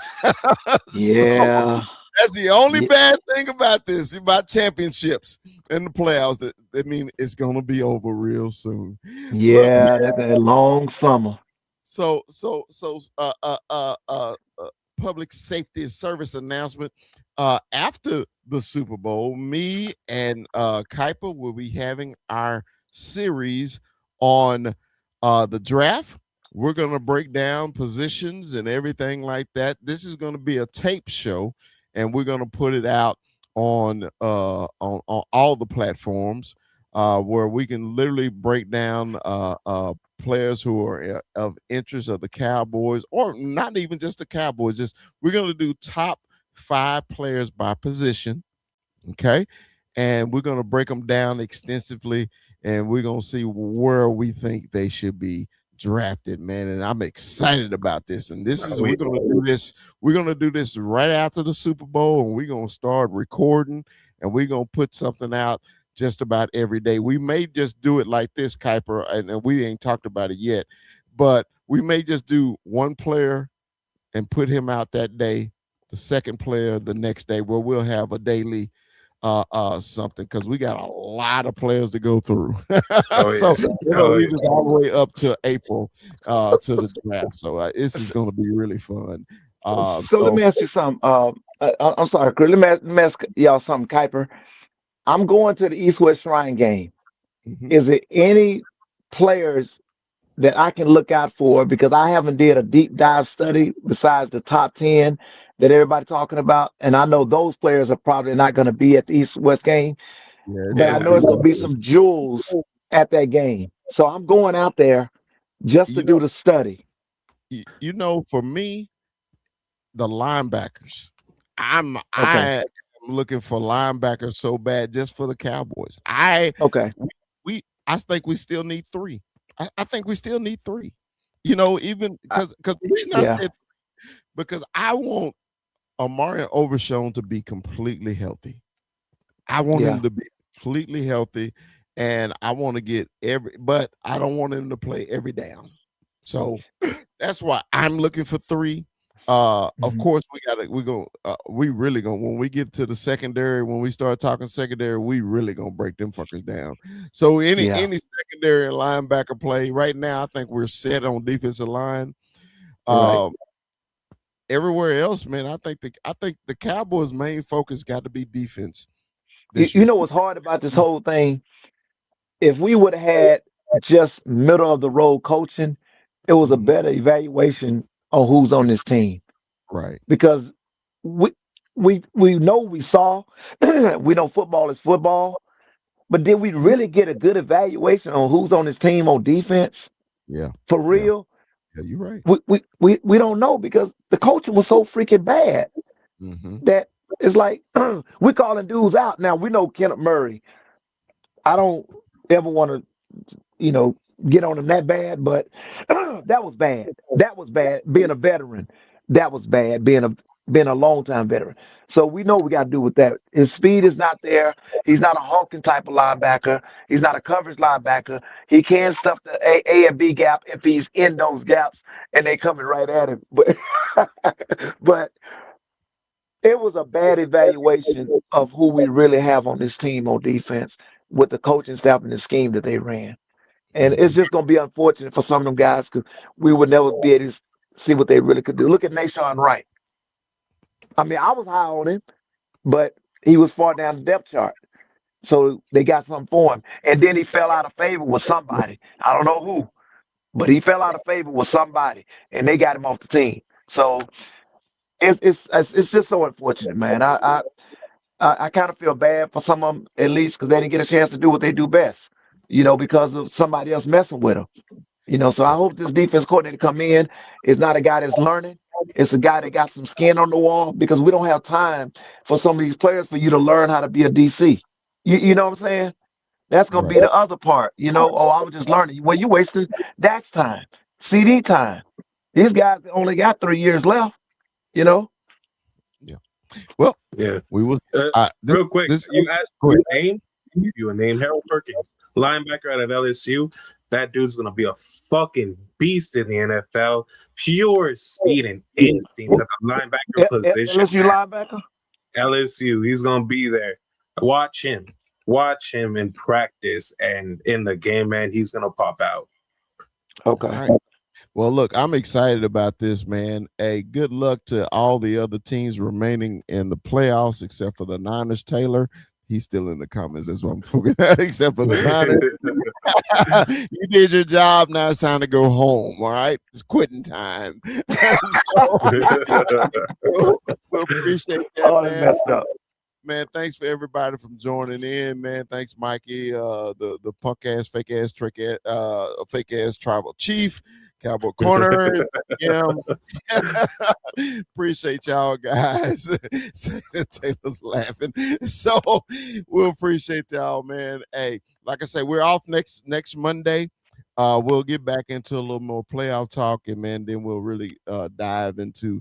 Yeah, that's the only yeah, bad thing about this, about championships and the playoffs. That mean it's gonna be over real soon. But yeah. That's a long summer. so public safety service announcement. After the Super Bowl, me and Kuiper will be having our series on the draft. We're going to break down positions and everything like that. This is going to be a tape show, and we're going to put it out on all the platforms where we can literally break down players who are of interest of the Cowboys, or not even just the Cowboys. Just we're going to do top 5 players by position, okay, and we're going to break them down extensively, and we're going to see where we think they should be drafted, man. And I'm excited about this. And this is We we're going to do this. We're going to do this right after the Super Bowl, and we're going to start recording, and we're going to put something out just about every day. We may just do it like this, Kuiper, and we ain't talked about it yet, but we may just do one player and put him out that day, the second player the next day, where we'll have a daily something, because we got a lot of players to go through. oh So yeah. it'll Oh lead yeah. us all the way up to April to the draft. So this is going to be really fun. So let So me ask you something. I'm sorry, Chris. Let me ask y'all something, Kuiper. I'm going to the East West Shrine game. mhm. Is it any players that I can look out for, because I haven't did a deep dive study besides the top 10 that everybody talking about, and I know those players are probably not going to be at the East West game, Yeah, it's but Yeah, I going to know be it's going to really be good. some jewels at that game. So I'm going out there just to You do know, the study. for me, the linebackers. Okay. I am looking for linebackers so bad just for the Cowboys. I Okay. I think we still need 3. I think we still need 3. Even I, because the reason I yeah. said, because I want Amari Overshown to be completely healthy. I want Yeah. him to be completely healthy, and I want to get but I don't want him to play every down. So that's why I'm looking for 3. Of course, we really gonna when we get to the secondary, when we start talking secondary, we really gonna break them fuckers down. So any secondary and linebacker play right now, I think we're set on defensive line. Right. Everywhere else, man, I think the Cowboys' main focus got to be defense. You know what's hard about this whole thing? If we would have had just middle of the road coaching, it was a better evaluation on who's on this team. Right. Because we know we saw, we know football is football, but did we really get a good evaluation on who's on this team on defense? Yeah. For real? Yeah, you're right. We don't know because the coaching was so freaking bad that it's like we're calling dudes out. Now we know Kenneth Murray. I don't ever want to, get on him that bad, but that was bad. That was bad. Being a veteran, that was bad. Being a long time veteran. So we know we got to do with that. His speed is not there. He's not a honking type of linebacker. He's not a coverage linebacker. He can stuff the A and B gap if he's in those gaps and they coming right at him. But it was a bad evaluation of who we really have on this team on defense with the coaching staff and the scheme that they ran. And it's just going to be unfortunate for some of them guys because we would never be able to see what they really could do. Look at Nashawn Wright. I mean, I was high on him, but he was far down the depth chart. So they got something for him. And then he fell out of favor with somebody. I don't know who, but he fell out of favor with somebody, and they got him off the team. So it's just so unfortunate, man. I kind of feel bad for some of them, at least, because they didn't get a chance to do what they do best, because of somebody else messing with them. So I hope this defense coordinator come in is not a guy that's learning. It's a guy that got some skin on the wall because we don't have time for some of these players for you to learn how to be a DC. You know what I'm saying? That's going to be the other part. Oh, I was just learning. Well, you wasted Dak's time, CD time. These guys only got 3 years left, Yeah. Well, yeah. We will. Real quick, you asked for a name. You a name Harold Perkins, linebacker out of LSU. That dude's gonna be a fucking beast in the NFL. Pure speed and instincts at the linebacker position. LSU linebacker. LSU, he's gonna be there. Watch him in practice and in the game, man. He's gonna pop out. Okay. All right. Well, look, I'm excited about this, man. Hey, good luck to all the other teams remaining in the playoffs, except for the Niners. Taylor, he's still in the comments. That's what I'm focusing on, except for the Niners. You did your job. Now it's time to go home. All right, it's quitting time. We'll appreciate that. Oh, that's messed up. Man, thanks for everybody from joining in, man. Thanks, Mikey, the punk ass, fake ass, trick ass, fake ass tribal chief, Cowboy Corner. Appreciate y'all, guys. Taylor's laughing. So we'll appreciate y'all, man. Hey, like I say, we're off next Monday. We'll get back into a little more playoff talk, and man, then we'll really dive into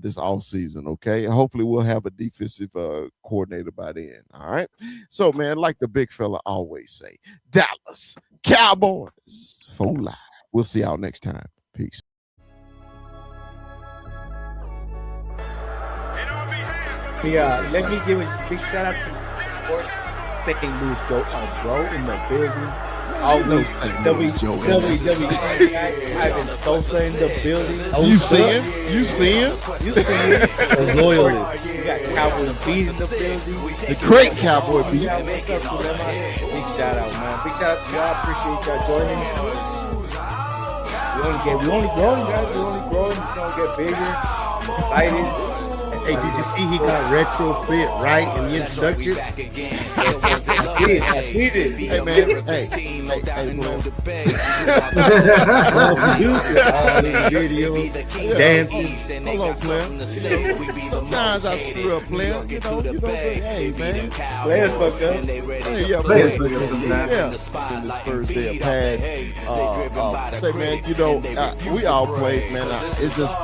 this off season. Okay, hopefully we'll have a defensive coordinator by then. All right. So, man, like the big fella always say, Dallas Cowboys for life. We'll see y'all next time. Peace. Yeah, let me give a big shout out to St. Louis bro in the building. Always WWE Ivan Sosa in the building. You see him? You see him? The loyalist. You got Cowboy Beat in the building. The great Cowboy Beat. Big shout out, man. Big shout out to y'all. Appreciate y'all joining. We only growing, guys. We only growing. It's gonna get bigger. Excited. Hey, did you see he got retrofit right in the introduction? I see it. Hey, man. Hey, all these videos, dancing. Hold on, player. Sometimes I screw up, player. Hey, man. Players fuck up. Hey, yeah, players fuck up sometimes. Yeah. This first day of pads. Say, man, we all played, man. It's just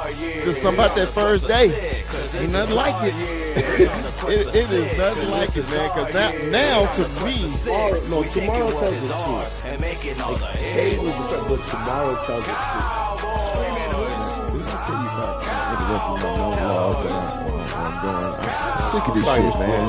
something about that first day. Ain't nothing like it. it is nothing like it, man. Because now to me, no, tomorrow tells the truth. Like, hey, was but tomorrow tells the truth. I'm sick of this shit, man.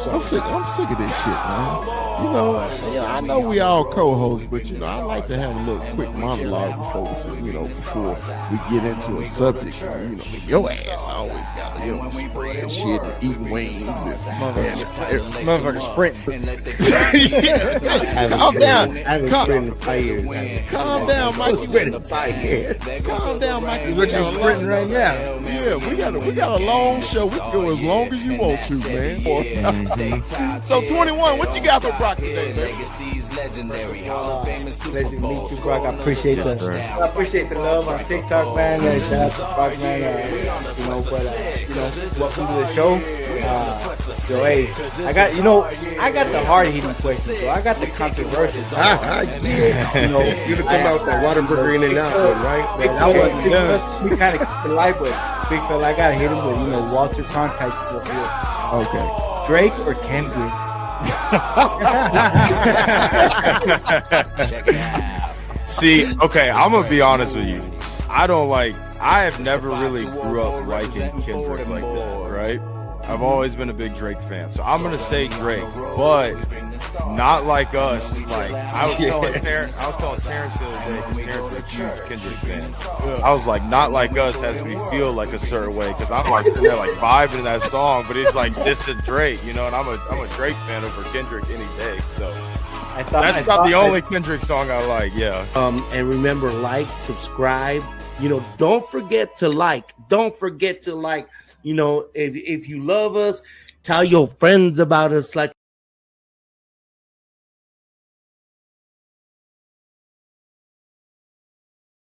I'm sick of this shit, man. You know, I know we all co-hosts, but you know, I like to have a little quick monologue before we get into a subject. You know, your ass always got to spread shit and eating wings and Motherfucker sprint. Calm down. I haven't sprinted in 5 years. Calm down, Mikey. Calm down, Mikey. What you sprinting right now? Yeah, we got a long show. We can go as long as you want to, man. So 21, what you got for Brock today, man? Pleasure to meet you, Brock. I appreciate the love on TikTok, man. Shout out to Brock, man. Welcome to the show. So hey, I got the hard hitting questions, so I got the controversial. You'd have come out with that Whataburger in and out, right? I was we kind of keep it light, but big fella, I gotta hit him with Walter Cronkite. Okay. Drake or Kendrick? See, okay, I'm gonna be honest with you. I have never really grew up liking Kendrick like that, right? I've always been a big Drake fan, so I'm gonna say Drake, but not like us. Like I was telling Terrence the other day, because Terrence is a huge Kendrick fan. I was like, not like us has me feel like a certain way, because I'm like sitting there like vibing to that song, but it's like this is Drake, you know, and I'm a Drake fan over Kendrick any day. So that's not the only Kendrick song I like. Yeah. And remember, like, subscribe. Don't forget to like. Don't forget to like. If you love us, tell your friends about us. Like.